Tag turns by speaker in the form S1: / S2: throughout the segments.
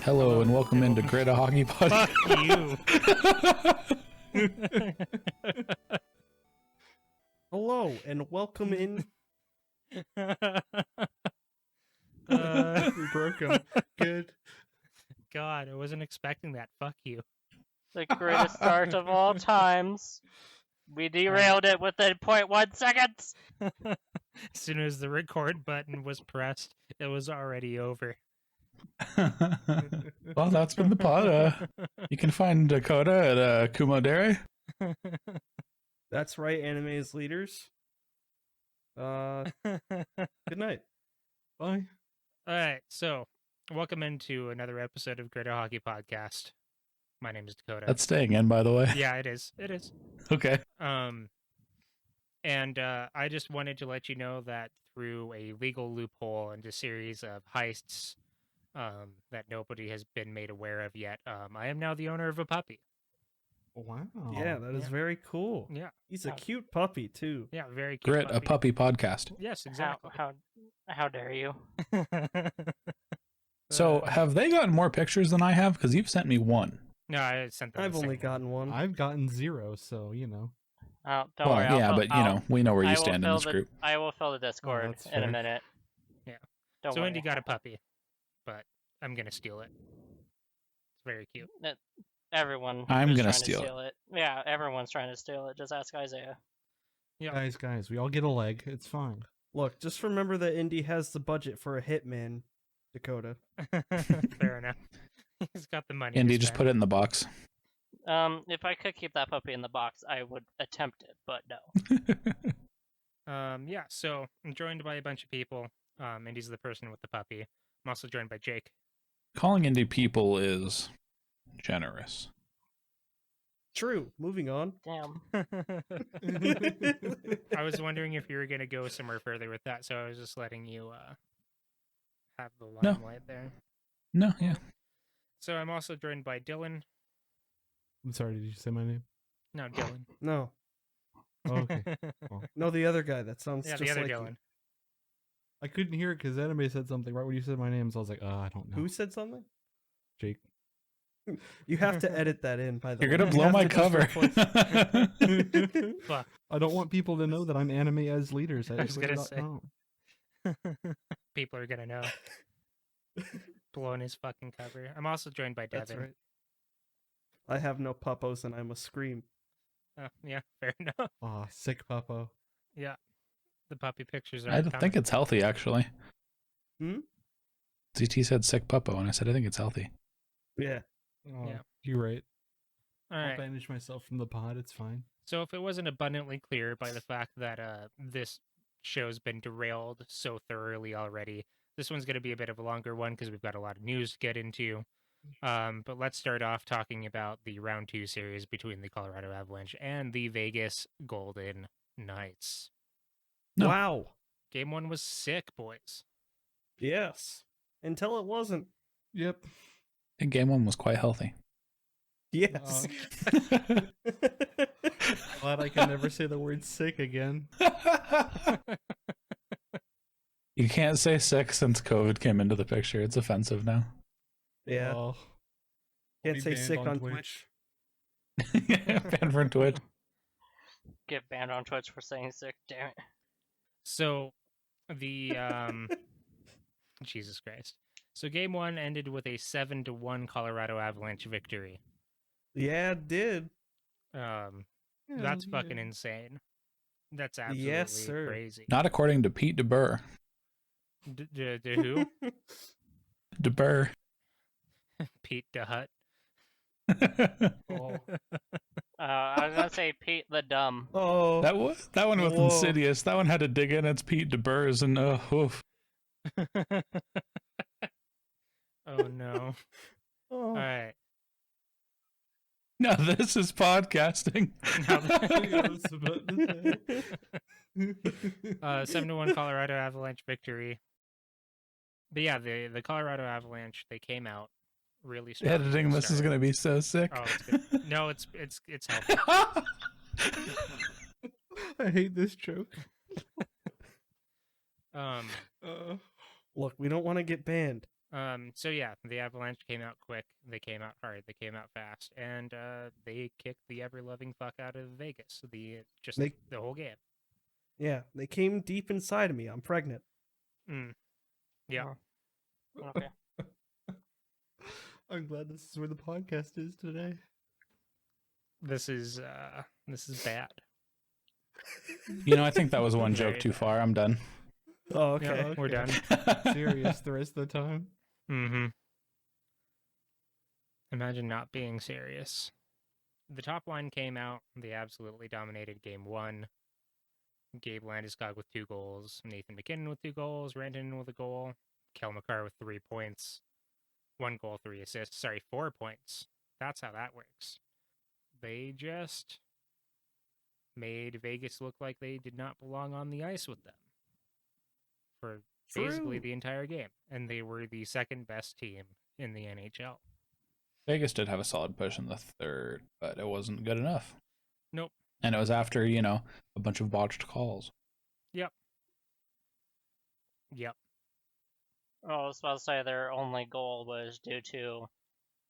S1: Hello and welcome into Grid a Hockey Podcast.
S2: Fuck you.
S3: Hello and welcome in.
S2: We broke him. Good.
S4: God, I wasn't expecting that. Fuck you.
S5: The greatest start of all times. We derailed it within 0.1 seconds.
S4: As soon as the record button was pressed, it was already over.
S1: Well, that's been the pod. You can find Dakota at Kumodere.
S3: That's right, Anime's leaders. Good night.
S2: Bye.
S4: All right, so welcome into another episode of Grid a Hockey Podcast. My name is Dakota.
S1: That's staying in, by the way.
S4: Yeah, it is. It is.
S1: Okay.
S4: And I just wanted to let you know that through a legal loophole and a series of heists that nobody has been made aware of yet, I am now the owner of a puppy.
S2: Wow.
S3: Yeah, that is very cool.
S4: Yeah.
S3: He's a cute puppy too.
S4: Yeah, very cute.
S1: Grit a puppy podcast.
S4: Yes, exactly.
S5: How dare you?
S1: So, have they gotten more pictures than I have? Because you've sent me one.
S4: No, I sent them.
S3: I've only gotten one.
S2: I've gotten 0, so you know.
S5: Don't worry.
S1: Yeah, but you know, we know where you stand in this group.
S5: I will fill the Discord
S2: that's
S5: in a
S2: fair.
S5: minute.
S4: Yeah.
S5: Don't
S4: So
S5: worry.
S4: Indy got a puppy, but I'm gonna steal it. It's very cute.
S5: Everyone.
S1: I'm
S5: is
S1: gonna
S5: trying to
S1: steal
S5: it. Yeah, everyone's trying to steal it. Just ask Isaiah.
S4: Yeah.
S2: Guys, we all get a leg. It's fine.
S3: Look, just remember that Indy has the budget for a hitman, Dakota.
S4: Fair enough. He's got the money.
S1: Andy,
S4: to
S1: just
S4: spend.
S1: put it in the box.
S5: If I could keep that puppy in the box, I would attempt it, but no.
S4: Yeah, so I'm joined by a bunch of people. Indy's the person with the puppy. I'm also joined by Jake.
S1: Calling into people is generous.
S3: True. Moving on.
S5: Damn.
S4: I was wondering if you were going to go somewhere further with that, so I was just letting you have the
S1: No.
S4: limelight there.
S1: No, yeah.
S4: So I'm also joined by Dylan.
S2: I'm sorry, did you say my name?
S4: No, Dylan.
S3: No,
S2: Oh, okay.
S3: no, the other guy. That sounds
S4: Yeah,
S3: just
S4: the other
S3: like
S4: Dylan.
S2: I couldn't hear it because Anime said something right when you said my name, so I was like, I don't know.
S3: Who said something?
S2: Jake?
S3: You have to edit that in. By the
S1: You're
S3: way,
S1: going to
S3: You
S1: blow
S3: have
S1: my
S3: to just
S1: cover.
S3: replace-
S4: Fuck.
S2: I don't want people to know that I'm Anime as leaders.
S4: I was gonna say.
S2: Twitter.com.
S4: People are going to know. Blowing his fucking cover. I'm also joined by Devin.
S3: That's right. I have no puppos and I must scream.
S4: Oh, yeah, fair enough.
S2: Aw, sick puppo.
S4: Yeah. The puppy pictures are
S1: I don't think it's healthy, actually.
S3: Hmm?
S1: ZT said sick puppo, and I said I think it's healthy.
S3: Yeah.
S2: Oh,
S4: Yeah.
S2: You're right.
S4: All
S2: I'll
S4: right.
S2: banish myself from the pod. It's fine.
S4: So if it wasn't abundantly clear by the fact that this show's been derailed so thoroughly already, this one's going to be a bit of a longer one because we've got a lot of news to get into. But let's start off talking about the round 2 series between the Colorado Avalanche and the Vegas Golden Knights.
S1: No.
S3: Wow.
S4: Game 1 was sick, boys.
S3: Yes. Until it wasn't.
S2: Yep.
S1: I think game 1 was quite healthy.
S3: Yes.
S2: Glad I can never say the word sick again.
S1: You can't say sick since COVID came into the picture. It's offensive now.
S3: Yeah.
S2: Oh,
S3: Can't
S2: be
S3: say
S2: banned
S3: sick
S2: on
S3: on
S2: Twitch.
S3: Twitch.
S1: Banned from Twitch.
S5: Get banned on Twitch for saying sick. Damn it.
S4: So the Jesus Christ. So game 1 ended with a 7-1 Colorado Avalanche victory.
S3: Yeah, it did.
S4: That's fucking insane. That's absolutely
S3: Yes, sir.
S4: crazy.
S1: Not according to Pete DeBoer.
S4: Who?
S1: DeBoer.
S4: Pete DeHut.
S2: Oh.
S5: I was gonna say Pete the Dumb.
S3: Oh.
S1: That one was
S3: Whoa.
S1: insidious. That one had to dig in. It's Pete DeBoer's and oof.
S4: Oh no.
S3: Oh.
S4: All right.
S1: No, this is podcasting.
S2: I was about to say.
S4: 7-1 Colorado Avalanche victory. But yeah, the Colorado Avalanche, they came out really strong.
S1: Editing this is going to be so sick.
S4: Oh, it's good. No, it's healthy.
S2: I hate this joke.
S4: Um,
S3: Look, we don't want to get banned.
S4: So yeah, the Avalanche came out quick. They came out hard. They came out fast, and they kicked the ever-loving fuck out of Vegas.
S3: They-
S4: The whole game.
S3: Yeah, they came deep inside of me. I'm pregnant.
S4: Mm. Yeah.
S5: Okay.
S2: I'm glad this is where the podcast is today.
S4: This is bad.
S1: I think that was one joke
S4: Very
S1: too
S4: bad.
S1: far. I'm done.
S3: Oh, okay.
S4: Yeah, we're done.
S2: Serious the rest of the time.
S4: Mm-hmm. Imagine not being serious. The top line came out. They absolutely dominated game 1. Gabe Landeskog with 2 goals. Nathan McKinnon with 2 goals. Rantanen with a goal. Kel McCarr with 3 points. 1 goal, 3 assists. Sorry, 4 points. That's how that works. They just made Vegas look like they did not belong on the ice with them for basically
S3: True.
S4: the entire game. And they were the second best team in the NHL.
S1: Vegas did have a solid push in the third, but it wasn't good enough.
S4: Nope.
S1: And it was after, a bunch of botched calls.
S4: Yep.
S5: Oh, I was about to say their only goal was due to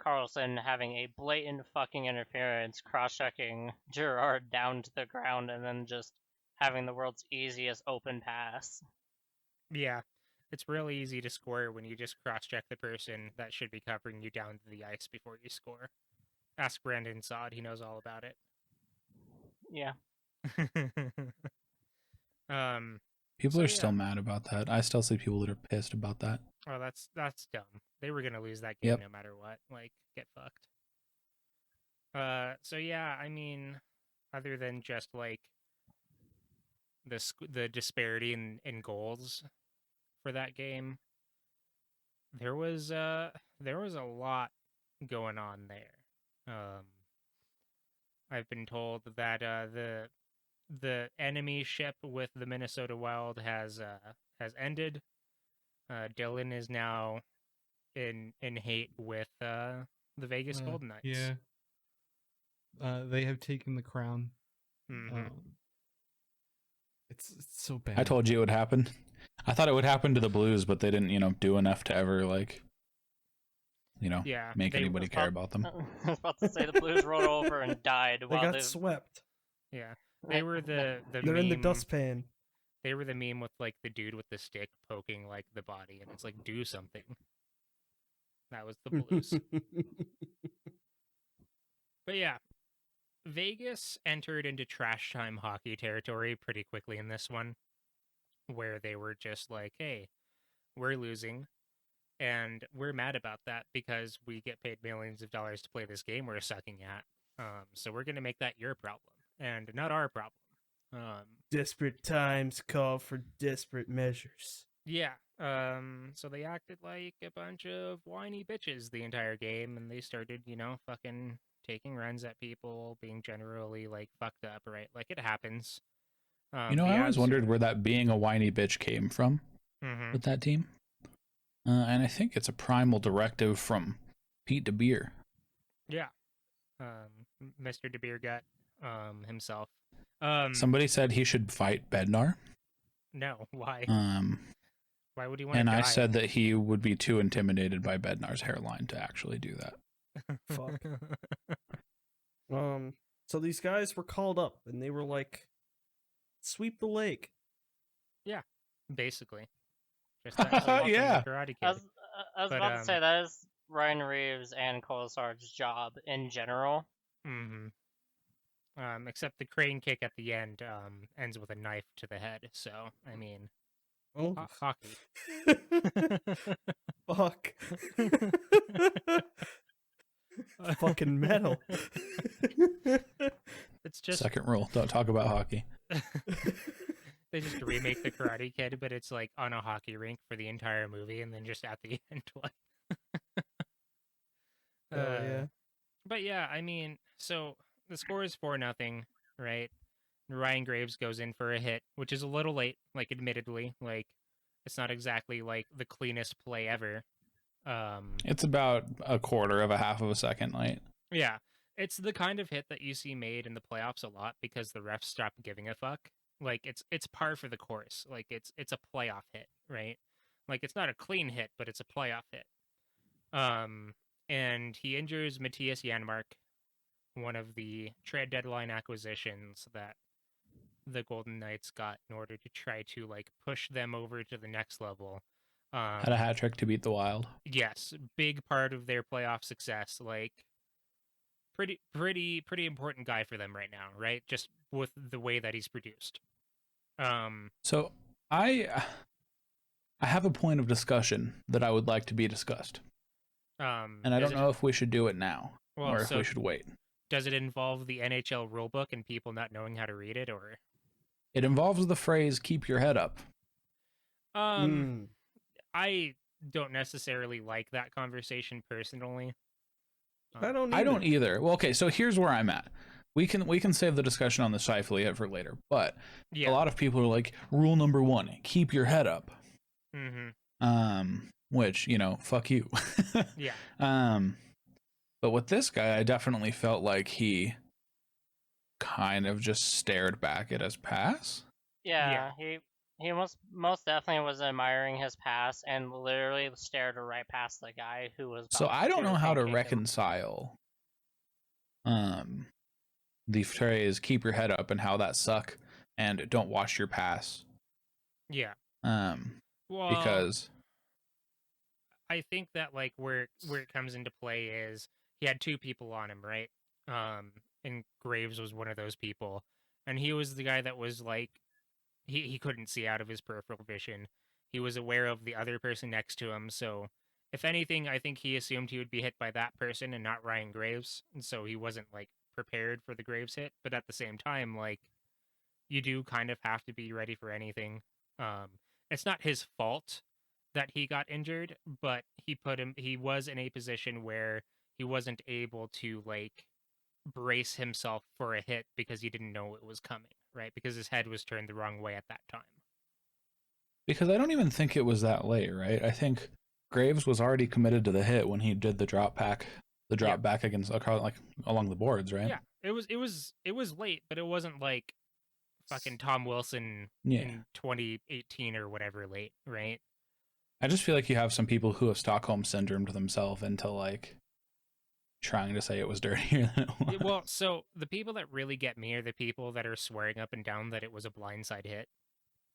S5: Carlson having a blatant fucking interference, cross-checking Gerard down to the ground, and then just having the world's easiest open pass.
S4: Yeah. It's really easy to score when you just cross-check the person that should be covering you down to the ice before you score. Ask Brandon Saad, he knows all about it.
S5: Yeah.
S1: People
S4: So,
S1: are still
S4: yeah.
S1: mad about that. I still see people that are pissed about that.
S4: Oh, that's dumb. They were gonna lose that game
S1: Yep.
S4: no matter what. Like, get fucked. So yeah, I mean, other than just like the disparity in goals for that game, there was a lot going on there. I've been told that the enemy ship with the Minnesota Wild has ended. Dylan is now in hate with the Vegas Golden Knights.
S2: Yeah. They have taken the crown.
S4: Mhm.
S2: It's so bad.
S1: I told you it would happen. I thought it would happen to the Blues, but they didn't, do enough to ever,
S4: Yeah,
S1: make
S4: they-
S1: anybody care about them.
S5: I was about to say the Blues rolled over and died
S3: They
S5: while
S3: got
S5: the
S3: swept.
S4: Yeah, they were the
S3: They're
S4: meme,
S3: in the dustpan.
S4: They were the meme with like the dude with the stick poking like the body, and it's like, do something. That was the Blues. But yeah, Vegas entered into trash time hockey territory pretty quickly in this one, where they were just like, hey, we're losing, and we're mad about that because we get paid millions of dollars to play this game we're sucking at. So we're going to make that your problem and not our problem.
S3: Desperate times call for desperate measures.
S4: Yeah. So they acted like a bunch of whiny bitches the entire game, and they started, fucking taking runs at people, being generally like fucked up, right? Like, it happens.
S1: I always wondered where that being a whiny bitch came from
S4: Mm-hmm.
S1: with that team. And I think it's a primal directive from Pete DeBeer.
S4: Yeah. Mr. DeBeer Gut himself.
S1: Somebody said he should fight Bednar.
S4: No, why? Why would he want to
S1: And
S4: die?
S1: I said that he would be too intimidated by Bednar's hairline to actually do that.
S3: Fuck. So these guys were called up and they were like, sweep the lake.
S4: Basically. Just that walking
S1: Yeah.
S4: the Karate Kid.
S5: I was
S4: But,
S5: about to say that is Ryan Reeves and Colasar's job in general.
S4: Mm-hmm. Except the crane kick at the end ends with a knife to the head. So, I mean,
S3: Oh,
S4: hockey.
S3: fuck. Fucking metal.
S4: It's just
S1: Second rule, don't talk about hockey.
S4: they just remake the Karate Kid, but it's like on a hockey rink for the entire movie, and then just at the end, like.
S3: Yeah.
S4: But yeah, I mean, so the score is 4-0, right? Ryan Graves goes in for a hit, which is a little late, like, admittedly. Like, it's not exactly like the cleanest play ever.
S1: It's about a quarter of a half of a second late.
S4: Yeah, it's the kind of hit that you see made in the playoffs a lot because the refs stopped giving a fuck. Like, it's par for the course. Like, it's a playoff hit, right? Like, it's not a clean hit, but it's a playoff hit. And he injures Matthias Janmark, one of the trade deadline acquisitions that the Golden Knights got in order to try to like push them over to the next level.
S1: Had a hat trick to beat the Wild.
S4: Yes, big part of their playoff success. Like, pretty important guy for them right now, right? Just with the way that he's produced.
S1: So I have a point of discussion that I would like to be discussed, and I don't know if we should do it now or if we should wait.
S4: Does it involve the NHL rulebook and people not knowing how to read it, or?
S1: It involves the phrase "keep your head up."
S4: I don't necessarily like that conversation personally.
S3: I don't
S1: either. Well, okay, so here's where I'm at. We can save the discussion on the Scheifele for later, but a lot of people are like, rule number 1, keep your head up. Which, fuck you.
S4: Yeah.
S1: But with this guy, I definitely felt like he kind of just stared back at his pass.
S5: Yeah. He most definitely was admiring his pass and literally stared right past the guy who was.
S1: So I don't know how to reconcile the phrase "keep your head up" and how that suck and "don't wash your pass."
S4: Yeah.
S5: Well,
S1: because
S4: I think that like where it comes into play is he had 2 people on him, right? And Graves was one of those people, and he was the guy that was like he couldn't see out of his peripheral vision. He was aware of the other person next to him, so if anything, I think he assumed he would be hit by that person and not Ryan Graves, and so he wasn't like prepared for the Graves hit. But at the same time, like, you do kind of have to be ready for anything. It's not his fault that he got injured, but he was in a position where he wasn't able to like brace himself for a hit because he didn't know it was coming, right? Because his head was turned the wrong way at that time.
S1: Because I don't even think it was that late, right? I think Graves was already committed to the hit when he did the drop back against like along the boards, right?
S4: Yeah, it was late, but it wasn't like fucking Tom Wilson in 2018 or whatever late, right?
S1: I just feel like you have some people who have Stockholm syndrome to themselves into like trying to say it was dirtier than it was.
S4: Well, so the people that really get me are the people that are swearing up and down that it was a blindside hit.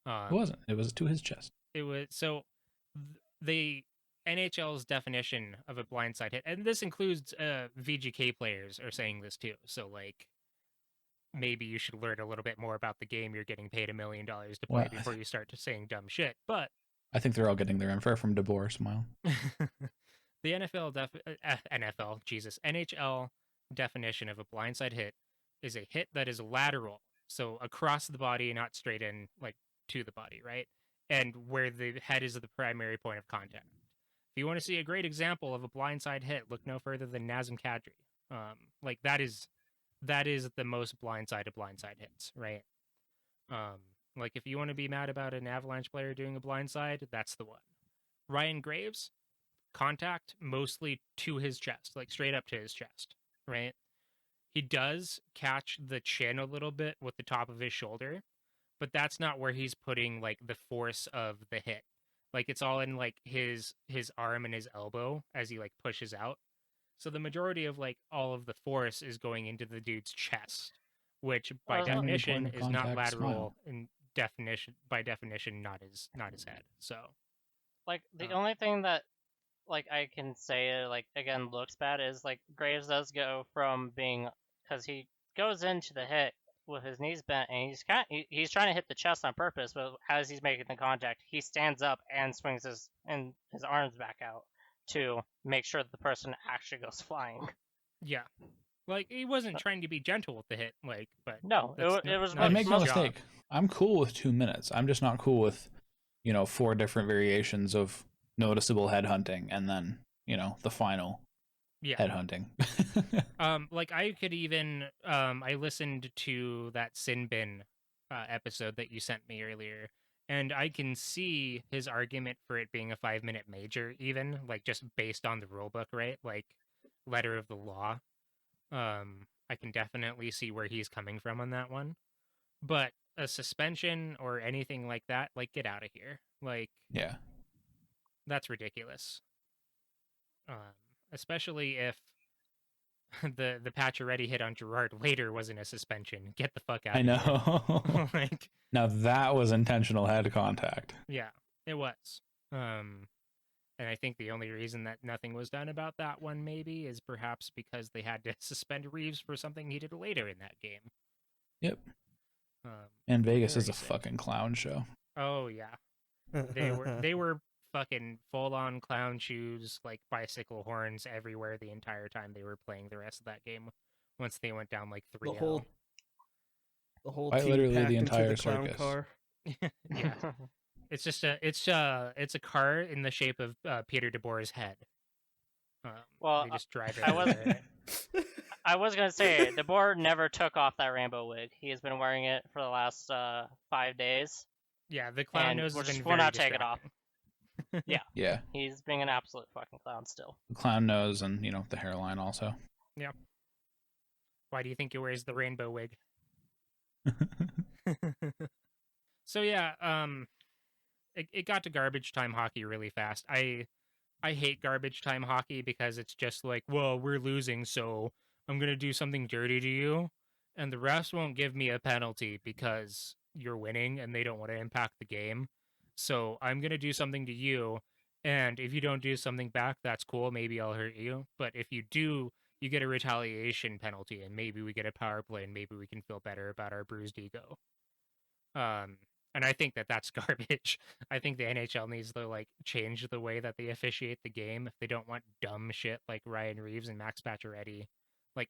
S1: It wasn't. It was to his chest.
S4: It was the NHL's definition of a blindside hit, and this includes VGK players are saying this too. So like, maybe you should learn a little bit more about the game you're getting paid $1 million to play before you start to saying dumb shit. But
S1: I think they're all getting their info from DePoor. Smile.
S4: The NHL definition of a blindside hit is a hit that is lateral, so across the body, not straight in, like to the body, right? And where the head is the primary point of contact. If you want to see a great example of a blindside hit, look no further than Nazem Kadri. Like that is the most blindside hits, right? Like if you want to be mad about an Avalanche player doing a blindside, that's the one. Ryan Graves, contact mostly to his chest, like straight up to his chest, right? He does catch the chin a little bit with the top of his shoulder, but that's not where he's putting like the force of the hit. Like it's all in like his arm and his elbow as he like pushes out. So the majority of like all of the force is going into the dude's chest, which by definition is not lateral and by definition not his head. So
S5: like the only thing that like I can say like again looks bad is like Graves does go from being, because he goes into the hit with his knees bent and he's trying to hit the chest on purpose, but as he's making the contact, he stands up and swings his arms back out to make sure that the person actually goes flying.
S4: Yeah, like he wasn't trying to be gentle with the hit, like, but
S5: no, it was.
S1: Make no mistake, I'm cool with 2 minutes. I'm just not cool with 4 different variations of noticeable headhunting and then the final headhunting.
S4: Like I could even I listened to that Sin Bin episode that you sent me earlier, and I can see his argument for it being a 5-minute major, even like just based on the rule book, right? Like letter of the law. I can definitely see where he's coming from on that one. But a suspension or anything like that, like get out of here. Like
S1: yeah.
S4: That's ridiculous. Especially if the Pacioretty hit on Girard later wasn't a suspension. Get the fuck out
S1: I
S4: of
S1: know.
S4: here. Like,
S1: now that was intentional head contact.
S4: Yeah, it was. And I think the only reason that nothing was done about that one maybe is perhaps because they had to suspend Reeves for something he did later in that game.
S1: Yep. And Vegas is a
S4: sick.
S1: fucking clown show.
S4: Oh yeah. They were fucking full on clown shoes, like bicycle horns everywhere the entire time they were playing the rest of that game. Once they went down like 3-0.
S3: The whole
S1: Quite
S3: team
S1: literally
S3: packed
S1: the
S3: into
S1: entire
S3: the clown
S1: circus.
S3: car.
S4: Yeah. It's a car in the shape of Peter DeBoer's head.
S5: Well,
S4: they just drive it.
S5: I was gonna say DeBoer never took off that rainbow wig. He has been wearing it for the last 5 days.
S4: Yeah, the clown nose has been very
S5: will not take it off. Yeah.
S1: Yeah.
S5: He's being an absolute fucking clown still.
S1: The clown nose and, the hairline also.
S4: Yeah. Why do you think he wears the rainbow wig? So yeah, it got to garbage time hockey really fast. I hate garbage time hockey because it's just like, well, we're losing, so I'm gonna do something dirty to you, and the refs won't give me a penalty because you're winning and they don't want to impact the game. So I'm gonna do something to you, and if you don't do something back, that's cool. Maybe I'll hurt you, but if you do, you get a retaliation penalty, and maybe we get a power play, and maybe we can feel better about our bruised ego. And I think that that's garbage. I think the NHL needs to change the way that they officiate the game if they don't want dumb shit like Ryan Reeves and Max Pacioretty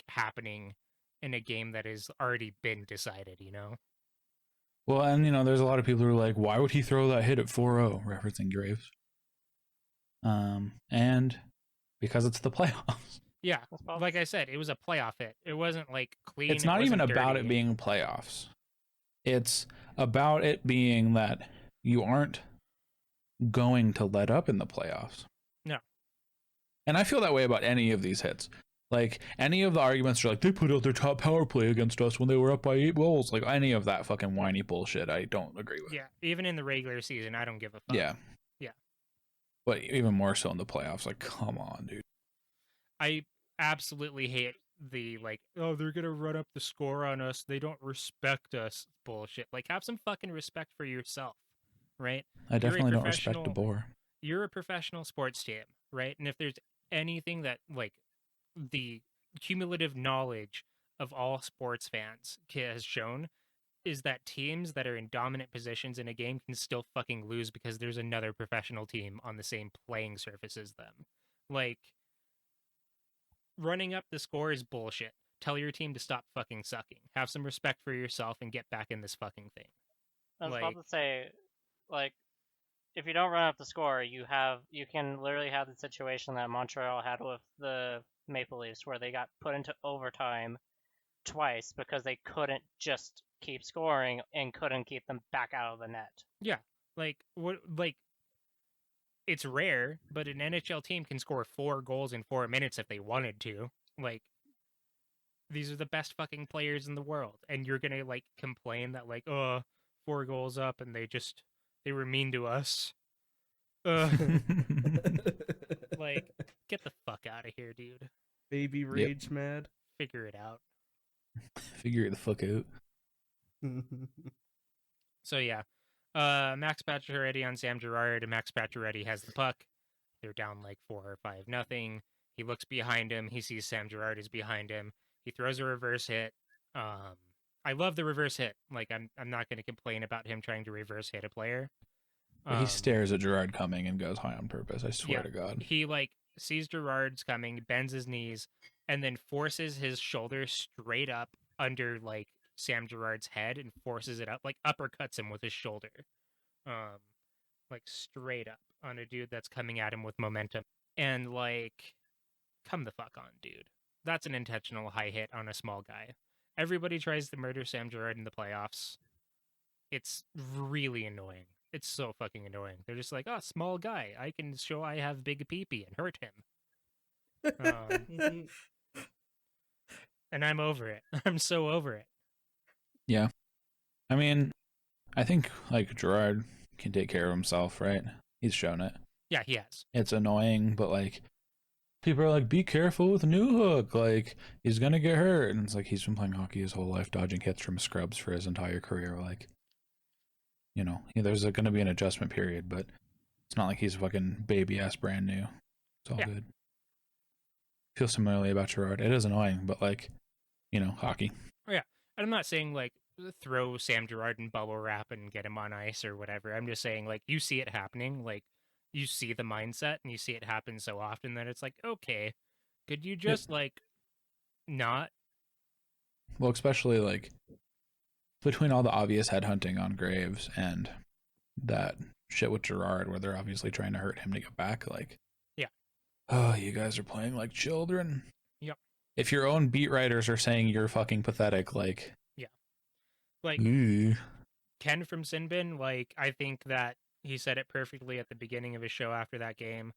S4: happening in a game that has already been decided,
S1: Well, and there's a lot of people who are like, why would he throw that hit at 4-0, referencing Graves? And because it's the playoffs.
S4: Yeah, like I said, it was a playoff hit. It wasn't clean.
S1: It's not even about it being playoffs. It's about it being that you aren't going to let up in the playoffs.
S4: No.
S1: And I feel that way about any of these hits. Any of the arguments are they put out their top power play against us when they were up by 8 goals. Any of that fucking whiny bullshit, I don't agree with.
S4: Yeah, even in the regular season, I don't give a fuck.
S1: Yeah.
S4: Yeah.
S1: But even more so in the playoffs, come on, dude.
S4: I absolutely hate the they're gonna run up the score on us, they don't respect us bullshit. Have some fucking respect for yourself, right?
S1: I definitely don't respect DePoor.
S4: You're a professional sports team, right? And if there's anything that the cumulative knowledge of all sports fans has shown is that teams that are in dominant positions in a game can still fucking lose because there's another professional team on the same playing surface as them. Running up the score is bullshit. Tell your team to stop fucking sucking. Have some respect for yourself and get back in this fucking thing.
S5: I was about to say, if you don't run up the score, you can literally have the situation that Montreal had with the Maple Leafs, where they got put into overtime twice because they couldn't just keep scoring and couldn't keep them back out of the net.
S4: Yeah, it's rare, but an NHL team can score 4 goals in 4 minutes if they wanted to. These are the best fucking players in the world, and you're gonna complain that 4 goals up and they were mean to us. Get the fuck out of here, dude.
S3: Baby rage mad.
S4: Figure it out.
S1: Figure the fuck out.
S4: So yeah. Max Pacioretty on Sam Girard, and Max Pacioretty has the puck. They're down 4 or 5-0. He looks behind him. He sees Sam Girard is behind him. He throws a reverse hit. I love the reverse hit. I'm not going to complain about him trying to reverse hit a player.
S1: He stares at Girard coming and goes high on purpose. I swear to God.
S4: He sees Girard's coming, bends his knees, and then forces his shoulder straight up under Sam Girard's head and forces it up, uppercuts him with his shoulder, straight up on a dude that's coming at him with momentum. And come the fuck on, dude. That's an intentional high hit on a small guy. Everybody tries to murder Sam Girard in the playoffs. It's really annoying. It's so fucking annoying. They're just small guy. I can show I have big pee-pee and hurt him. And I'm over it. I'm so over it.
S1: Yeah. I mean, I think Girard can take care of himself, right? He's shown it.
S4: Yeah, he has.
S1: It's annoying, but like people are like, be careful with Newhook, like he's gonna get hurt, and it's like he's been playing hockey his whole life, dodging hits from scrubs for his entire career. Like, you know, there's gonna be an adjustment period, but it's not like he's fucking baby ass brand new. It's all good. Feel similarly about Gerard. It is annoying, but like, you know, hockey.
S4: Oh, yeah, and I'm not saying like throw Sam Gerard in bubble wrap and get him on ice or whatever. I'm just saying like you see it happening, like you see the mindset and you see it happen so often that it's like, okay, could you just like not?
S1: Well, especially like between all the obvious headhunting on Graves and that shit with Gerard where they're obviously trying to hurt him to get back, like,
S4: yeah,
S1: oh, you guys are playing like children.
S4: Yep.
S1: If your own beat writers are saying you're fucking pathetic, like,
S4: yeah, like Ken from Sinbin, like I think that he said it perfectly at the beginning of his show after that game.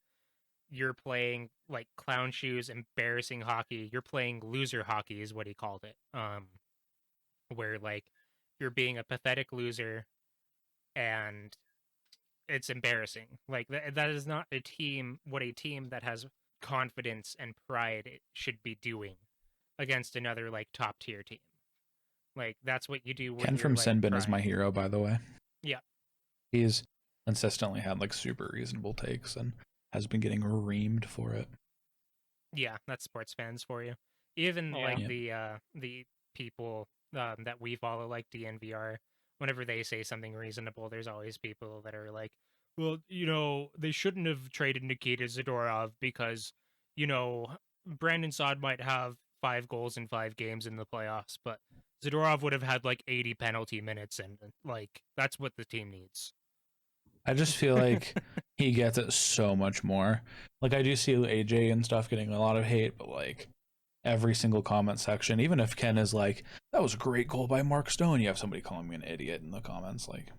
S4: You're playing like clown shoes, embarrassing hockey. You're playing loser hockey is what he called it. Where like you're being a pathetic loser and it's embarrassing. Like that is not a team, what a team that has confidence and pride should be doing against another like top tier team. Like that's what you do. When
S1: Ken from
S4: like,
S1: Sinbin is my hero, by the way.
S4: Yeah.
S1: He's consistently had like super reasonable takes and has been getting reamed for it.
S4: Yeah, that's sports fans for you. Even like the people that we follow, like DNVR, whenever they say something reasonable, there's always people that are like, well, you know, they shouldn't have traded Nikita Zadorov because, you know, Brandon Saad might have 5 goals in 5 games in the playoffs, but Zadorov would have had like 80 penalty minutes, and like that's what the team needs.
S1: I just feel like he gets it so much more. Like I do see AJ and stuff getting a lot of hate, but like every single comment section, even if Ken is like, that was a great goal by Mark Stone, you have somebody calling me an idiot in the comments. Like,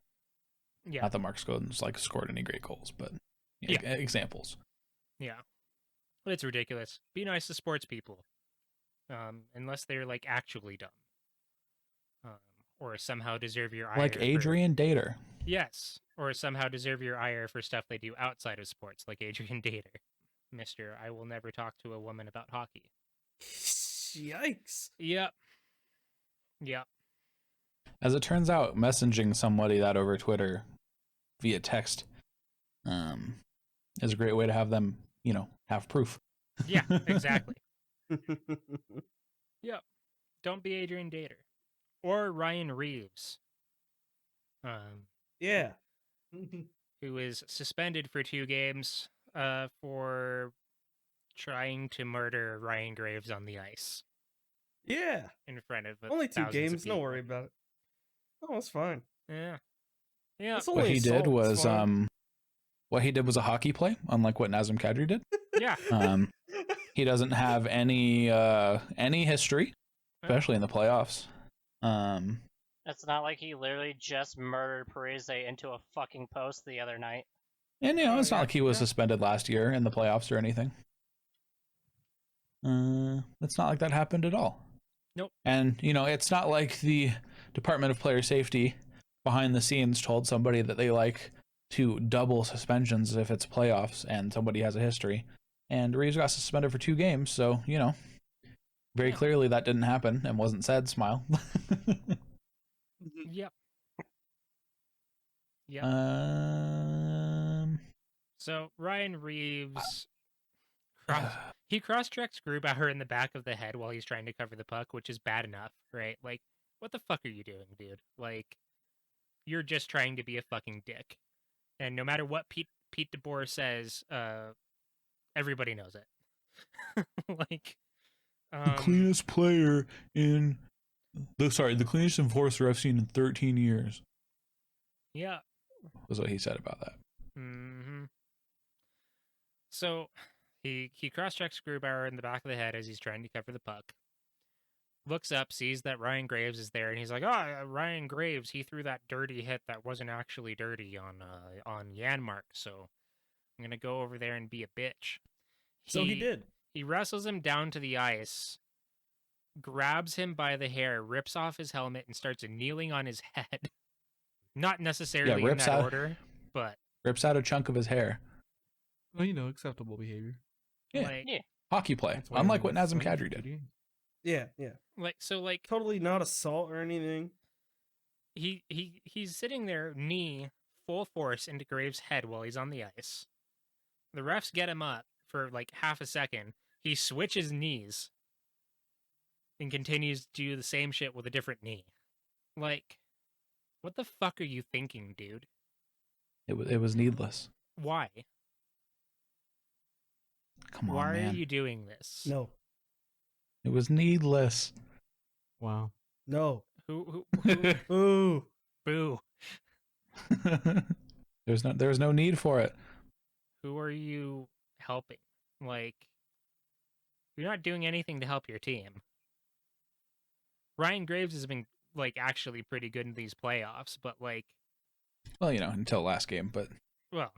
S4: yeah,
S1: not that Mark Stone's like scored any great goals, but examples.
S4: Yeah, it's ridiculous. Be nice to sports people, unless they're like actually dumb, or somehow deserve your ire.
S1: Like Adrian Dater.
S4: Yes, or somehow deserve your ire for stuff they do outside of sports, like Adrian Dater. Mr. I will never talk to a woman about hockey.
S3: Yikes.
S4: Yep. Yep.
S1: As it turns out, messaging somebody that over Twitter via text is a great way to have them, you know, have proof.
S4: Yeah, exactly. Yep. Don't be Adrian Dater. Or Ryan Reeves.
S3: Yeah.
S4: Who is suspended for 2 games for trying to murder Ryan Graves on the ice.
S3: Yeah.
S4: In front of
S3: only 2 games, don't worry about it. Oh, it's fine.
S4: Yeah. Yeah.
S1: What he did was a hockey play, unlike what Nazem Kadri did.
S4: Yeah.
S1: He doesn't have any history, especially in the playoffs.
S5: It's not like he literally just murdered Parise into a fucking post the other night.
S1: And, you know, it's not like he was suspended last year in the playoffs or anything. It's not like that happened at all.
S4: Nope.
S1: And, you know, it's not like the Department of Player Safety behind the scenes told somebody that they like to double suspensions if it's playoffs and somebody has a history. And Reeves got suspended for 2 games, so, you know, very clearly that didn't happen and wasn't said, smile.
S4: Yep. Yep. So Ryan Reeves cross-checks Grubauer in the back of the head while he's trying to cover the puck, which is bad enough, right? Like, what the fuck are you doing, dude? Like, you're just trying to be a fucking dick. And no matter what Pete DePoor says, everybody knows it. Like,
S1: the cleanest player in the cleanest enforcer I've seen in 13 years.
S4: Yeah.
S1: Was what he said about that.
S4: Mm-hmm. So he cross-checks Grubauer in the back of the head as he's trying to cover the puck. Looks up, sees that Ryan Graves is there, and he's like, "Oh, Ryan Graves, he threw that dirty hit that wasn't actually dirty on Janmark, so I'm gonna go over there and be a bitch."
S3: So he did.
S4: He wrestles him down to the ice, grabs him by the hair, rips off his helmet, and starts kneeling on his head. Not necessarily in that order, but
S1: rips out a chunk of his hair.
S2: Well, acceptable behavior.
S1: Yeah.
S4: Like,
S5: Yeah.
S1: Hockey play,
S2: That's why
S1: unlike what
S2: everyone's
S1: Nazem
S2: suspended
S1: Kadri
S2: for 2
S1: did.
S2: games.
S3: Yeah.
S4: like
S3: Totally not assault or anything.
S4: he's sitting there, knee full force into Graves' head while he's on the ice. The refs get him up for like half a second. He switches knees and continues to do the same shit with a different knee. Like, what the fuck are you thinking, dude?
S1: It was needless.
S4: Why?
S1: Come on,
S4: Why
S1: man.
S4: are you doing this?
S3: No.
S1: It was needless.
S2: Wow.
S3: No.
S4: Who
S3: Ooh.
S4: boo.
S1: There was no need for it.
S4: Who are you helping? Like, you're not doing anything to help your team. Ryan Graves has been like actually pretty good in these playoffs, but like,
S1: Well, until last game, but
S4: well,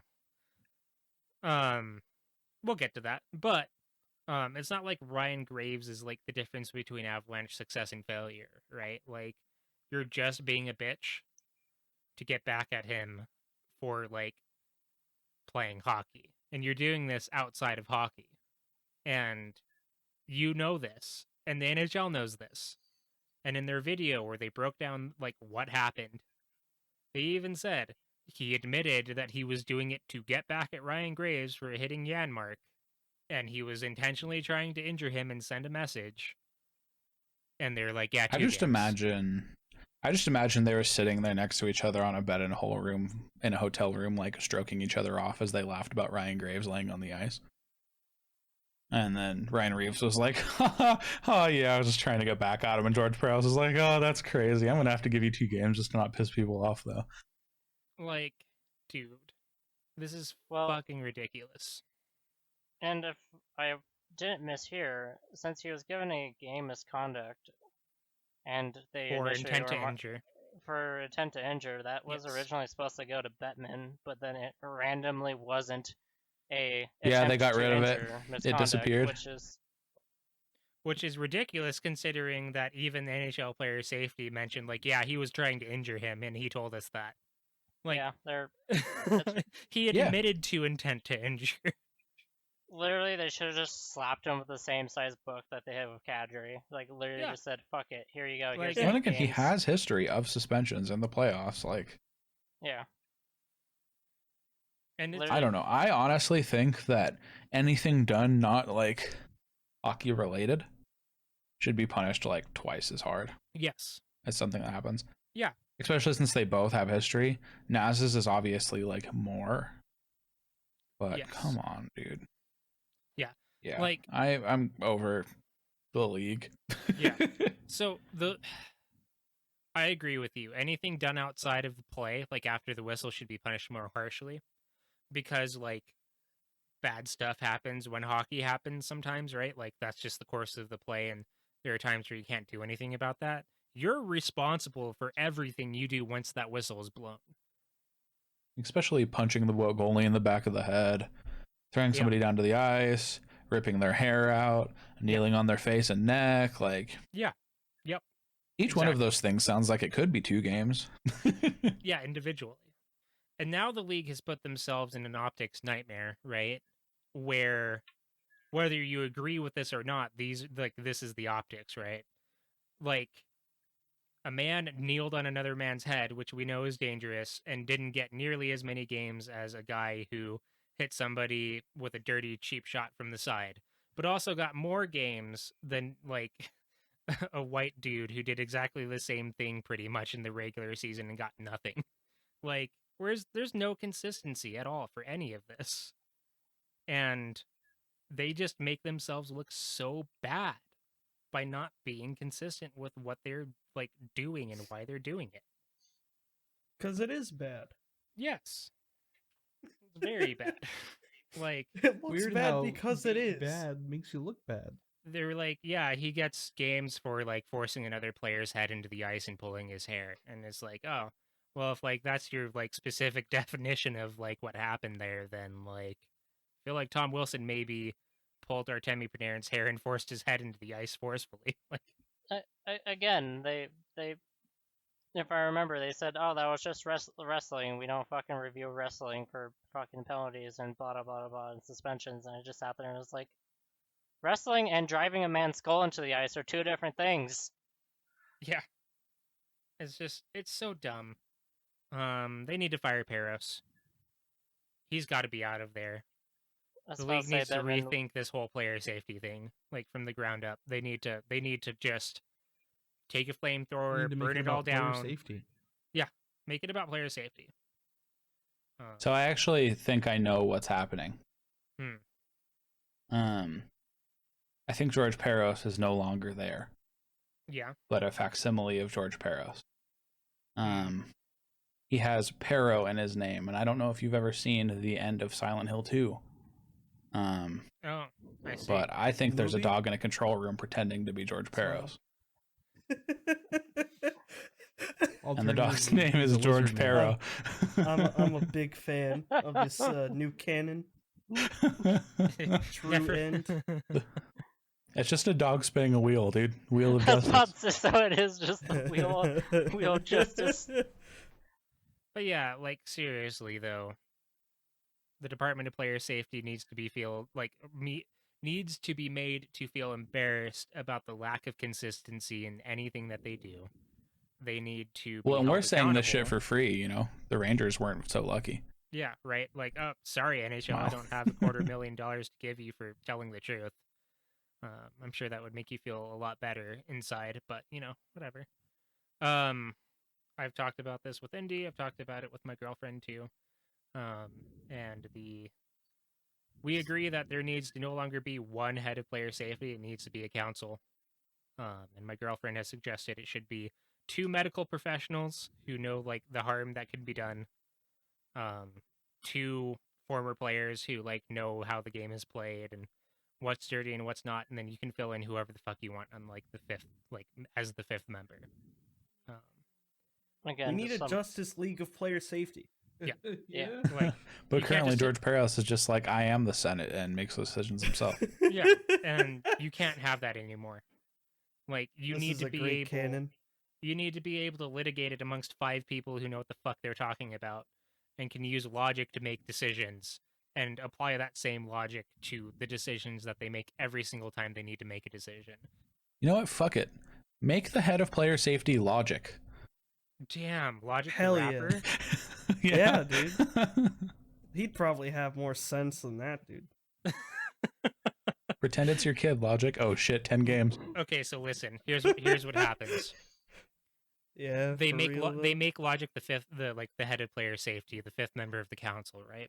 S4: we'll get to that. But it's not like Ryan Graves is like the difference between Avalanche success and failure, right? Like, you're just being a bitch to get back at him for like playing hockey, and you're doing this outside of hockey, and you know this, and the NHL knows this. And in their video where they broke down like what happened, they even said he admitted that he was doing it to get back at Ryan Graves for hitting Janmark, and he was intentionally trying to injure him and send a message. And they're like, yeah,
S1: I
S4: 2
S1: just
S4: games.
S1: imagine they were sitting there next to each other on a bed in a hotel room, like stroking each other off as they laughed about Ryan Graves laying on the ice. And then Ryan Reeves was like, oh yeah, I was just trying to get back at him. And George Prowse was like, oh, that's crazy. I'm going to have to give you 2 games just to not piss people off, though.
S4: Like, dude, this is
S5: Well,
S4: fucking ridiculous.
S5: and if I didn't mishear, since he was given a game misconduct, and they
S4: Or
S5: initially
S4: intent to
S5: remar-
S4: injure.
S5: for intent to injure, that was
S4: Yes.
S5: originally supposed to go to Bettman, but then it randomly wasn't a
S1: Yeah, they
S5: attempt
S1: got
S5: to
S1: rid of it.
S5: injure
S1: It
S5: misconduct,
S1: disappeared.
S4: Which is ridiculous considering that even the NHL player safety mentioned, like, yeah, he was trying to injure him and he told us that. Like,
S5: yeah, they're
S4: he
S1: Yeah.
S4: admitted to intent to injure.
S5: literally they should have just slapped him with the same size book that they have with Kadri. Like literally
S4: Yeah.
S5: just said, "Fuck it, here you go."
S4: Like-
S5: Here's
S1: Then
S5: 8
S1: again, he
S5: games."
S1: has history of suspensions in the playoffs. Like,
S5: Yeah,
S4: And it's,
S5: Literally-
S1: I don't know. I honestly think that anything done not like hockey related should be punished like twice as hard
S4: yes.
S1: as something that happens.
S4: Yeah.
S1: Especially since they both have history. Naz's is obviously like more. But
S4: Yes.
S1: come on, dude.
S4: Yeah.
S1: Yeah.
S4: Like-
S1: I'm over the league.
S4: Yeah. So I agree with you. Anything done outside of the play, like after the whistle, should be punished more harshly. Because like bad stuff happens when hockey happens sometimes, right? Like that's just the course of the play, and there are times where you can't do anything about that. You're responsible for everything you do once that whistle is blown.
S1: Especially punching the goalie in the back of the head, throwing
S4: Yeah.
S1: somebody down to the ice, ripping their hair out, kneeling on their face and neck. Like,
S4: Yeah. Yep.
S1: each one of
S4: Exactly.
S1: those things sounds like it could be 2 games.
S4: Yeah, individually. And now the league has put themselves in an optics nightmare, right? Where whether you agree with this or not, this is the optics, right? Like a man kneeled on another man's head, which we know is dangerous, and didn't get nearly as many games as a guy who hit somebody with a dirty, cheap shot from the side, but also got more games than like a white dude who did exactly the same thing pretty much in the regular season and got nothing. Like, whereas there's no consistency at all for any of this. And they just make themselves look so bad by not being consistent with what they're like doing and why they're doing it.
S3: Because it is bad.
S4: Yes. It's very bad. Like,
S3: It looks
S2: Weird
S3: bad
S2: how
S3: because it
S2: being
S3: is.
S2: bad makes you look bad.
S4: they're like, yeah, he gets games for like forcing another player's head into the ice and pulling his hair. And it's like, oh, well, if like that's your like specific definition of like what happened there, then like I feel like Tom Wilson maybe pulled Artemi Panarin's hair and forced his head into the ice forcefully. Like,
S5: again, they if I remember, they said, "Oh, that was just wrestling. We don't fucking review wrestling for fucking penalties and blah blah blah blah and suspensions." And I just sat there and was like, "Wrestling and driving a man's skull into the ice are two different things."
S4: Yeah. It's so dumb. They need to fire Peros. He's got to be out of there.
S5: I was
S4: The
S5: about
S4: league
S5: to say
S4: needs to
S5: that in-
S4: rethink this whole player safety thing, like from the ground up. They need to just take a
S2: We
S4: flamethrower,
S2: need to make
S4: burn it all
S2: about player
S4: down.
S2: Safety.
S4: Make it about player safety.
S1: So I actually think I know what's happening. I think George Peros is no longer there,
S4: Yeah.
S1: but a facsimile of George Peros. He has Pero in his name, and I don't know if you've ever seen the end of Silent Hill 2.
S4: Oh, I see.
S1: But I think there's a
S3: Movie?
S1: dog in a control room pretending to be George Peros. And the dog's name is George Pero.
S3: I'm a big fan of this new canon. True
S4: Never-
S3: end.
S1: It's just a dog spinning a wheel, dude. Wheel of
S5: I was about
S1: justice.
S5: to say, so it is just the wheel of justice.
S4: But yeah, like seriously though, the Department of Player Safety needs to be needs to be made to feel embarrassed about the lack of consistency in anything that they do. They need to.
S1: Well,
S4: be
S1: and
S4: held
S1: we're saying this shit
S4: accountable.
S1: for free, you know? The Rangers weren't so lucky.
S4: Yeah, right. Like, oh, sorry, NHL, I
S1: Wow.
S4: don't have $250,000 to give you for telling the truth. I'm sure that would make you feel a lot better inside, but whatever. I've talked about this with Indy. I've talked about it with my girlfriend too. And we agree that there needs to no longer be one head of player safety. It needs to be a council. And my girlfriend has suggested it should be 2 medical professionals who know like the harm that can be done. 2 former players who like know how the game is played and what's dirty and what's not, and then you can fill in whoever the fuck you want on like the 5th, like as the 5th member.
S3: We
S5: Again,
S3: need
S5: just
S3: a
S5: some-
S3: Justice League of player safety.
S4: Yeah.
S2: Yeah.
S4: Like,
S1: But
S4: You can't
S1: currently,
S4: just-
S1: George Peros is just like, I am the Senate and makes those decisions himself.
S4: yeah, and you can't have that anymore. Like you
S3: This
S4: need
S3: is
S4: to
S3: a
S4: be
S3: great
S4: able.
S3: canon.
S4: You need to be able to litigate it amongst 5 people who know what the fuck they're talking about and can use logic to make decisions and apply that same logic to the decisions that they make every single time they need to make a decision.
S1: You know what? Fuck it. Make the head of player safety Logic.
S4: Damn, Logic
S3: Hell
S4: the
S3: yeah.
S4: rapper?
S3: Yeah, dude. He'd probably have more sense than that, dude.
S1: Pretend it's your kid, Logic. Oh shit, 10 games.
S4: Okay, so listen. Here's what happens.
S3: Yeah,
S4: They
S3: for
S4: make
S3: real,
S4: they
S3: though.
S4: make Logic the head of player safety, the 5th member of the council, right?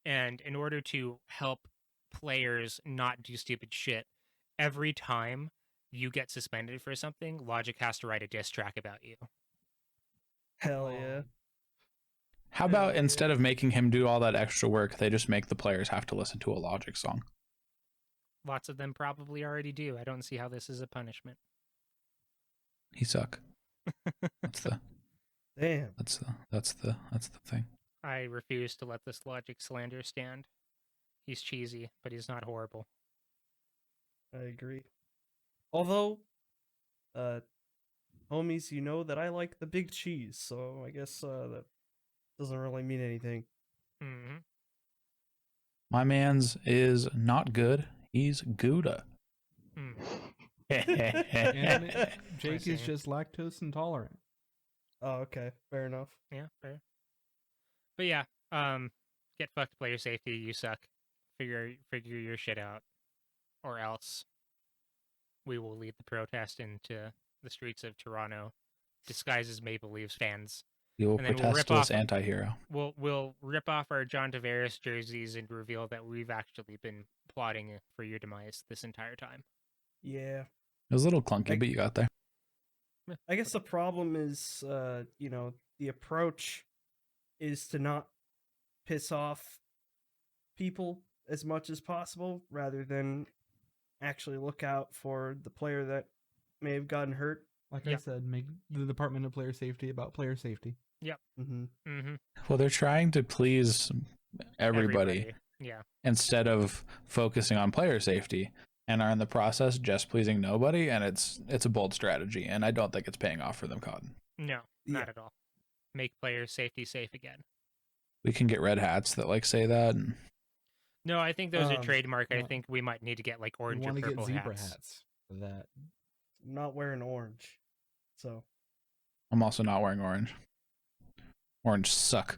S4: And in order to help players not do stupid shit, every time you get suspended for something, Logic has to write a diss track about you.
S3: Hell yeah.
S1: How about
S3: Yeah.
S1: instead of making him do all that extra work, they just make the players have to listen to a Logic song?
S4: Lots of them probably already do. I don't see how this is a punishment.
S1: He suck. That's the
S3: Damn.
S1: that's the thing.
S4: I refuse to let this Logic slander stand. He's cheesy, but he's not horrible.
S3: I agree. Although, homies, you know that I like the big cheese, so I guess that doesn't really mean anything.
S4: Hmm.
S1: My man's is not good. He's Gouda.
S4: Hmm.
S2: And Jake
S4: see.
S2: is just lactose intolerant.
S3: Oh, okay, fair enough.
S4: Yeah, fair. But yeah, get fucked, player safety. You suck. Figure your shit out, or else we will lead the protest into the streets of Toronto, disguised as Maple Leafs fans.
S1: You will
S4: And then we'll
S1: protest
S4: rip
S1: this
S4: off-
S1: anti-hero.
S4: We'll rip off our John Tavares jerseys and reveal that we've actually been plotting for your demise this entire time.
S3: Yeah.
S1: It was a little clunky,
S3: Like-
S1: but you got there.
S3: I guess the problem is, the approach is to not piss off people as much as possible rather than actually look out for the player that may have gotten hurt.
S2: Like
S4: Yeah.
S2: I said, make the Department of Player Safety about player safety.
S3: Mm-hmm.
S4: Mm-hmm.
S1: Well, they're trying to please everybody
S4: Yeah.
S1: instead of focusing on player safety, and are in the process just pleasing nobody, and it's a bold strategy, and I don't think it's paying off for them, Cotton.
S4: No,
S3: Yeah.
S4: not at all. Make player safety safe again.
S1: We can get red hats that like say that. And
S4: No, I think those are
S3: Um,
S4: trademark. I
S2: no.
S4: think we might need to get like
S2: You
S4: orange or
S2: want to get
S4: purple
S2: zebra
S4: hats.
S2: hats for that.
S3: I'm not wearing orange, so
S1: I'm also not wearing orange. Orange suck.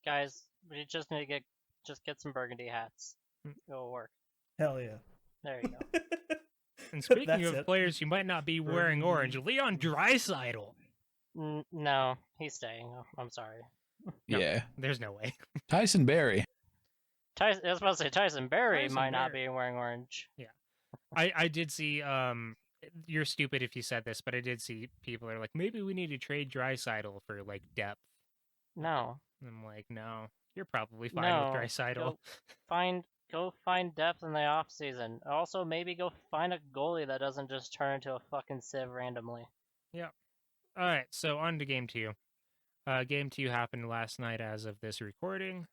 S5: Guys, we just need to get some burgundy hats. It'll work.
S3: hell yeah.
S5: There you go.
S4: And speaking
S3: That's
S4: of
S3: it.
S4: players who might not be wearing orange, Leon Draisaitl.
S5: No, he's staying. Oh, I'm sorry.
S4: No.
S1: Yeah.
S4: There's no way.
S1: Tyson Berry.
S5: I was about to say Tyson Berry
S4: Tyson
S5: might not
S4: Berry.
S5: be wearing orange.
S4: I did see. You're stupid if you said this, but I did see people are like, maybe we need to trade Draisaitl for like depth.
S5: No.
S4: I'm like, no, you're probably fine
S5: No,
S4: with Draisaitl.
S5: Go find depth in the off season. Also, maybe go find a goalie that doesn't just turn into a fucking sieve randomly.
S4: All right, so on to game 2. Game 2 happened last night as of this recording.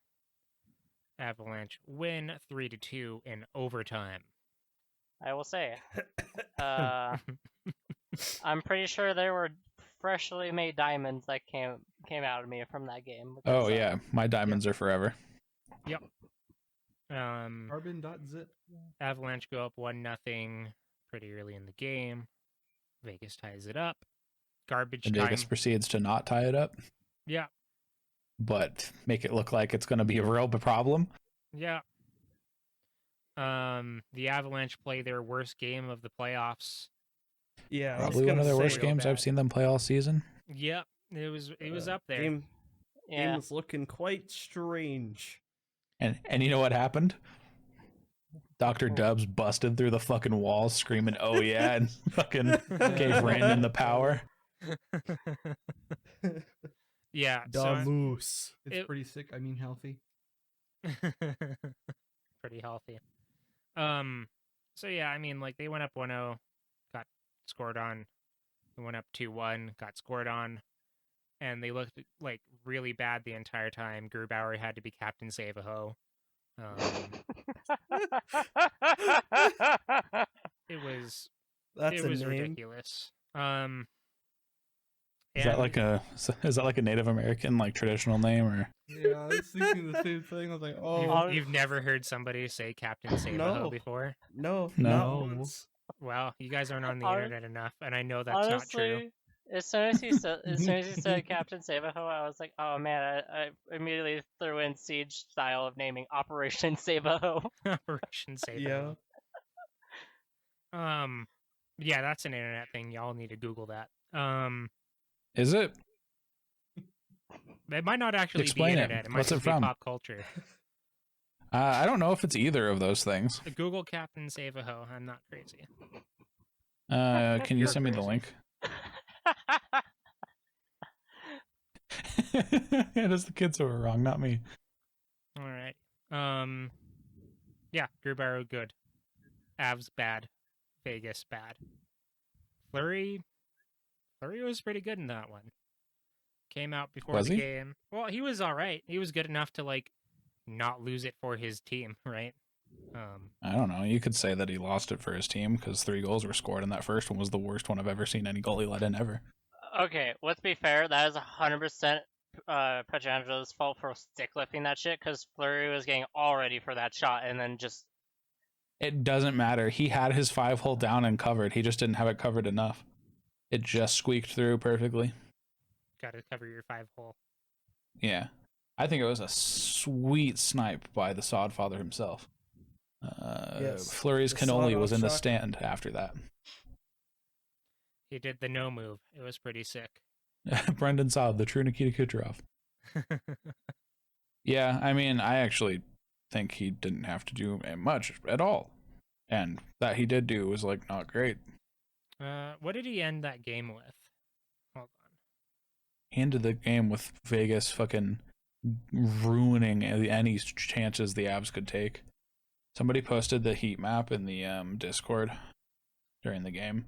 S4: Avalanche win 3-2 in overtime.
S5: I will say, I'm pretty sure there were freshly made diamonds that came out of me from that game.
S1: Oh
S5: because,
S1: yeah, my diamonds are forever.
S2: Carbon.zip.
S4: Avalanche go up 1-0 pretty early in the game. Vegas ties it up. Garbage
S1: And
S4: time.
S1: Vegas proceeds to not tie it up,
S4: Yeah,
S1: but make it look like it's going to be a real problem.
S4: yeah. The Avalanche play their worst game of the playoffs.
S3: Yeah, I was
S1: Probably one
S3: gonna
S1: of their
S3: say,
S1: worst
S4: real
S1: games I've
S4: bad.
S1: seen them play all season.
S4: Yep, it was up there.
S3: Game
S5: Yeah.
S3: was looking quite strange.
S1: And you know what happened? Dr. Dubs busted through the fucking wall screaming, "Oh yeah," and fucking gave Brandon the power.
S4: Yeah,
S3: Da moose.
S2: It's
S4: It-
S2: pretty sick. I mean, healthy.
S4: pretty healthy. So yeah, I mean, like they went up 1-0, got scored on. They went up 2-1, got scored on, and they looked like really bad the entire time. Grubauer had to be captain save a hoe. It was
S3: That's
S4: it
S3: a
S4: was
S3: name.
S4: ridiculous.
S1: Is that like a Native American like traditional name or?
S2: Yeah, I was thinking the same thing. I was like, oh,
S4: you've never heard somebody say captain save a hoe
S3: No.
S4: before?
S3: No,
S1: No.
S3: not once.
S4: Well, you guys aren't on the
S5: Hon-
S4: internet enough, and I know that's not true.
S5: Honestly, as soon as he said Captain Sabaho, I was like, oh man, I immediately threw in Siege style of naming Operation Sabaho.
S4: Operation Save a
S3: Yeah.
S4: Hoe. Yeah, that's an internet thing. Y'all need to Google that.
S1: Is it?
S4: It might not actually
S1: Explain
S4: be
S1: it.
S4: internet. It might
S1: What's it
S4: just be
S1: from?
S4: pop culture.
S1: I don't know if it's either of those things.
S4: Google Captain Save a Hoe. I'm not crazy.
S1: Can you
S4: You're
S1: send me the
S4: crazy.
S1: link? It is the kids who were wrong, not me.
S4: All right. Yeah, Grubauer good. Avs bad. Vegas bad. Fleury was pretty good in that one. Came out before
S1: Was
S4: the
S1: he?
S4: game. Well, he was all right. He was good enough to like not lose it for his team, right?
S1: I don't know. You could say that he lost it for his team because 3 goals were scored, and that first one was the worst one I've ever seen any goalie let in ever.
S5: Okay, let's be fair. That is 100% Petrangelo's fault for stick lifting that shit because Fleury was getting all ready for that shot and then just.
S1: It doesn't matter. He had his 5-hole down and covered. He just didn't have it covered enough. It just squeaked through perfectly.
S4: Got to cover your 5-hole.
S1: Yeah. I think it was a sweet snipe by the Sodfather himself.
S3: Yes,
S1: Fleury's
S3: the
S1: cannoli
S3: sawed-off
S1: was in the
S3: shot.
S1: stand after that.
S4: He did the no move. It was pretty sick.
S1: Brendan Saad, the true Nikita Kucherov. Yeah, I mean, I actually think he didn't have to do much at all. And that he did do was, like, not great.
S4: What did he end that game with? Hold on.
S1: He ended the game with Vegas fucking ruining any chances the Avs could take. Somebody posted the heat map in the Discord during the game,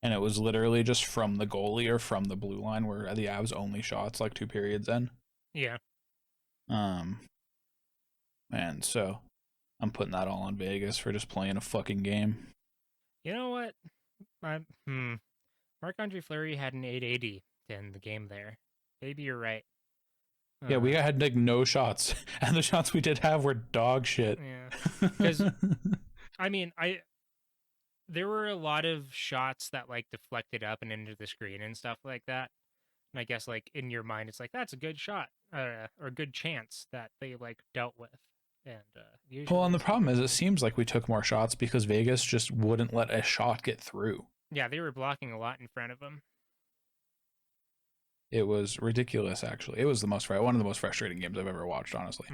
S1: and it was literally just from the goalie or from the blue line where the Avs only shots like 2 periods in.
S4: Yeah.
S1: And so I'm putting that all on Vegas for just playing a fucking game.
S4: You know what? Marc-Andre Fleury had an 880 to end the game there. Maybe you're right.
S1: Yeah, we had like no shots, and the shots we did have were dog shit.
S4: Yeah, 'cause I mean, there were a lot of shots that like deflected up and into the screen and stuff like that. And I guess like in your mind, it's like that's a good shot or a good chance that they like dealt with. And usually,
S1: Well, and the problem is, it seems like we took more shots because Vegas just wouldn't let a shot get through.
S4: yeah, they were blocking a lot in front of them.
S1: It was ridiculous, actually. It was one of the most frustrating games I've ever watched, honestly.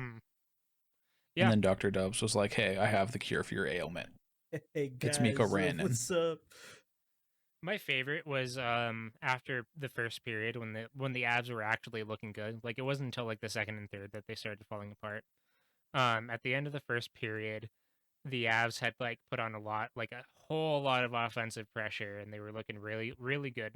S4: Yeah.
S1: And then Dr. Dubs was like, "Hey, I have the cure for your ailment."
S3: Hey guys,
S1: It's Miko Rannon.
S3: what's up?
S4: My favorite was after the first period when the Avs were actually looking good. Like it wasn't until like the second and third that they started falling apart. At the end of the first period, the Avs had like put on a whole lot of offensive pressure, and they were looking really, really good.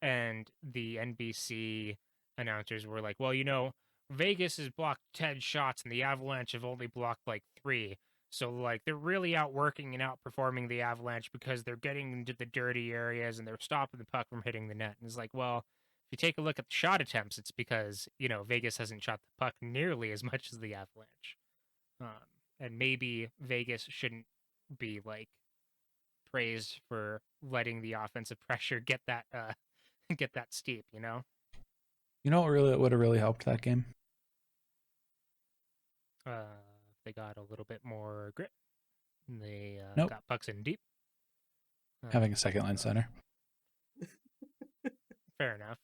S4: And the NBC announcers were like, "Well, Vegas has blocked 10 shots, and the Avalanche have only blocked like 3. So like they're really outworking and outperforming the Avalanche because they're getting into the dirty areas and they're stopping the puck from hitting the net." And it's like, well, if you take a look at the shot attempts, it's because Vegas hasn't shot the puck nearly as much as the Avalanche. And maybe Vegas shouldn't be like praised for letting the offensive pressure get that steep.
S1: You know what really would have really helped that game?
S4: They got a little bit more grit. They
S1: Nope.
S4: got pucks in deep.
S1: Having a second line center.
S4: Fair enough.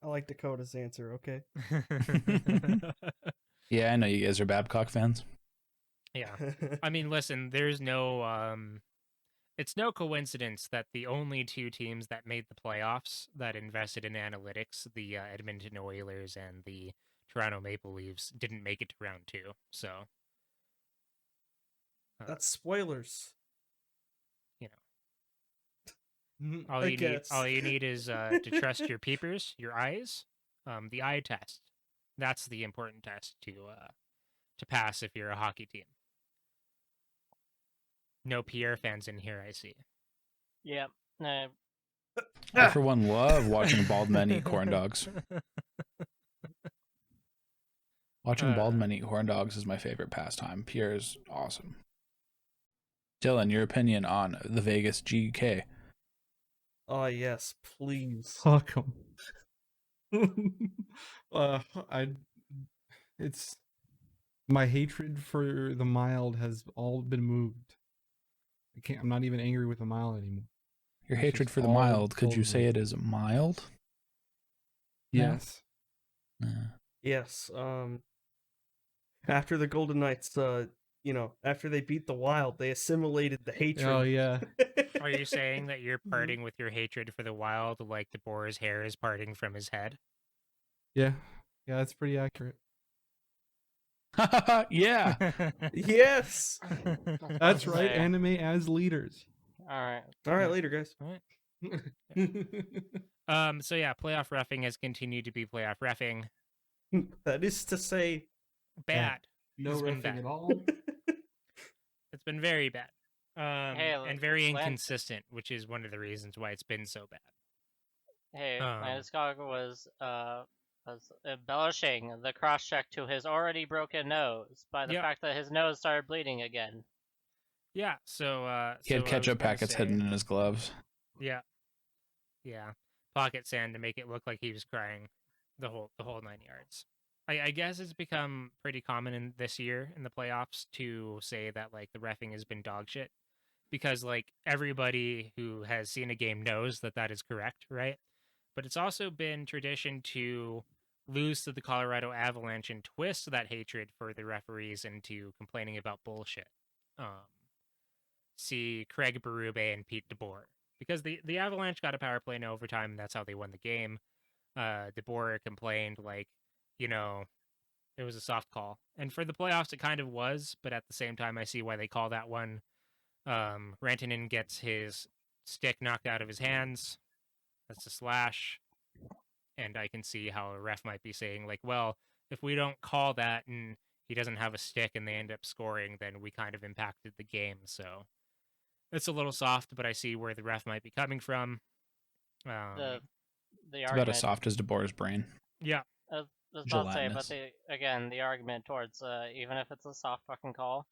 S3: I like Dakota's answer. Okay.
S1: Yeah, I know you guys are Babcock fans.
S4: Yeah. I mean, listen, there's no it's no coincidence that the only 2 teams that made the playoffs that invested in analytics, the Edmonton Oilers and the Toronto Maple Leafs, didn't make it to round 2. So
S3: That's spoilers.
S4: all you need is to trust your peepers, your eyes, the eye test. That's the important test to pass if you're a hockey team. No Pierre fans in here, I see.
S5: Yep.
S1: I, for one, love watching bald men eat corn dogs. Watching bald men eat corn dogs is my favorite pastime. Pierre is awesome. Dylan, your opinion on the Vegas GK?
S3: Oh yes, please.
S2: Fuck 'em. It's my hatred for the Mild has all been moved. I'm not even angry with the Mild anymore.
S1: Your
S2: That's
S1: hatred
S2: just
S1: for the
S2: all
S1: mild, could you
S2: told
S1: say
S2: me.
S1: it is mild? Yeah.
S2: Yes.
S3: Yes. After the Golden Knights, after they beat the Wild, they assimilated the hatred.
S2: Oh yeah.
S4: Are you saying that you're parting with your hatred for the Wild like DePoor's hair is parting from his head?
S2: Yeah. Yeah, that's pretty accurate.
S1: Yeah.
S3: Yes.
S2: That's right.
S5: Okay.
S2: Anime as leaders.
S5: All right.
S3: All right, later, guys.
S4: All right. So yeah, playoff reffing has continued to be playoff reffing.
S3: That is to say,
S4: Bad.
S2: No
S4: It's been
S2: riffing
S4: bad.
S2: at all.
S4: It's been very bad.
S5: Hey,
S4: and very
S5: Lance-
S4: inconsistent, which is one of the reasons why it's been so bad.
S5: Hey,
S4: Um,
S5: Landeskog was embellishing the cross-check to his already broken nose by the
S4: Yep.
S5: fact that his nose started bleeding again.
S4: Yeah, so
S1: He had
S4: so I was
S1: ketchup
S4: gonna
S1: packets
S4: say-
S1: hidden in his gloves.
S4: Yeah. Yeah. Pocket sand to make it look like he was crying the whole 9 yards. I guess it's become pretty common in this year in the playoffs to say that like the reffing has been dog shit, because like everybody who has seen a game knows that that is correct, right? But it's also been tradition to lose to the Colorado Avalanche and twist that hatred for the referees into complaining about bullshit. See Craig Berube and Pete DeBoer. Because the Avalanche got a power play in overtime, and that's how they won the game. DeBoer complained, like, it was a soft call. And for the playoffs, it kind of was, but at the same time, I see why they call that one. Rantanen gets his stick knocked out of his hands. That's a slash. And I can see how a ref might be saying, like, well, if we don't call that and he doesn't have a stick and they end up scoring, then we kind of impacted the game. So it's a little soft, but I see where the ref might be coming from.
S5: The the
S1: It's about
S5: argument.
S1: as soft as DePoor's brain.
S4: Yeah.
S5: I was about to say, but
S1: Gelatinous.
S5: the argument towards even if it's a soft fucking call,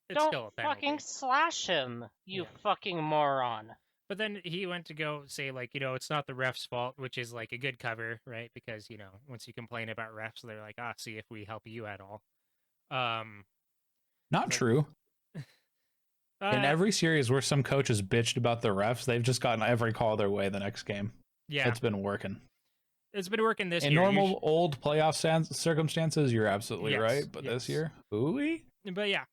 S4: It's
S5: don't
S4: still a penalty.
S5: fucking slash him, you
S4: Yeah.
S5: fucking moron.
S4: But then he went to go say, like, it's not the ref's fault, which is like a good cover, right? Because, once you complain about refs, they're like, see if we help you at all.
S1: Not true. In
S4: uh,
S1: every series where some coaches bitched about the refs, they've just gotten every call their way the next game.
S4: yeah,
S1: It's been working.
S4: it's been working this
S1: In
S4: year.
S1: normal old playoff circumstances, you're absolutely
S4: Yes,
S1: right. But
S4: yes.
S1: this year, ooh-wee.
S4: But yeah.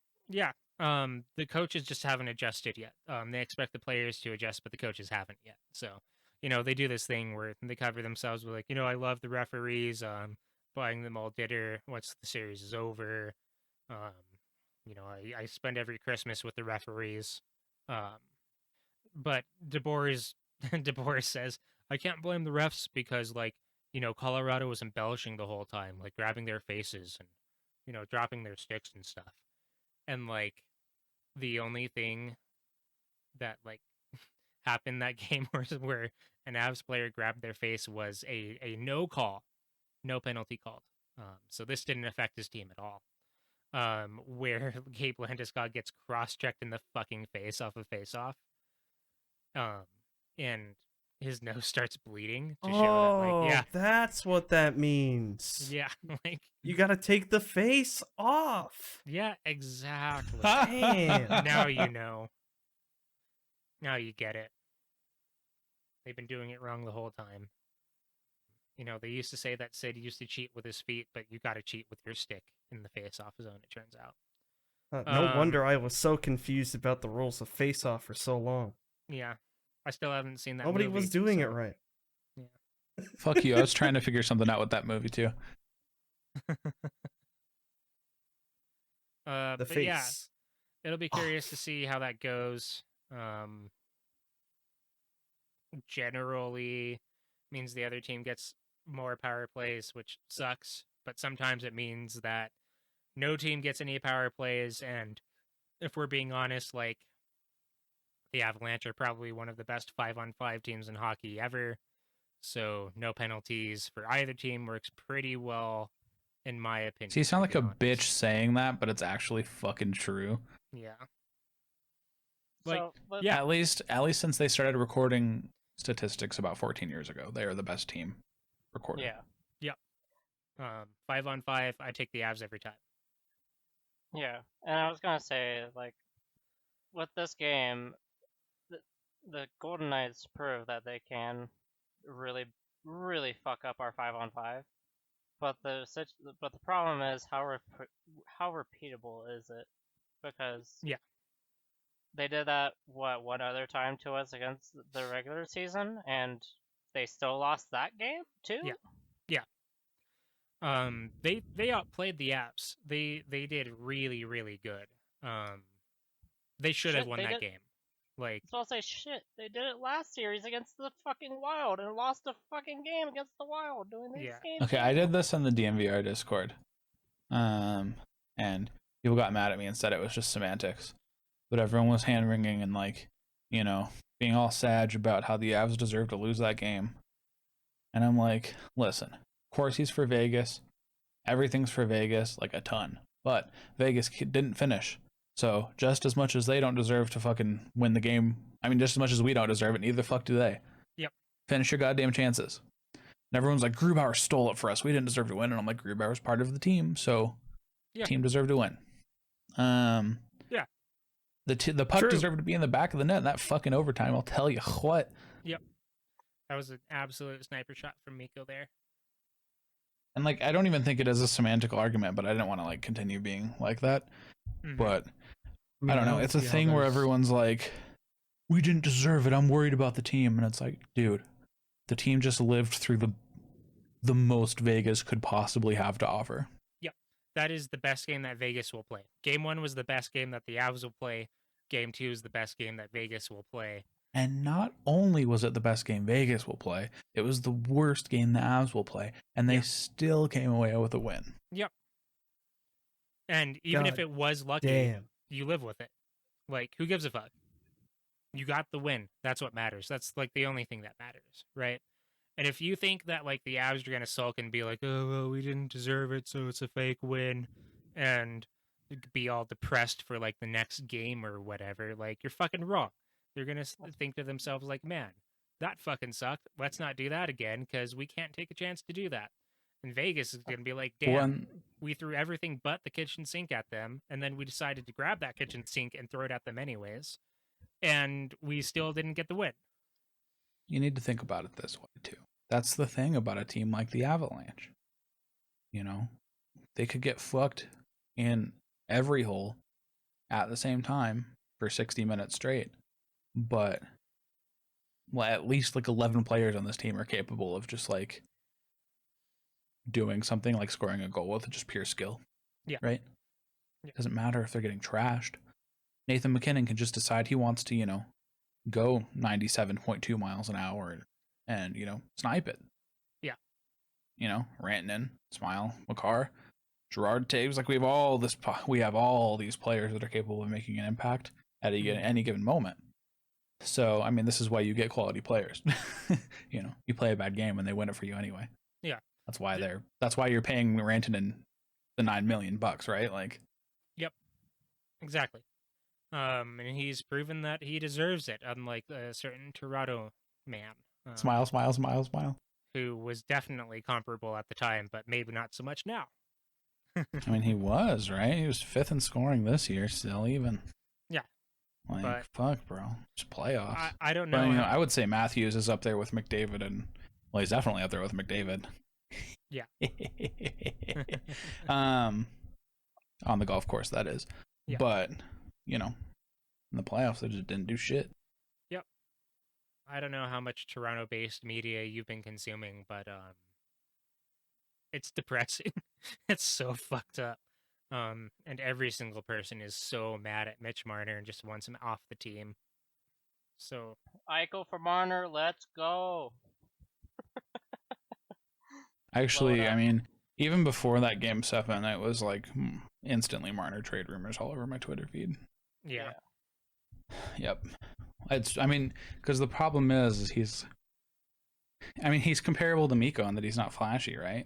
S4: The coaches just haven't adjusted yet. They expect the players to adjust, but the coaches haven't yet. So, they do this thing where they cover themselves with like, I love the referees. Buying them all dinner once the series is over. I spend every Christmas with the referees. But DePoor says, I can't blame the refs because, like, Colorado was embellishing the whole time, like grabbing their faces and, dropping their sticks and stuff. And, like, the only thing that, like, happened that game where an Avs player grabbed their face was a no call, no penalty called. So this didn't affect his team at all. Where Gabe Landeskog gets cross-checked in the fucking face off of face-off. And his nose starts bleeding to show that, like, yeah.
S3: That's what that means.
S4: Yeah, like...
S3: You gotta take the face off.
S4: Yeah, exactly.
S3: Damn.
S4: Now you know. Now you get it. They've been doing it wrong the whole time. They used to say that Sid used to cheat with his feet, but you gotta cheat with your stick in the face-off zone, it turns out.
S3: No wonder I was so confused about the rules of face-off for so long.
S4: Yeah. I still haven't seen that
S3: Nobody
S4: movie,
S3: was doing
S4: so-
S3: it right.
S4: Yeah.
S1: Fuck you. I was trying to figure something out with that movie too.
S3: The
S4: but
S3: face.
S4: yeah, it'll be curious to see how that goes. Generally means the other team gets more power plays, which sucks, but sometimes it means that no team gets any power plays, and if we're being honest, like, the Avalanche are probably one of the best 5-on-5 teams in hockey ever, so no penalties for either team works pretty well, in my opinion.
S1: So you sound
S4: to
S1: like
S4: be
S1: a
S4: honest.
S1: bitch saying that, but it's actually fucking true.
S4: Yeah. Like,
S5: So, but
S1: Yeah, at least since they started recording statistics about 14 years ago, they are the best team recorded.
S5: yeah.
S4: 5-on-5, I take the Avs every time.
S5: Yeah, and I was gonna say, like, with this game, the Golden Knights prove that they can really, really fuck up our 5-on-5. But the problem is how repeatable is it? Because
S4: Yeah.
S5: they did that one other time to us against the regular season, and they still lost that game too.
S4: Yeah. They outplayed the Avs. They did really, really good. They should have
S5: Shit,
S4: won
S5: they
S4: that
S5: did-
S4: game. Like,
S5: So I'll say shit. They did it last series against the fucking Wild and lost a fucking game against the Wild doing these
S4: Yeah.
S5: games.
S1: Okay, I did this in the DMVR Discord. And people got mad at me and said it was just semantics. But everyone was hand wringing and, like, being all sad about how the Avs deserve to lose that game. And I'm like, listen, Corsi's for Vegas. Everything's for Vegas, like a ton. But Vegas didn't finish. So just as much as they don't deserve to fucking win the game, just as much as we don't deserve it, neither the fuck do they.
S4: Yep.
S1: Finish your goddamn chances. And everyone's like, Grubauer stole it for us. We didn't deserve to win. And I'm like, Grubauer's part of the team, so
S4: Yeah.
S1: team deserved to win.
S4: Yeah.
S1: The puck
S3: True.
S1: deserved to be in the back of the net in that fucking overtime. I'll tell you what.
S4: that was an absolute sniper shot from Mikko there.
S1: And, like, I don't even think it is a semantical argument, but I didn't want to, like, continue being like that.
S4: Mhm.
S1: But I don't know. It's a thing where everyone's like, we didn't deserve it. I'm worried about the team. And it's like, dude, the team just lived through the most Vegas could possibly have to offer.
S4: That is the best game that Vegas will play. Game 1 was the best game that the Avs will play. Game 2 is the best game that Vegas will play.
S1: And not only was it the best game Vegas will play, it was the worst game the Avs will play. And they
S4: Yeah.
S1: still came away with a win.
S4: And even if
S3: God
S4: it was lucky,
S3: Damn.
S4: you live with it. Like, who gives a fuck? You got the win. That's what matters. That's, like, the only thing that matters, right? And if you think that like the Avs are gonna sulk and be like, "Oh well, we didn't deserve it, so it's a fake win," and be all depressed for like the next game or whatever, like you're fucking wrong. They're gonna think to themselves like, "Man, that fucking sucked. Let's not do that again because we can't take a chance to do that." And Vegas is gonna be like, "Damn,
S1: One,
S4: we threw everything but the kitchen sink at them, and then we decided to grab that kitchen sink and throw it at them anyways, and we still didn't get the win."
S1: you need to think about it this way too. That's the thing about a team like the Avalanche. You know, they could get fucked in every hole at the same time for 60 minutes straight. But well, at least like 11 players on this team are capable of just like doing something like scoring a goal with just pure skill.
S4: Yeah.
S1: Right?
S4: Yeah.
S1: Doesn't matter if they're getting trashed. Nathan MacKinnon can just decide he wants to, go 97.2 miles an hour and, snipe it.
S4: Yeah.
S1: Rantanen, Smile, Makar, Gerard Taves. Like we have all these players that are capable of making an impact at any given moment. So, I mean, this is why you get quality players. You play a bad game and they win it for you anyway.
S4: Yeah.
S1: That's why you're paying Rantanen the $9 million, right? Like,
S4: yep, exactly. And he's proven that he deserves it, unlike a certain Toronto man.
S1: Smile, smile, smile, smile.
S4: Who was definitely comparable at the time, but maybe not so much now.
S1: I mean, he was, right? He was 5th in scoring this year, still even.
S4: Yeah.
S1: Like,
S4: but
S1: fuck, bro. It's playoffs.
S4: I don't know.
S1: But, I would say Matthews is up there with McDavid, and, well, he's definitely up there with McDavid.
S4: Yeah.
S1: On the golf course, that is.
S4: Yeah.
S1: But, in the playoffs, they just didn't do shit.
S4: Yep. I don't know how much Toronto-based media you've been consuming, but it's depressing. It's so fucked up. And every single person is so mad at Mitch Marner and just wants him off the team. So
S5: Eichel for Marner, let's go.
S1: Actually, I mean, even before that Game 7, it was like instantly Marner trade rumors all over my Twitter feed.
S4: Yeah.
S1: Yep. Because the problem is he's comparable to Mikko in that he's not flashy, right?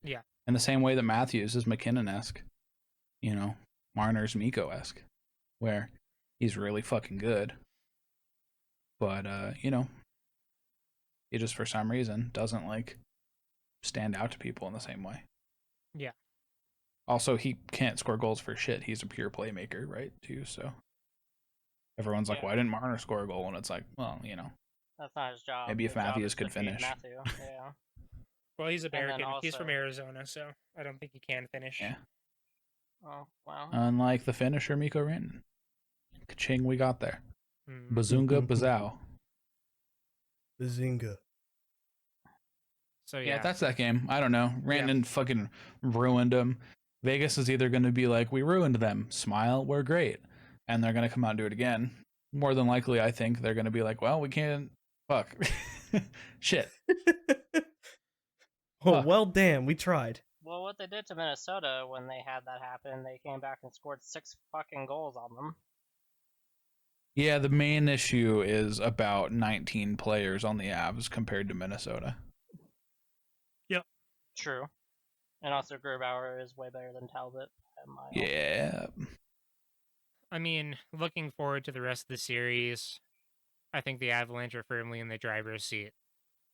S4: Yeah.
S1: In the same way that Matthews is McKinnon-esque, Marner's Mikko-esque, where he's really fucking good. But, he just for some reason doesn't like stand out to people in the same way.
S4: Yeah.
S1: Also, he can't score goals for shit. He's a pure playmaker, right, too, so everyone's like, why didn't Marner score a goal? And it's like, well,
S5: that's not his job.
S1: Maybe if
S5: His job
S1: Matthews
S5: is to
S1: could
S5: feed
S1: finish.
S5: Matthew. Yeah.
S4: Well, he's American. He's
S5: also-
S4: from Arizona, so I don't think he can finish.
S1: Yeah.
S5: Oh, wow.
S1: Unlike the finisher, Mikko Rantanen. Ka-ching, we got there.
S4: Mm.
S1: Bazunga, bazow.
S3: Bazinga.
S4: So
S1: Yeah,
S4: yeah.
S1: that's that game. I don't know. Rantanen fucking ruined him. Vegas is either going to be like, we ruined them. Smile, we're great. And they're going to come out and do it again. More than likely, I think they're going to be like, well, we can't. Fuck. Shit.
S3: Oh,
S1: Fuck.
S3: well, damn, we tried.
S5: Well, what they did to Minnesota when they had that happen, they came back and scored 6 fucking goals on them.
S1: Yeah, the main issue is about 19 players on the Avs compared to Minnesota.
S5: True. And also Grubauer is way better than Talbot. At my
S1: Yeah.
S4: I mean, looking forward to the rest of the series, I think the Avalanche are firmly in the driver's seat.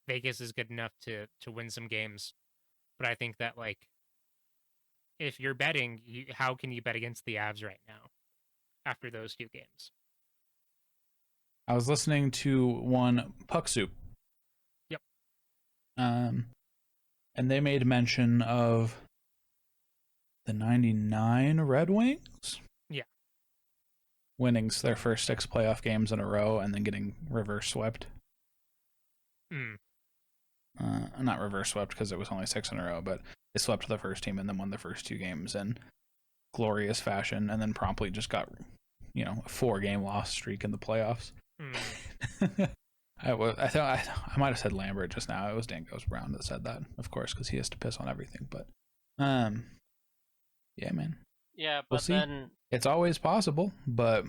S4: Vegas is good enough to win some games, but I think that like, if you're betting, how can you bet against the Avs right now after those 2 games?
S1: I was listening to one Puck Soup.
S4: Yep.
S1: And they made mention of the 99 Red Wings.
S4: Yeah.
S1: Winning their first 6 playoff games in a row and then getting reverse swept. Not reverse swept because it was only 6 in a row, but they swept the first team and then won the first 2 games in glorious fashion and then promptly just got, a 4-game loss streak in the playoffs. I might have said Lambert just now. It was Dan Ghost Brown that said that, of course, because he has to piss on everything. But, yeah, man.
S5: Yeah,
S1: We'll
S5: but
S1: see.
S5: then
S1: It's always possible, but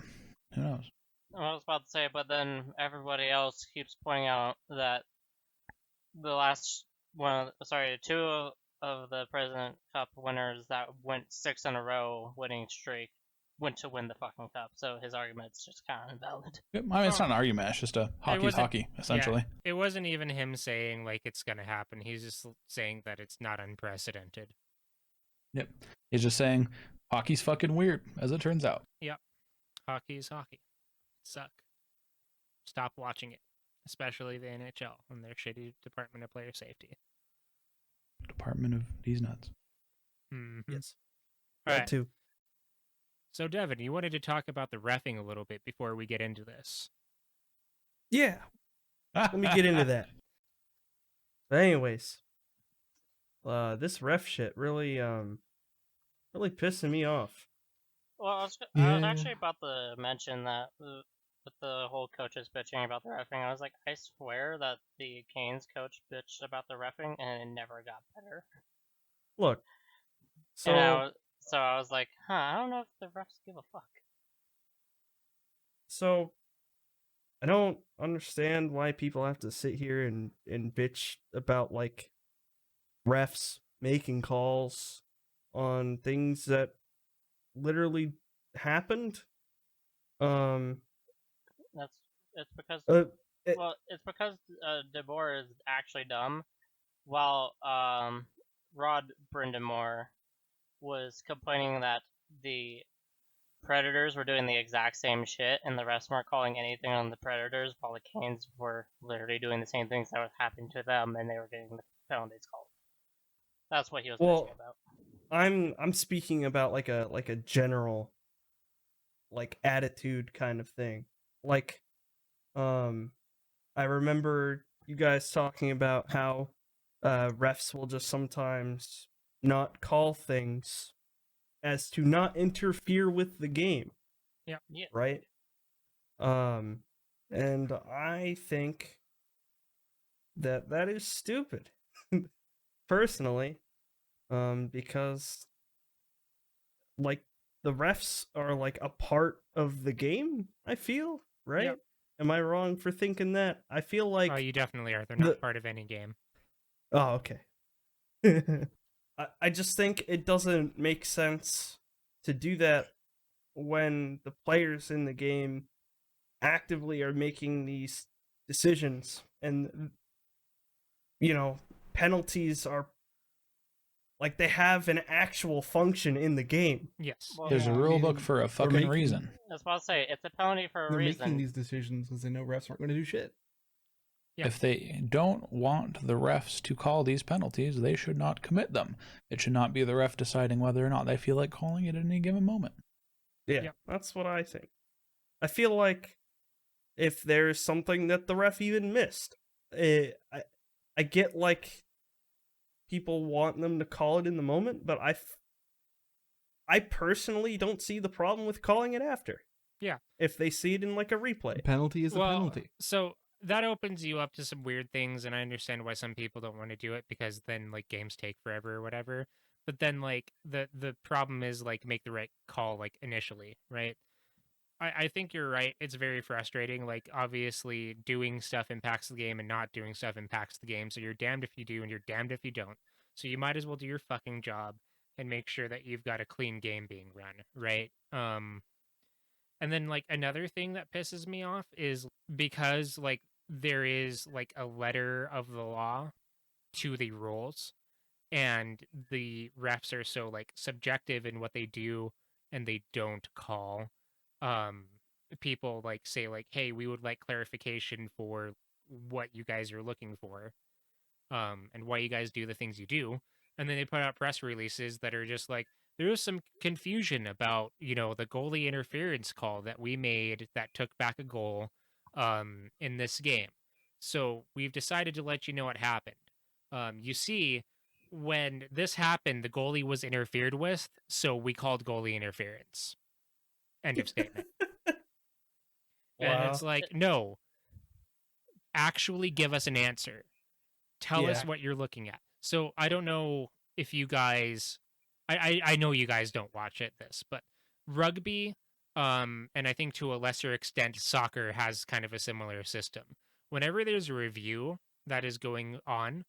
S1: who knows?
S5: I was about to say, but then everybody else keeps pointing out that the last two of the President Cup winners that went 6 in a row winning streak went to win the fucking cup. So his argument's just kind of invalid.
S1: I mean, it's not an argument. It's just hockey's
S4: wasn't-
S1: hockey, essentially.
S4: Yeah, it wasn't even him saying like it's gonna happen. He's just saying that it's not unprecedented.
S1: Yep. He's just saying hockey's fucking weird, as it turns out.
S4: Hockey is hockey. Suck. Stop watching it, especially the NHL and their shitty Department of Player Safety.
S1: Department of these nuts.
S4: Mhm.
S3: Yes.
S4: All
S3: That
S4: right.
S3: too.
S4: So, Devin, you wanted to talk about the reffing a little bit before we get into this.
S3: Yeah. Let me get into that. But anyways, this ref shit really really pissing me off.
S5: Well, I was
S2: Yeah.
S5: actually about to mention that with the whole coaches bitching about the reffing. I was like, I swear that the Canes coach bitched about the reffing and it never got better.
S3: Look. So
S5: So I was like, I don't know if the refs give a fuck.
S3: So I don't understand why people have to sit here and bitch about like refs making calls on things that literally happened.
S5: It's because
S3: It-
S5: it's because DeBoor is actually dumb, while Rod Brindamore was complaining that the Predators were doing the exact same shit, and the refs weren't calling anything on the Predators, while the Canes were literally doing the same things that was happening to them, and they were getting the penalties called. That's what he was bitching about.
S3: I'm speaking about like a general like attitude kind of thing. Like I remember you guys talking about how refs will just sometimes not call things as to not interfere with the game.
S5: Yeah.
S3: Right? And I think that is stupid. Personally. Because like the refs are like a part of the game, I feel, right?
S4: Yep.
S3: Am I wrong for thinking that? I feel like
S4: Oh, you definitely are. They're not part of any game.
S3: Oh, okay. I just think it doesn't make sense to do that when the players in the game actively are making these decisions, and penalties are like they have an actual function in the game.
S4: Yes.
S5: Well,
S1: There's a
S2: Yeah, I
S1: rule
S2: mean,
S1: book for a fucking
S2: making-
S1: reason.
S5: I was about to say, it's a penalty for a
S2: They're
S5: reason.
S2: making these decisions because they know refs aren't going to do shit.
S4: Yeah.
S1: If they don't want the refs to call these penalties, they should not commit them. It should not be the ref deciding whether or not they feel like calling it at any given moment.
S3: Yeah,
S4: Yep.
S3: that's what I think. I feel like if there's something that the ref even missed, I get like people want them to call it in the moment, but I personally don't see the problem with calling it after.
S4: Yeah.
S3: If they see it in like a replay.
S2: A penalty is a penalty.
S4: So that opens you up to some weird things, and I understand why some people don't want to do it because then like games take forever or whatever. But then like the problem is like make the right call like initially, right? I think you're right. It's very frustrating. Like obviously doing stuff impacts the game and not doing stuff impacts the game. So you're damned if you do and you're damned if you don't. So you might as well do your fucking job and make sure that you've got a clean game being run, right? And then like another thing that pisses me off is because like there is like a letter of the law to the rules, and the refs are so like subjective in what they do and they don't call. People like say like, hey, we would like clarification for what you guys are looking for, and why you guys do the things you do. And then they put out press releases that are just like, there was some confusion about, the goalie interference call that we made that took back a goal in this game. So we've decided to let you know what happened. You see, when this happened, the goalie was interfered with, so we called goalie interference. End of statement. And it's like, no, actually give us an answer. Tell us what you're looking at. So I don't know if you guys, I know you guys don't watch this, but rugby, and I think to a lesser extent, soccer has kind of a similar system. Whenever there's a review, that is going on,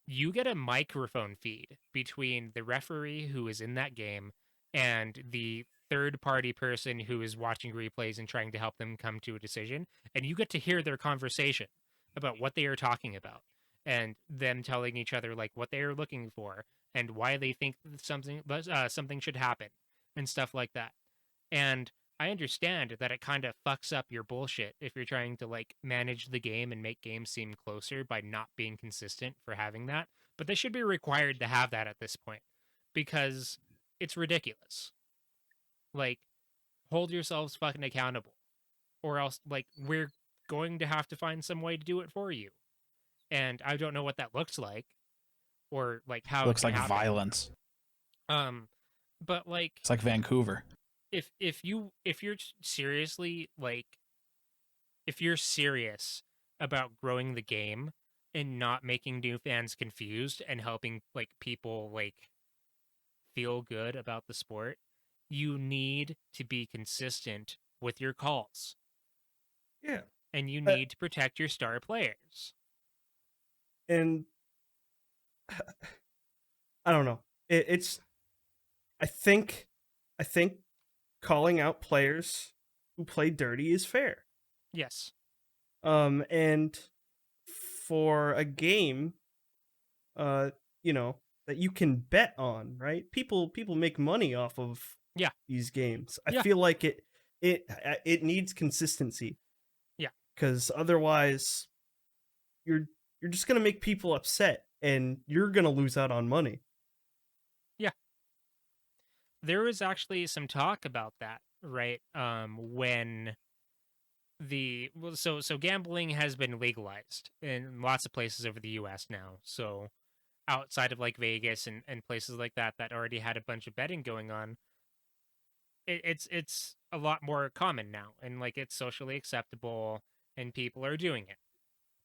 S4: you get a microphone feed between the referee who is in that game and the third party person who is watching replays and trying to help them come to a decision, and you get to hear their conversation about what they are talking about and them telling each other like what they are looking for and why they think something should happen and stuff like that. And I understand that it kind of fucks up your bullshit if you're trying to like manage the game and make games seem closer by not being consistent for having that, but they should be required to have that at this point because it's ridiculous. Like, hold yourselves fucking accountable, or else like we're going to have to find some way to do it for you. And I don't know what that looks like or like how
S1: Looks
S4: it can
S1: like
S4: happen.
S1: violence.
S4: But like
S1: It's like Vancouver.
S4: if you're seriously like if you're serious about growing the game and not making new fans confused and helping like people like feel good about the sport, you need to be consistent with your calls.
S3: Yeah.
S4: And you need to protect your star players.
S3: And I don't know. It's I think calling out players who play dirty is fair.
S4: Yes.
S3: And for a game, you know, that you can bet on, right? People make money off of these games. I feel like it needs consistency.
S4: Yeah.
S3: Because otherwise, you're just gonna make people upset, and you're gonna lose out on money.
S4: Yeah. There was actually some talk about that, right? When so gambling has been legalized in lots of places over the US now. So outside of like Vegas and places like that already had a bunch of betting going on, it's a lot more common now, and like it's socially acceptable and people are doing it.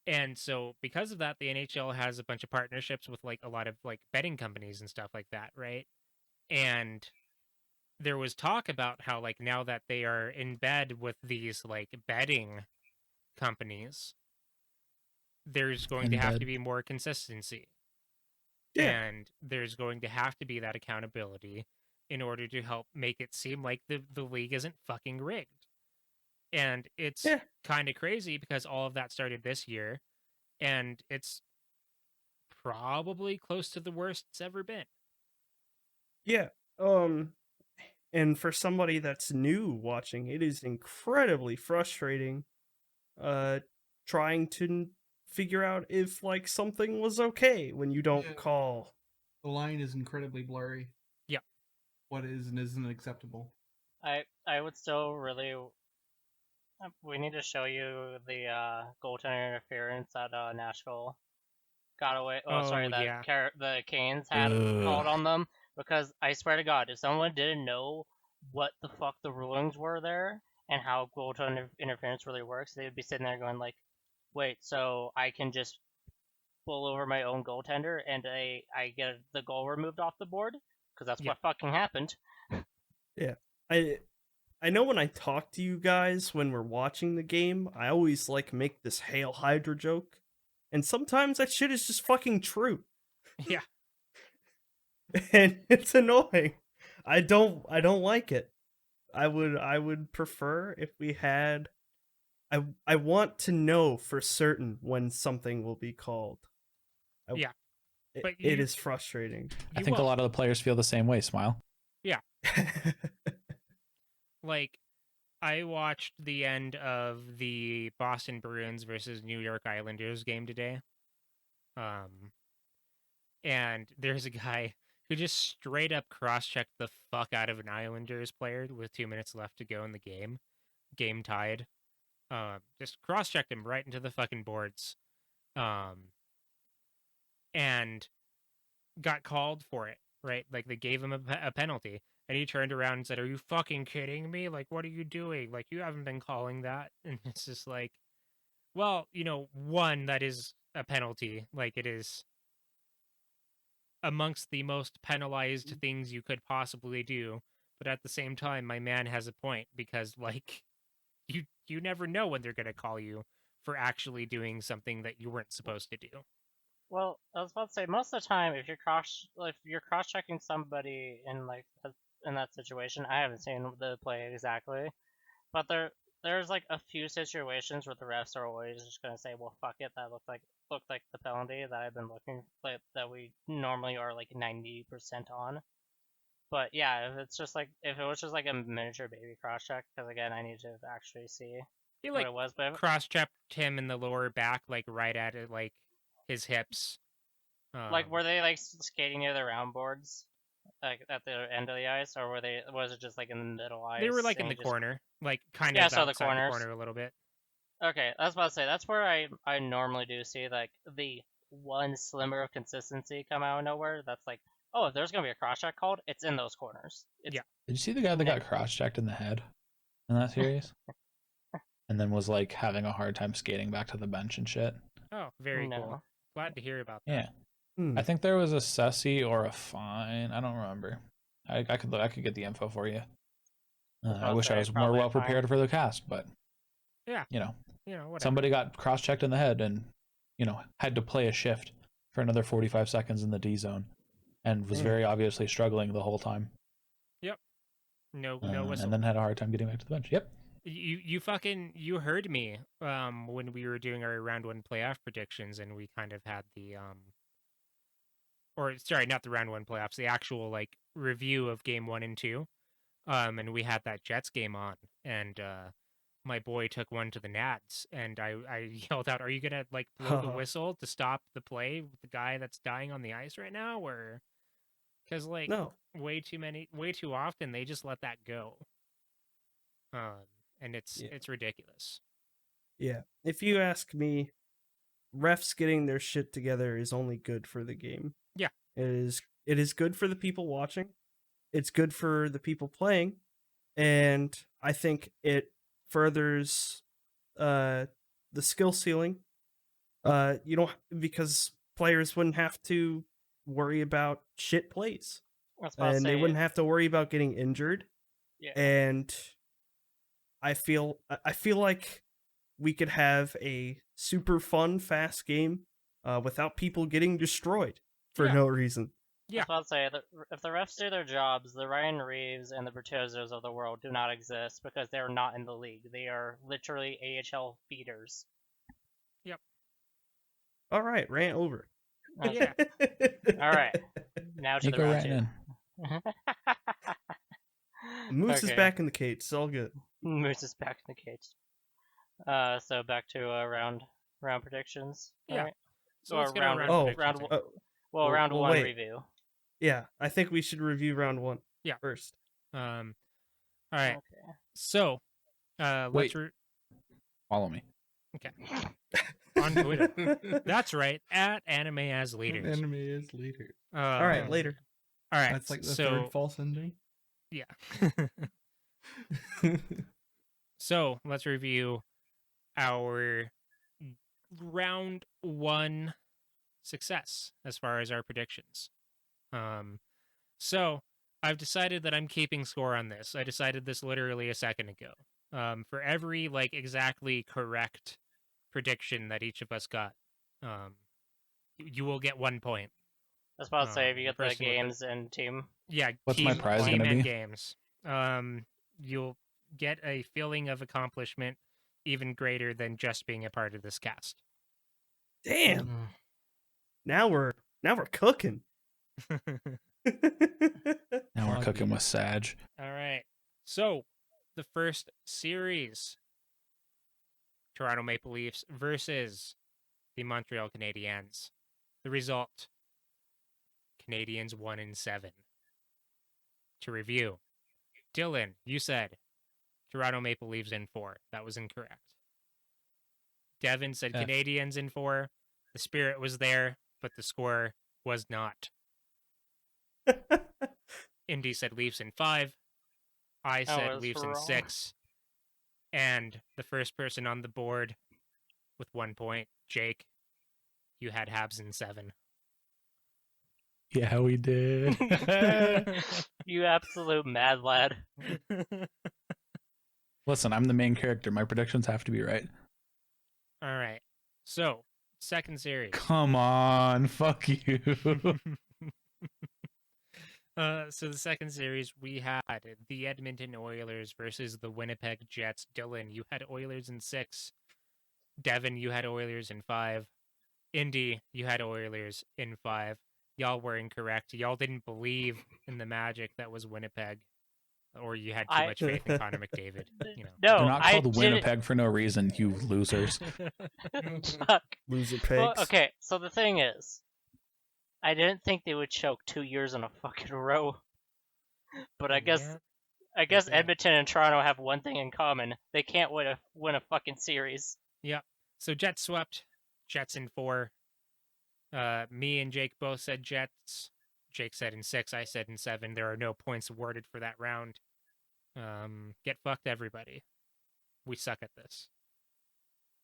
S4: And so because of that, the NHL has a bunch of partnerships with like a lot of like betting companies and stuff like that, right? And there was talk about how like now that they are in bed with these like betting companies, there's going to have to be more consistency.
S3: Yeah.
S4: And there's going to have to be that accountability in order to help make it seem like the league isn't fucking rigged. And it's kind of crazy because all of that started this year, and it's probably close to the worst it's ever been.
S3: Yeah. And for somebody that's new watching, it is incredibly frustrating trying to figure out if like something was okay when you don't call.
S2: The line is incredibly blurry.
S4: Yeah.
S2: What is and isn't acceptable.
S5: I would still really. We need to show you the goaltender interference at Nashville. Got away. The Canes had called on them, because I swear to God, if someone didn't know what the fuck the rulings were there and how goaltender interference really works, they would be sitting there going like, "Wait, so I can just pull over my own goaltender and I get the goal removed off the board?" Because that's what fucking happened.
S3: Yeah, I know when I talk to you guys when we're watching the game, I always like make this Hail Hydra joke, and sometimes that shit is just fucking true.
S4: Yeah.
S3: And it's annoying. I don't like it. I would prefer if we had I want to know for certain when something will be called.
S4: But
S3: it is frustrating.
S1: I think a lot of the players feel the same way, Smile.
S4: Yeah. Like, I watched the end of the Boston Bruins versus New York Islanders game today. And there's a guy who just straight up cross-checked the fuck out of an Islanders player with 2 minutes left to go in the game. Game tied. Just cross-checked him right into the fucking boards. And got called for it, right? Like, they gave him a penalty. And he turned around and said, "Are you fucking kidding me? Like, what are you doing? Like, you haven't been calling that." And it's just like, well, one, that is a penalty. Like, it is amongst the most penalized things you could possibly do. But at the same time, my man has a point, because, like, you never know when they're going to call you for actually doing something that you weren't supposed to do.
S5: Well, I was about to say most of the time, if you're cross checking somebody in like in that situation, I haven't seen the play exactly, but there's like a few situations where the refs are always just gonna say, well, fuck it, that looked like the penalty that I've been looking like that we normally are like 90% on. But yeah, if it was just like a miniature baby cross check, because again, I need to actually see
S4: He
S5: what
S4: like
S5: it was. But
S4: cross-checked him in the lower back, like right at it, like his hips.
S5: like, were they like skating near the round boards, like at the end of the ice, or was it just like in the middle ice?
S4: They were like in
S5: and
S4: the
S5: he just-
S4: corner, like kind
S5: Yeah,
S4: of
S5: so the
S4: outside
S5: corners.
S4: corner a little bit.
S5: Okay, I was about to say that's where I normally do see like the one slimmer of consistency come out of nowhere. That's like, oh, if there's gonna be a cross check called, it's in those corners. It's,
S4: Yeah.
S1: Did you see the guy that got cross-checked in the head in that series? And then was like having a hard time skating back to the bench and shit.
S4: Oh, very
S5: No.
S4: cool. Glad to hear about that.
S1: Yeah.
S3: Hmm.
S1: I think there was a Ceci or a fine. I don't remember. I could get the info for you. I wish I was more
S5: probably
S1: well
S5: a fine.
S1: prepared for the cast, but
S4: Yeah.
S1: you know,
S4: Whatever.
S1: somebody got cross-checked in the head and had to play a shift for another 45 seconds in the D zone, and was
S3: Damn.
S1: very obviously struggling the whole time.
S4: No whistle.
S1: And then had a hard time getting back to the bench. Yep.
S4: You heard me when we were doing our round 1 playoff predictions, and we kind of had the or sorry, not the round 1 playoffs, the actual like review of game 1 and 2. And we had that Jets game on, and my boy took one to the Nats, and I yelled out, "Are you gonna like blow the whistle to stop the play with the guy that's dying on the ice right now?" Or because like
S3: No.
S4: way too often they just let that go. And it's ridiculous.
S3: Yeah. If you ask me, refs getting their shit together is only good for the game.
S4: Yeah.
S3: It is good for the people watching. It's good for the people playing. And I think it furthers the skill ceiling. Because players wouldn't have to worry about shit plays.
S5: I was about to
S3: And they
S5: say,
S3: wouldn't have to worry about getting injured.
S5: Yeah.
S3: And I feel like we could have a super fun, fast game without people getting destroyed for
S4: Yeah.
S3: no reason.
S4: Yeah.
S5: I was about to say, if the refs do their jobs, the Ryan Reeves and the Bertozzos of the world do not exist because they're not in the league. They are literally AHL feeders.
S3: All right, rant over.
S4: Yeah.
S5: All right. Now to
S1: Nico
S5: the round
S1: ranting
S5: two.
S3: in. Moose is
S5: Okay.
S3: back in the cage. It's all good.
S5: Moose is back in the cage. So back to round predictions.
S4: Yeah.
S5: Alright.
S4: So
S5: Or
S4: let's get
S5: round-
S4: our
S3: oh,
S4: predictions in.
S5: Well, round
S3: well,
S5: one
S3: wait.
S5: review.
S3: Yeah, I think we should review round 1
S4: Yeah.
S3: first.
S4: All right.
S5: Okay.
S4: So, let's
S1: Wait. Follow me.
S4: on Twitter. That's right, at Anime as Leaders.
S2: Anime is later.
S3: All right, later.
S4: All right.
S2: That's like the
S4: so
S2: third false ending.
S4: yeah. So let's review our round 1 success as far as our predictions. So I've decided that I'm keeping score on this. I decided this literally a second ago. For every like exactly correct prediction that each of us got, you will get 1 point.
S5: I was about to say, if you get the
S4: person with the-
S5: games and team.
S4: Yeah,
S1: What's my prize
S4: team
S1: gonna
S4: and
S1: be?
S4: games. You'll get a feeling of accomplishment even greater than just being a part of this cast.
S3: Damn. Now we're cooking.
S1: Now we're cooking with Sag.
S4: All right. So, the first series, Toronto Maple Leafs versus the Montreal Canadiens. The result, Canadiens 1-7. To review, Dylan, you said Toronto Maple Leafs in 4. That was incorrect. Devin said
S1: Yeah.
S4: Canadiens in 4. The spirit was there, but the score was not. Indy said Leafs in 5. I said
S5: was
S4: Leafs in
S5: wrong.
S4: 6. And the first person on the board with 1 point, Jake, you had Habs in 7.
S1: Yeah, we did.
S5: You absolute mad lad.
S1: Listen, I'm the main character. My predictions have to be right.
S4: All right. So, second series.
S1: Come on, fuck you.
S4: So the second series we had the Edmonton Oilers versus the Winnipeg Jets. Dylan, you had Oilers in 6. Devin, you had Oilers in 5. Indy, you had Oilers in 5. Y'all were incorrect. Y'all didn't believe in the magic that was Winnipeg, or you had too
S5: I-
S4: much faith in Connor McDavid. You know.
S1: They're
S5: No,
S1: not
S5: I
S1: called
S5: didn't.
S1: Winnipeg for no reason, you losers.
S5: Fuck.
S3: Loser
S5: Well,
S3: pigs.
S5: okay, so the thing is, I didn't think they would choke 2 years in a fucking row. But I guess
S4: did.
S5: Edmonton and Toronto have one thing in common: they can't win a fucking series.
S4: So Jets swept. Jets in 4. Me and Jake both said Jets. Jake said in 6. I said in 7. There are no points awarded for that round. Get fucked, everybody. We suck at this.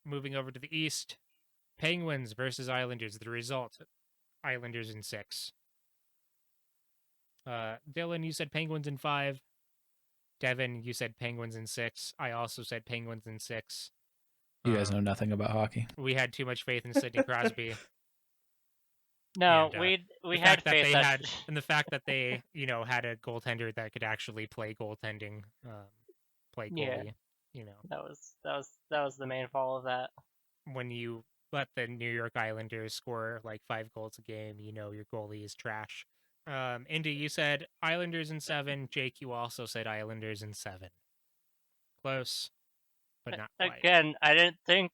S4: Moving over to the East. Penguins versus Islanders. The result: Islanders in 6. Dylan, you said Penguins in 5. Devin, you said Penguins in 6. I also said Penguins in 6.
S1: You guys know nothing about hockey.
S4: We had too much faith in Sidney Crosby.
S5: No,
S4: And,
S5: we
S4: the
S5: had
S4: fact that
S5: faith
S4: they
S5: that
S4: had, and the fact that they, had a goaltender that could actually play goaltending, play goalie.
S5: Yeah. that was the main fall of that.
S4: When you let the New York Islanders score like 5 goals a game, your goalie is trash. Indy, you said Islanders in 7. Jake, you also said Islanders in 7. Close, but not quite.
S5: Again, I didn't think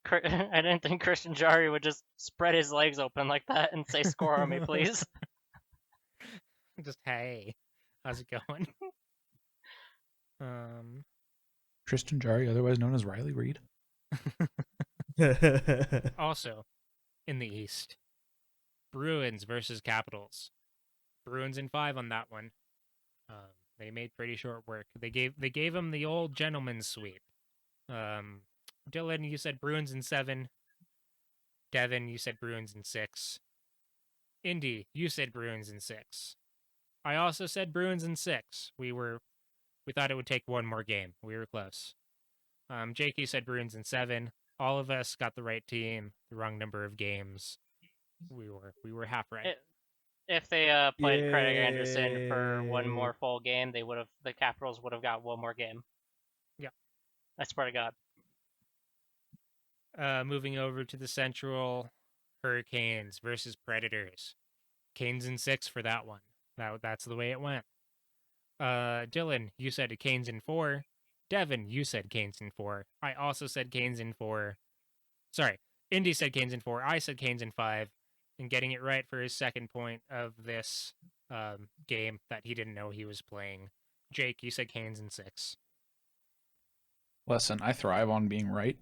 S5: Christian Jarry would just spread his legs open like that and say, "Score on me, please."
S4: Just, hey, how's it going?
S1: Tristan Jarry, otherwise known as Riley Reid.
S4: Also, in the East, Bruins versus Capitals. Bruins in 5 on that one. They made pretty short work. They gave him the old gentleman's sweep. Dylan, you said Bruins in 7. Devin, you said Bruins in 6. Indy, you said Bruins in 6. I also said Bruins in 6. We thought it would take one more game. We were close. Jake, you said Bruins in 7. All of us got the right team, the wrong number of games. We were half right.
S5: If they played Craig Anderson for one more full game, the Capitals would have got one more game.
S4: Yeah.
S5: I swear to God.
S4: Moving over to the Central, Hurricanes versus Predators. Canes in 6 for that one. That's the way it went. Dylan, you said Canes in 4. Devin, you said Canes in 4. I also said Canes in 4. Sorry, Indy said Canes in 4. I said Canes in 5. And getting it right for his second point of this game that he didn't know he was playing. Jake, you said Canes in 6.
S1: Listen, I thrive on being right.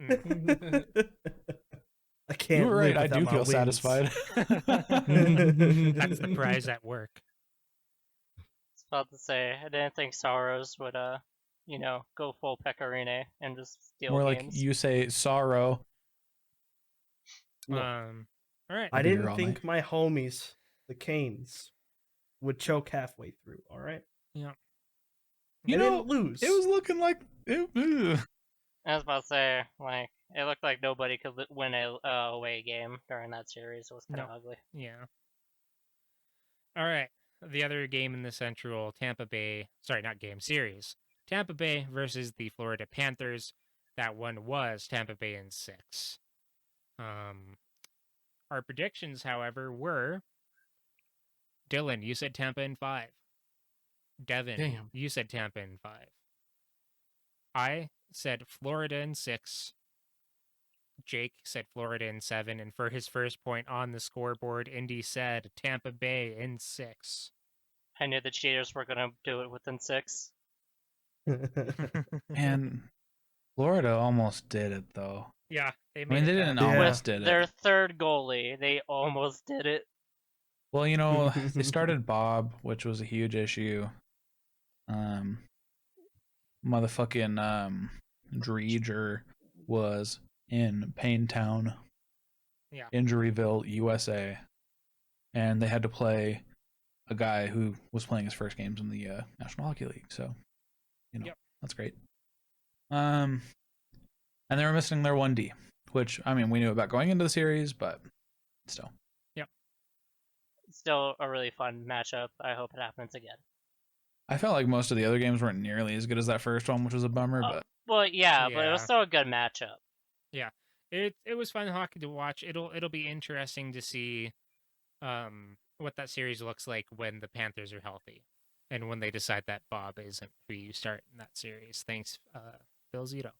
S3: I can't.
S1: You were right.
S3: live
S1: I do
S3: without my
S1: feel
S3: wins.
S1: satisfied.
S4: That's the prize at work.
S5: I was about to say, I didn't think Soros would, go full Pecorine and just steal
S1: More like
S5: games.
S1: you say sorrow.
S3: Look,
S4: All right.
S3: I
S1: I'll be here
S3: didn't
S1: all
S3: think my homies, the Canes, would choke halfway through. All right.
S4: Yeah.
S3: They didn't lose.
S1: It was looking like it.
S5: I was about to say, it looked like nobody could win a away game during that series. It was kind of ugly.
S4: Yeah. All right. The other game in the Central, Tampa Bay. Sorry, not game, series. Tampa Bay versus the Florida Panthers. That one was Tampa Bay in 6. Our predictions, however, were Dylan, you said Tampa in 5. Devin,
S2: Damn.
S4: you said Tampa in 5. I said Florida in 6. Jake said Florida in 7. And for his first point on the scoreboard, Indy said Tampa Bay in 6.
S5: I knew the cheaters were going to do it within 6.
S1: And Florida almost did it though.
S4: Yeah, they
S1: I
S4: made
S1: mean, they
S4: it
S1: didn't
S4: happen.
S1: almost did it.
S5: Their third goalie, they almost did it.
S1: Well, they started Bob, which was a huge issue. Motherfucking Dreger was in Paintown,
S4: Yeah.
S1: Injuryville, USA, and they had to play a guy who was playing his first games in the National Hockey League. So,
S4: Yep.
S1: that's great. And they were missing their 1D. which, I mean, we knew about going into the series, but still.
S5: Still a really fun matchup. I hope it happens again.
S1: I felt like most of the other games weren't nearly as good as that first one, which was a bummer, but
S5: Well, yeah, but it was
S4: Yeah.
S5: still a good matchup.
S4: Yeah, it was fun hockey to watch. It'll be interesting to see what that series looks like when the Panthers are healthy and when they decide that Bob isn't who you start in that series. Thanks, Bill Zito.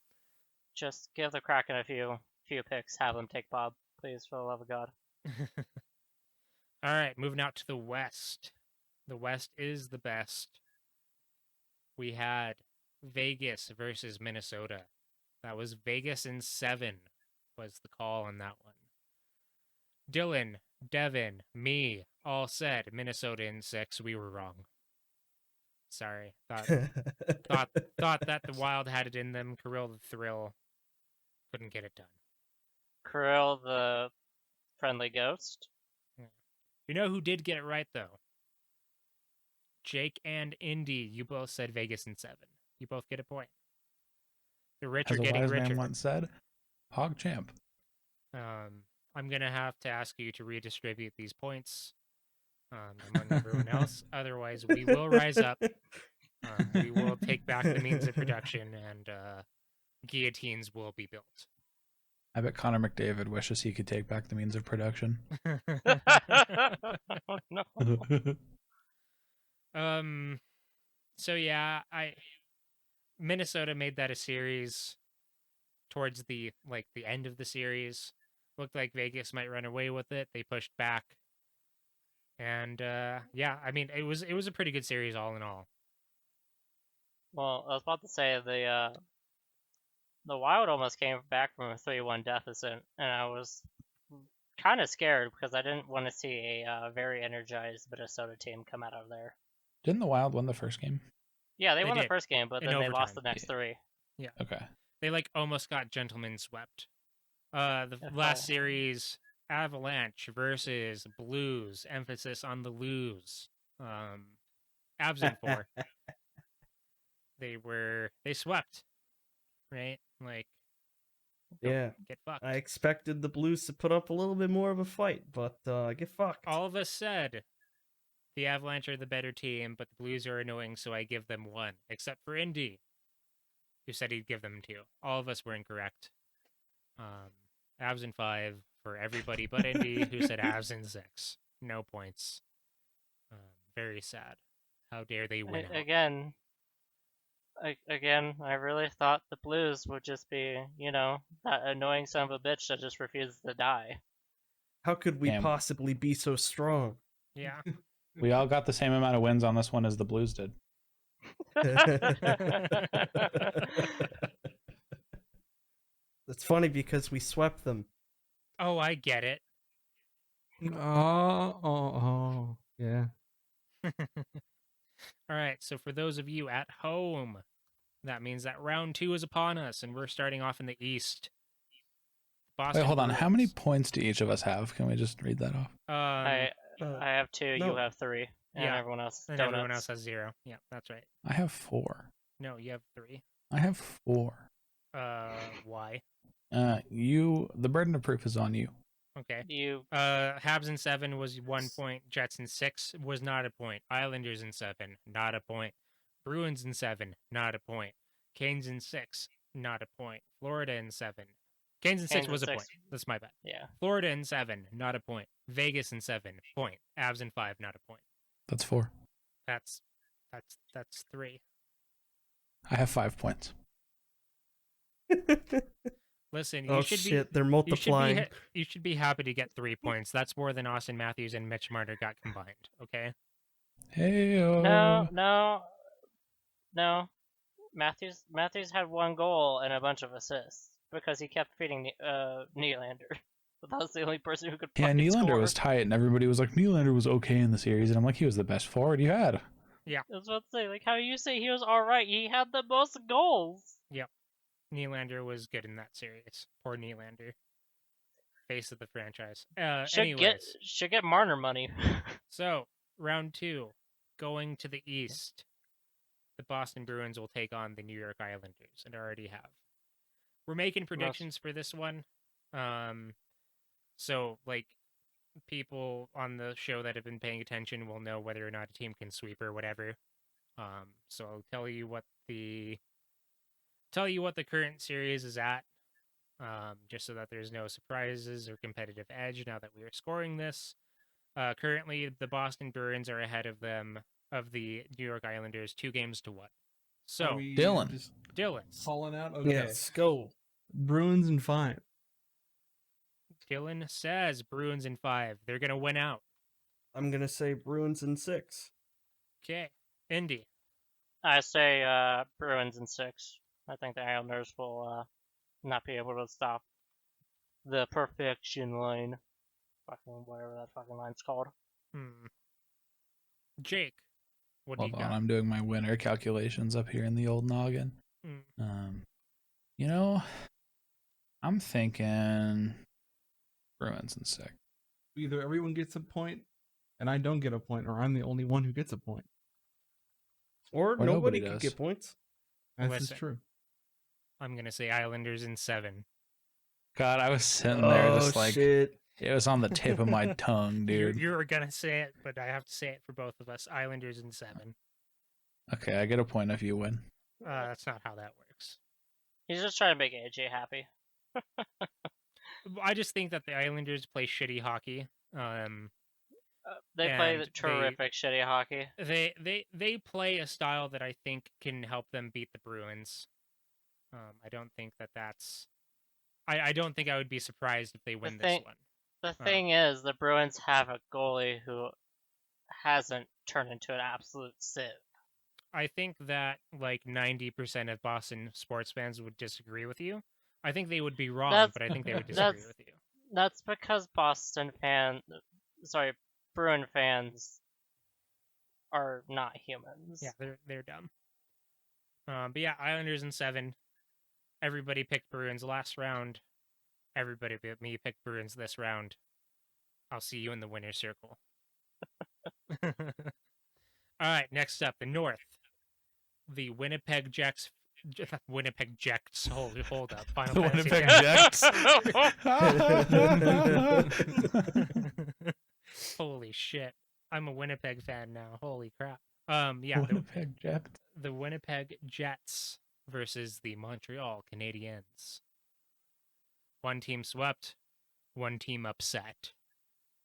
S5: Just give the Kraken a few picks. Have them take Bob, please, for the love of God.
S4: All right, moving out to the West. The West is the best. We had Vegas versus Minnesota. That was Vegas in 7 was the call on that one. Dylan, Devin, me all said Minnesota in 6. We were wrong. Sorry. Thought that the Wild had it in them. Kirill the Thrill couldn't get it done.
S5: Kirill the friendly ghost.
S4: You know who did get it right though? Jake and Indy. You both said Vegas in 7. You both get a point. The rich
S1: as
S4: are
S1: a
S4: getting
S1: wise
S4: richer.
S1: man once said, Hog champ.
S4: I'm gonna have to ask you to redistribute these points among everyone else. Otherwise, we will rise up. We will take back the means of production, and guillotines will be built.
S1: I bet Connor McDavid wishes he could take back the means of production.
S5: Oh, no.
S4: So yeah, Minnesota made that a series towards the end of the series. Looked like Vegas might run away with it. They pushed back. And yeah, I mean it was a pretty good series all in all.
S5: Well, I was about to say the Wild almost came back from a 3-1 deficit, and I was kind of scared because I didn't want to see a very energized Minnesota team come out of there.
S1: Didn't the Wild win the first game?
S5: Yeah, they won the
S4: did.
S5: first game, but
S4: In
S5: then they lost the
S4: overtime.
S5: next 3.
S4: Yeah.
S1: Okay.
S4: They almost got gentlemen swept. The last series, Avalanche versus Blues. Emphasis on the lose. Avs in 4. They swept. Right?
S3: Yeah.
S4: Get fucked.
S3: I expected the Blues to put up a little bit more of a fight, but get fucked.
S4: All of us said the Avalanche are the better team, but the Blues are annoying, so I give them 1. Except for Indy, who said he'd give them 2. All of us were incorrect. Avs in 5 for everybody but Indy, who said Avs in 6. No points. Very sad. How dare they win out.
S5: Again, I really thought the Blues would just be, that annoying son of a bitch that just refuses to die.
S3: How could we
S1: Damn.
S3: possibly be so strong?
S4: Yeah.
S1: We all got the same amount of wins on this one as the Blues did.
S3: It's funny because we swept them.
S4: Oh, I get it.
S2: Yeah.
S4: All right, so for those of you at home, that means that round 2 is upon us, and we're starting off in the East. Boston
S1: Wait, hold on. How many
S4: Bruins.
S1: points do each of us have? Can we just read that off?
S5: I have 2,
S3: no.
S5: you have 3, and
S4: Yeah.
S5: everyone else
S4: And
S5: donuts.
S4: everyone else has 0. Yeah, that's right.
S1: I have 4.
S4: No, you have 3.
S1: I have 4.
S4: Why?
S1: The burden of proof is on you.
S4: Okay.
S5: You
S4: Habs in 7 was 1 point. Jets in 6 was not a point. Islanders in 7, not a point. Bruins in 7, not a point. Canes in 6, not a point. Florida in 7. Canes in 6
S5: Canes in
S4: was a
S5: 6.
S4: point. That's my bad.
S5: Yeah.
S4: Florida in 7, not a point. Vegas in 7, point. Avs in 5, not a point.
S1: That's 4.
S4: That's 3.
S1: I have 5 points.
S4: Listen, you
S3: Oh
S4: should
S3: shit,
S4: be
S3: they're multiplying.
S4: you should be happy to get 3 points. That's more than Austin Matthews and Mitch Marner got combined. Okay.
S1: Hey.
S5: No. Matthews had 1 goal and a bunch of assists because he kept feeding Nylander. But that was the only person who could
S1: Yeah,
S5: fucking
S1: Nylander
S5: score.
S1: was tight, and everybody was like, Nylander was okay in the series, and I'm like, he was the best forward you had.
S5: I was about to say, how you say he was alright? He had the most goals.
S4: Nylander was good in that series. Poor Nylander. Face of the franchise.
S5: Should get Marner money.
S4: So, round 2. Going to the East. The Boston Bruins will take on the New York Islanders, and already have. We're making predictions for this one. So like people on the show that have been paying attention will know whether or not a team can sweep or whatever. So I'll tell you what the current series is at, just so that there's no surprises or competitive edge now that we are scoring this. Currently, the Boston Bruins are ahead of the New York Islanders 2-1. So,
S2: Are we
S1: Dylan.
S2: just
S4: Dylan.
S2: calling out. Okay,
S3: Yes, go.
S2: Bruins in 5.
S4: Dylan says Bruins in 5. They're going to win out.
S3: I'm gonna say Bruins in 6.
S4: Okay. Indy.
S5: I say Bruins in 6. I think the Islanders will not be able to stop the perfection line. Fucking whatever that fucking line's called.
S4: Jake. What do
S1: Hold
S4: you
S1: on,
S4: got?
S1: I'm doing my winner calculations up here in the old noggin. You know, I'm thinking Bruins in 6.
S2: Either everyone gets a point, and I don't get a point, or I'm the only one who gets a point.
S3: Or
S1: Or
S3: nobody
S1: nobody
S3: could
S1: does.
S3: get points.
S2: This
S4: Listen.
S2: is true.
S4: I'm going to say Islanders in 7.
S1: God, I was sitting there just like
S3: shit.
S1: it was on the tip of my tongue, dude.
S4: You're going to say it, but I have to say it for both of us. Islanders in 7.
S1: Okay, I get a point if you win.
S4: That's not how that works.
S5: He's just trying to make AJ happy.
S4: I just think that the Islanders play shitty hockey.
S5: They play
S4: And
S5: the terrific shitty hockey.
S4: They play a style that I think can help them beat the Bruins. I don't think that's. I don't think I would be surprised if they win this one.
S5: The thing is, the Bruins have a goalie who hasn't turned into an absolute sieve.
S4: I think that like 90% of Boston sports fans would disagree with you. I think they would be wrong, but I think they would disagree with you.
S5: That's because Bruin fans are not humans.
S4: Yeah, they're dumb. But yeah, Islanders in 7. Everybody picked Bruins last round. Everybody but me picked Bruins this round. I'll see you in the winner's circle. All right, next up, the North. The Winnipeg Jets. Winnipeg Jets. Hold up. Final
S1: The
S4: Fantasy
S1: Winnipeg
S4: Jets. Holy shit. I'm a Winnipeg fan now. Holy crap. Yeah,
S1: Winnipeg Jets.
S4: the Winnipeg Jets versus the Montreal Canadiens. One team swept, one team upset.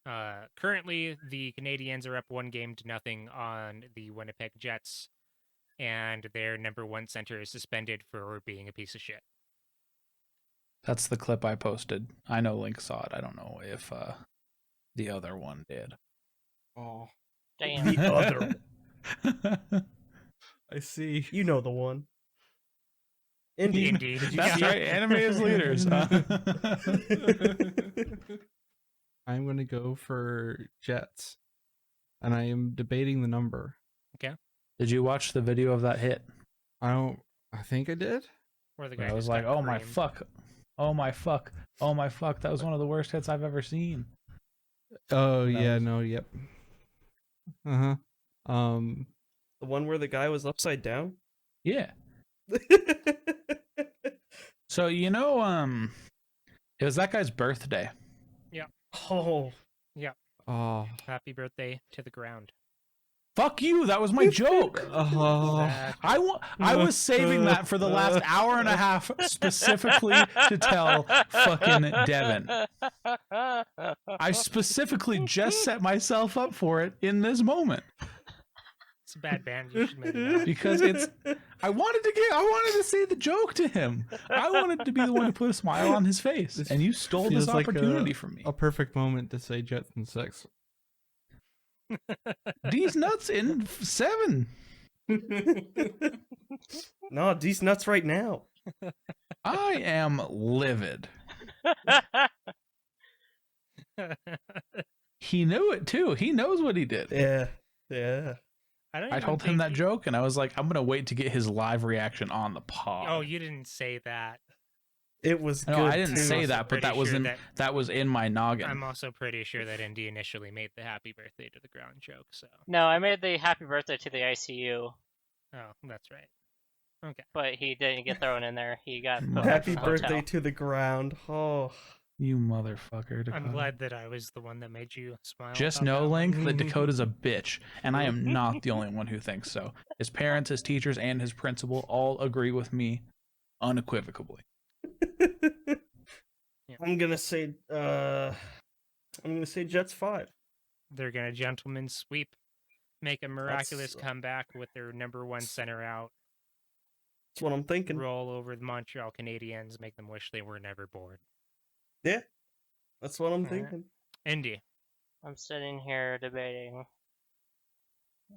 S4: Currently, the Canadiens are up 1-0 on the Winnipeg Jets, and their number 1 center is suspended for being a piece of shit.
S1: That's the clip I posted. I know Link saw it. I don't know if the other one did.
S2: Oh,
S5: Damn.
S3: The other.
S2: I see.
S3: You know the one. Indy.
S4: Indy.
S3: Did you
S1: That's
S3: see it?
S1: right. Anime is leaders.
S2: I'm going to go for Jets, and I am debating the number.
S1: Did you watch the video of that hit?
S2: I think I did.
S4: Where the
S1: Where
S4: guy
S1: I was
S4: just
S1: like,
S4: got
S1: oh my
S4: creamed.
S1: fuck. Oh my fuck. Oh my fuck. That was one of the worst hits I've ever seen.
S2: Oh
S1: That
S2: yeah,
S1: was-
S2: no, yep. Uh-huh.
S3: The one where the guy was upside down?
S1: Yeah. So it was that guy's birthday.
S3: Oh.
S2: Oh.
S4: Happy birthday to the ground.
S1: Fuck you. That was my joke.
S4: That-
S1: I was saving that for the last hour and a half specifically to tell fucking Devin. I specifically just set myself up for it in this moment
S4: It's a bad band. You should maybe not.
S1: because I wanted to say the joke to him. I wanted to be the one to put a smile on his face,
S2: This
S1: and you stole
S2: feels
S1: this
S2: like
S1: opportunity from me.
S2: A perfect moment to say Jets in 6.
S1: These nuts in 7.
S3: No, D's nuts right now.
S1: I am livid. He knew it too. He knows what he did.
S3: Yeah. Yeah.
S4: don't
S1: I
S4: even
S1: told him that
S4: think-
S1: joke, and I was like, I'm gonna wait to get his live reaction on the pod.
S4: Oh, you didn't say that.
S3: It was
S1: No,
S3: good.
S1: I didn't
S3: too.
S1: say
S4: also
S1: that, but
S4: pretty
S1: that was
S4: sure
S1: in
S4: that-
S1: that was in my noggin.
S4: I'm also pretty sure that Indy initially made the happy birthday to the ground joke, so.
S5: No, I made the happy birthday to the ICU,
S4: Oh, that's right. Okay.
S5: but he didn't get thrown in there. He got put back
S3: Happy
S5: in the hotel.
S3: birthday to the ground. Oh.
S1: You motherfucker, Dakota.
S4: I'm glad that I was the one that made you smile.
S1: Just
S4: about
S1: know,
S4: that one.
S1: Link, that Dakota's a bitch, and I am not the only one who thinks so. His parents, his teachers, and his principal all agree with me unequivocally.
S3: I'm gonna say Jets 5.
S4: They're gonna gentleman sweep, make a miraculous
S3: That's-
S4: comeback with their number one center out,
S3: That's what I'm thinking.
S4: roll over the Montreal Canadiens, make them wish they were never born.
S3: Yeah, that's what I'm
S5: Alright.
S3: thinking.
S4: Indy.
S5: I'm sitting here debating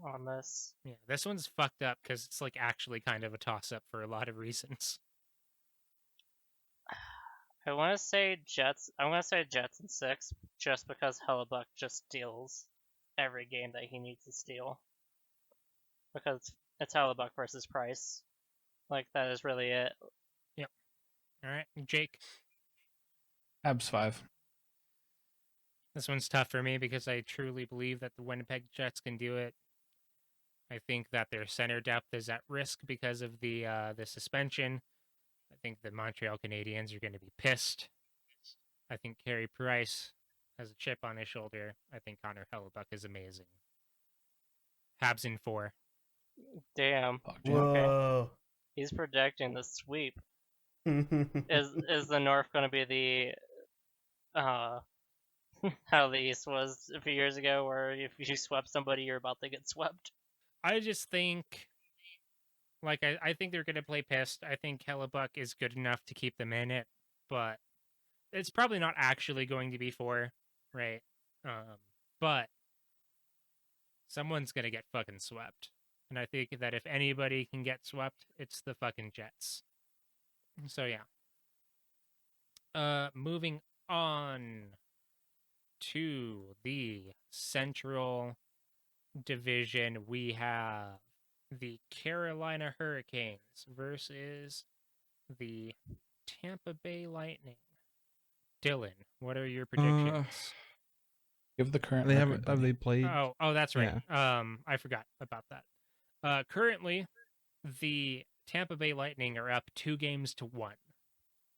S5: on this.
S4: Yeah, this one's fucked up because it's like actually kind of a toss up for a lot of reasons.
S5: I want to say Jets. I'm going to say Jets in 6, just because Hellebuck just steals every game that he needs to steal. Because it's Hellebuck versus Price. Like, that is really it.
S4: All right, Jake.
S1: Abs 5.
S4: This one's tough for me because I truly believe that the Winnipeg Jets can do it. I think that their center depth is at risk because of the suspension. I think the Montreal Canadiens are going to be pissed. I think Carey Price has a chip on his shoulder. I think Connor Hellebuck is amazing. Habs in 4.
S5: Damn.
S1: Fuck, Jake.
S3: Whoa.
S5: He's projecting the sweep. Is the North going to be the how the East was a few years ago, where if you swept somebody, you're about to get swept?
S4: I just think, like, I think they're going to play pissed. I think Hellebuck is good enough to keep them in it, but it's probably not actually going to be 4, right? But someone's going to get fucking swept. And I think that if anybody can get swept, it's the fucking Jets. So, yeah. Moving on to the Central Division, we have the Carolina Hurricanes versus the Tampa Bay Lightning. Dylan, what are your predictions?
S1: Give the current
S2: They
S1: record,
S2: haven't.
S1: buddy.
S2: Have they played?
S4: Oh, that's right. I forgot about that. Currently, the Tampa Bay Lightning are up 2-1.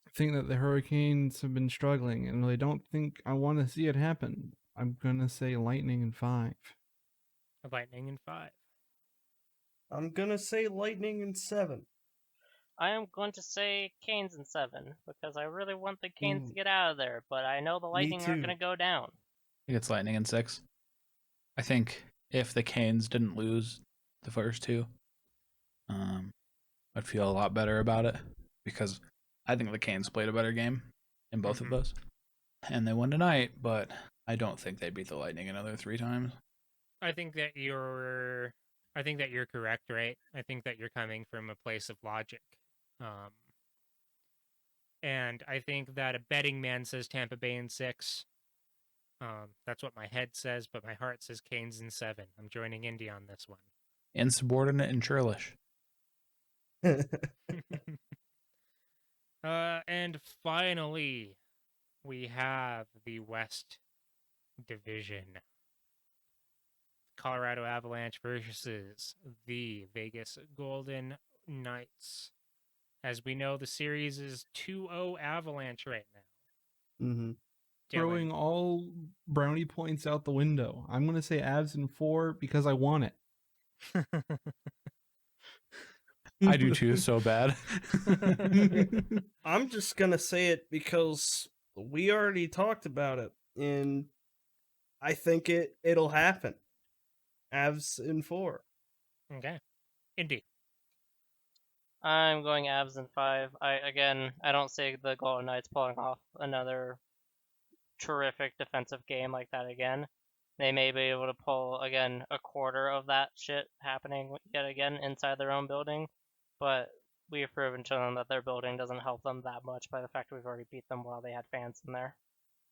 S2: I think that the Hurricanes have been struggling, and I don't think I want to see it happen. I'm gonna say Lightning in 5.
S4: Lightning in 5.
S3: I'm gonna say Lightning in 7.
S5: I am going to say Canes in 7, because I really want the Canes
S3: Ooh.
S5: to get out of there, but I know the Lightning aren't
S3: too.
S5: going to go down.
S1: I think it's Lightning in 6. I think if the Canes didn't lose the first 2, I'd feel a lot better about it, because I think the Canes played a better game in both of those, and they won tonight. But I don't think they beat the Lightning another 3 times.
S4: I think that you're correct, right? I think that you're coming from a place of logic. And I think that a betting man says Tampa Bay in 6. That's what my head says, but my heart says Canes in 7. I'm joining Indy on this one.
S1: Insubordinate and churlish.
S4: And finally, we have the West Division. Colorado Avalanche versus the Vegas Golden Knights. As we know, the series is 2-0 Avalanche right now.
S3: Mm-hmm.
S2: Throwing all brownie points out the window. I'm gonna say Avs in 4 because I want it.
S1: I do too, so bad.
S3: I'm just gonna say it because we already talked about it, and I think it'll happen. Avs in 4.
S4: Okay. Indy.
S5: I'm going Avs in 5. I don't see the Golden Knights pulling off another terrific defensive game like that again. They may be able to pull, again, a quarter of that shit happening yet again inside their own building, but we've proven to them that their building doesn't help them that much by the fact we've already beat them while they had fans in there.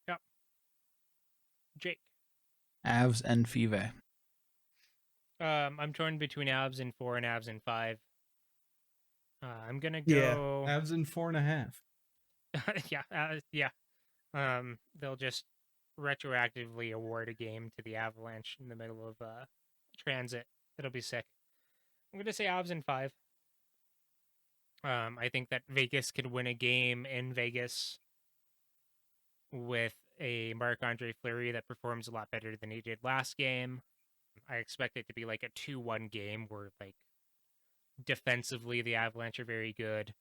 S4: Yep. Jake.
S1: Avs and Five.
S4: I'm torn between Avs in 4 and Avs in 5. I'm gonna go.
S2: Avs in 4.5.
S4: Yeah. They'll just retroactively award a game to the Avalanche in the middle of transit. It'll be sick. I'm gonna say Avs in 5. I think that Vegas could win a game in Vegas. with a Marc-Andre Fleury that performs a lot better than he did last game. I expect it to be like a 2-1 game where, like, defensively the Avalanche are very good,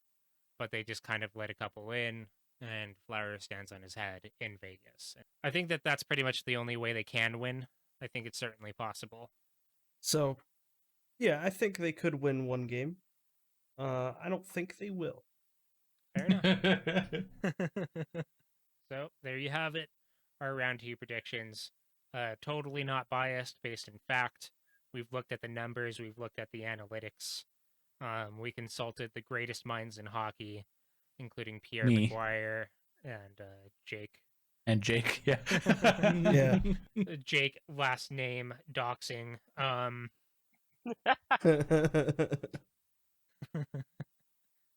S4: but they just kind of let a couple in, and Flower stands on his head in Vegas. I think that that's pretty much the only way they can win. I think it's certainly possible.
S3: So, yeah, I think they could win one game. I don't think they will.
S4: Fair enough. So there you have it. Our round 2 predictions. Totally not biased, based in fact. We've looked at the numbers. We've looked at the analytics. We consulted the greatest minds in hockey, including Pierre
S1: Me.
S4: McGuire and Jake.
S1: And Jake, yeah.
S3: Yeah.
S4: Jake, last name, doxing.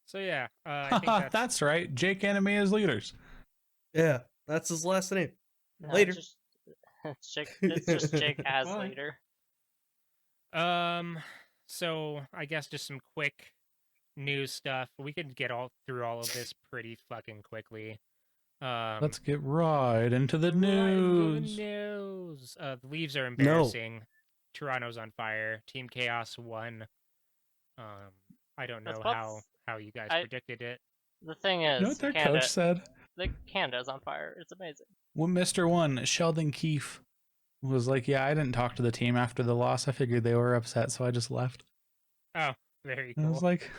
S4: So yeah, I think
S1: that's right. Jake Enemy is leaders.
S3: Yeah, that's his last name.
S5: No,
S3: Later.
S5: It's just Jake as
S2: Bye.
S5: leader.
S4: So I guess just some quick news stuff. We could get through all of this pretty fucking quickly.
S1: Let's get right into the
S4: right into the
S1: news.
S4: news. The Leaves are embarrassing. Toronto's on fire. Team Chaos won. I don't know how you guys predicted it.
S5: The thing is,
S1: You know what their coach said?
S5: The Canada's on fire. It's amazing.
S1: When Mr. 1, Sheldon Keefe, was like, yeah, I didn't talk to the team after the loss. I figured they were upset, so I just left.
S4: Oh, very
S1: And I
S4: cool.
S1: was like,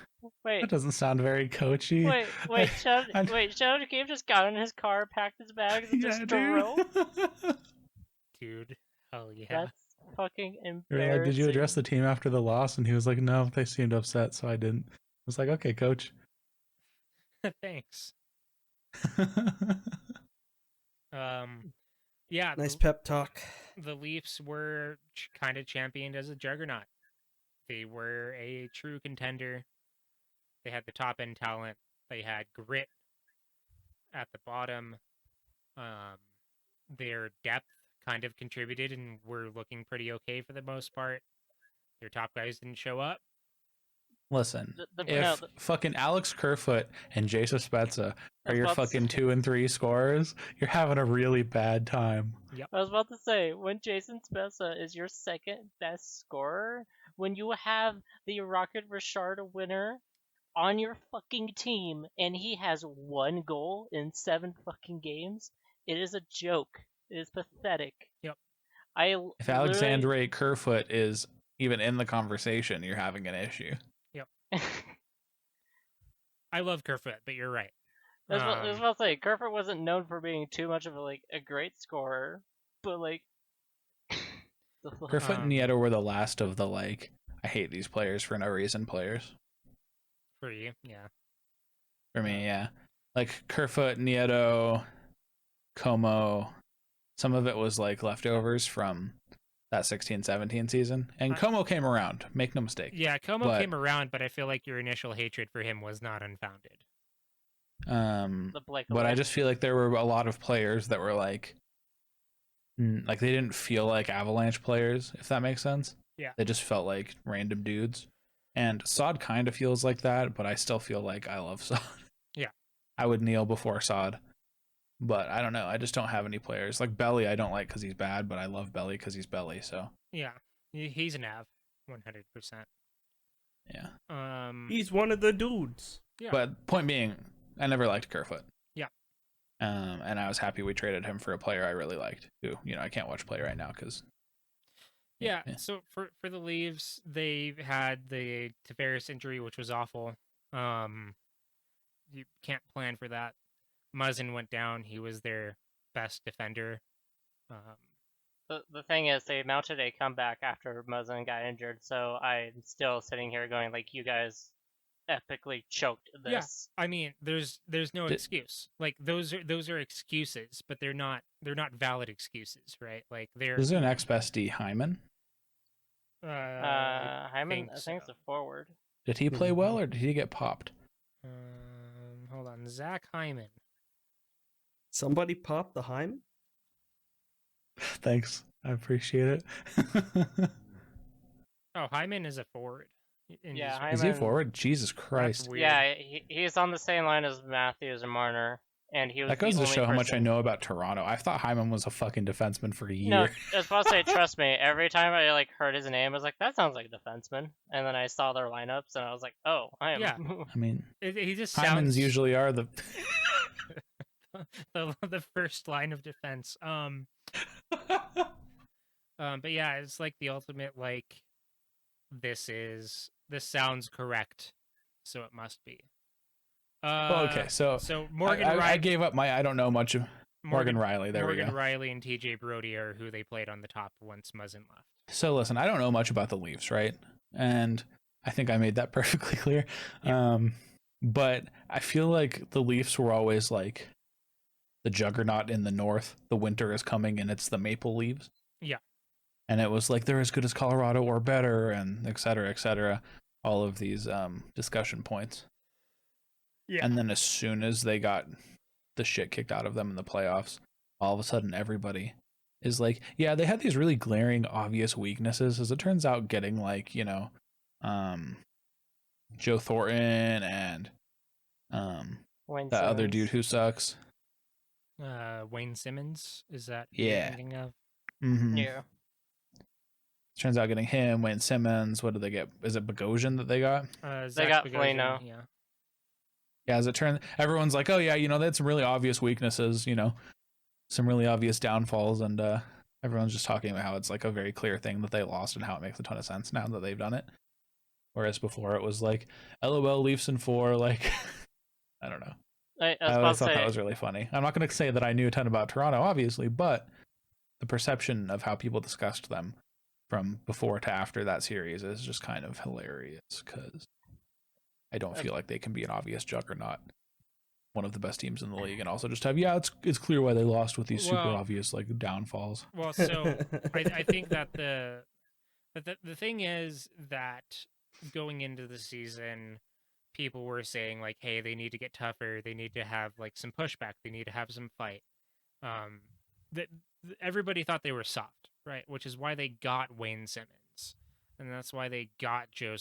S5: Wait,
S1: that doesn't sound very coachy.
S5: wait, Sheldon Keefe just got in his car, packed his bags, and just drove?
S4: Dude, hell yeah.
S5: That's fucking
S1: They
S5: embarrassing.
S1: were like, did you address the team after the loss? And he was like, no, they seemed upset, so I didn't. I was like, okay, coach.
S4: Thanks. Yeah.
S3: Nice pep talk.
S4: The Leafs were kind of championed as a juggernaut. They were a true contender. They had the top end talent. They had grit at the bottom. Their depth kind of contributed and were looking pretty okay for the most part. Their top guys didn't show up.
S1: Listen, if fucking Alex Kerfoot and Jason Spezza are your fucking 2 and 3 scorers, you're having a really bad time.
S4: Yep.
S5: I was about to say, when Jason Spezza is your second best scorer, when you have the Rocket Richard winner on your fucking team and he has 1 goal in 7 fucking games, it is a joke. It is pathetic.
S4: Yep.
S1: If Alexandre Kerfoot is even in the conversation, you're having an issue.
S4: I love Kerfoot, but you're right.
S5: I was about to say, Kerfoot wasn't known for being too much of a great scorer, but
S1: Kerfoot and Nieto were the last of the I hate these players for no reason players.
S4: For you, yeah.
S1: For me, yeah. Kerfoot, Nieto, Como, some of it was leftovers from that 16-17 season. And Como came around, make no mistake.
S4: Yeah, Como came around, but I feel like your initial hatred for him was not unfounded.
S1: But I just feel like there were a lot of players that were they didn't feel like Avalanche players, if that makes sense.
S4: Yeah.
S1: They just felt like random dudes. And Sod kind of feels like that, but I still feel like I love Sod.
S4: Yeah.
S1: I would kneel before Sod. But I don't know. I just don't have any players. Belly, I don't like because he's bad, but I love Belly because he's Belly, so.
S4: Yeah. He's an Av, 100%.
S1: Yeah.
S3: He's one of the dudes.
S4: Yeah.
S1: But point being, I never liked Kerfoot.
S4: Yeah.
S1: And I was happy we traded him for a player I really liked, who, I can't watch play right now because.
S4: Yeah. So for the Leafs, they had the Tavares injury, which was awful. You can't plan for that. Muzzin went down. He was their best defender.
S5: The thing is, they mounted a comeback after Muzzin got injured, so I'm still sitting here going, you guys epically choked this.
S4: Yeah, I mean, there's no excuse. Those are excuses, but they're not valid excuses, right?
S1: Is there an ex-best D, Hyman?
S5: Hyman, I think it's a forward.
S1: Did he play well, or did he get popped?
S4: Hold on, Zach Hyman.
S3: Somebody pop the Hyman?
S1: Thanks. I appreciate it.
S4: Oh, Hyman is a forward.
S5: Yeah, Hyman,
S1: is he a forward? Jesus Christ.
S5: Yeah, he's on the same line as Matthews and Marner. and he was
S1: That
S5: the
S1: goes to
S5: only
S1: show how much I
S5: person-
S1: know about Toronto. I thought
S5: he was
S1: how
S5: the
S1: much I
S5: person-
S1: know about Toronto. I thought Hyman was a fucking defenseman for a
S5: No,
S1: year.
S5: I was about to say, trust me. Every time I like heard his name, I was like, "That sounds like a defenseman." And then I saw their lineups, and I was like, "Oh, I am."
S4: Yeah.
S1: I mean,
S4: He just
S1: Hymans
S4: sounds
S1: usually are the.
S4: the first line of defense. But yeah, it's like the ultimate like this sounds correct, so it must be.
S1: Well, okay, so
S4: Morgan
S1: I
S4: Riley,
S1: gave up my I don't know much of Morgan Riley. There
S4: Morgan
S1: we go.
S4: Riley and TJ Brody are who they played on the top once Muzzin left.
S1: So listen, I don't know much about the Leafs, right? And I think I made that perfectly clear.
S4: Yeah.
S1: But I feel like the Leafs were always like the juggernaut in the North. The winter is coming, and it's the Maple Leaves.
S4: Yeah.
S1: And it was like they're as good as Colorado or better, and et cetera, et cetera. All of these discussion points.
S4: Yeah.
S1: And then as soon as they got the shit kicked out of them in the playoffs, all of a sudden everybody is like, yeah, they had these really glaring, obvious weaknesses. As it turns out, getting like, Joe Thornton and
S5: Wayne
S1: that other
S5: Simmons.
S1: dude who sucks.
S4: Wayne Simmons, is that who
S1: Yeah.
S4: you're thinking of?
S1: Mm-hmm.
S5: Yeah.
S1: Turns out getting him, Wayne Simmons. What did they get? Is it Bogosian that they got?
S4: Zach
S5: got
S4: Bogosian,
S5: Foligno.
S4: Yeah.
S1: Yeah, as it turns, everyone's like, oh yeah, they had some really obvious weaknesses, some really obvious downfalls, and everyone's just talking about how it's like a very clear thing that they lost and how it makes a ton of sense now that they've done it. Whereas before it was like, LOL Leafs in 4, like, I don't know.
S5: I was
S1: I
S5: about
S1: always
S5: to
S1: thought
S5: say,
S1: that was really funny. I'm not going to say that I knew a ton about Toronto, obviously, but the perception of how people discussed them from before to after that series is just kind of hilarious because I don't feel like they can be an obvious juggernaut, one of the best teams in the league, and also just have it's clear why they lost with these super
S4: Well-
S1: obvious like downfalls.
S4: Well, so I think that the thing is that going into the season, people were saying like, hey, they need to get tougher. They need to have like some pushback. They need to have some fight. That everybody thought they were soft, right? Which is why they got Wayne Simmons, and that's why they got Joe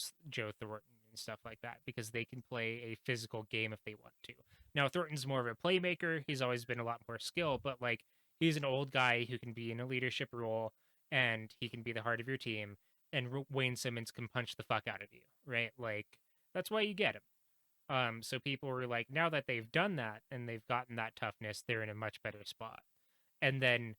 S4: Thornton and stuff like that, because they can play a physical game if they want to. Now Thornton's more of a playmaker. He's always been a lot more skill, but like he's an old guy who can be in a leadership role and he can be the heart of your team. And Wayne Simmons can punch the fuck out of you, right? Like that's why you get him. So people were like, now that they've done that and they've gotten that toughness, they're in a much better spot. And then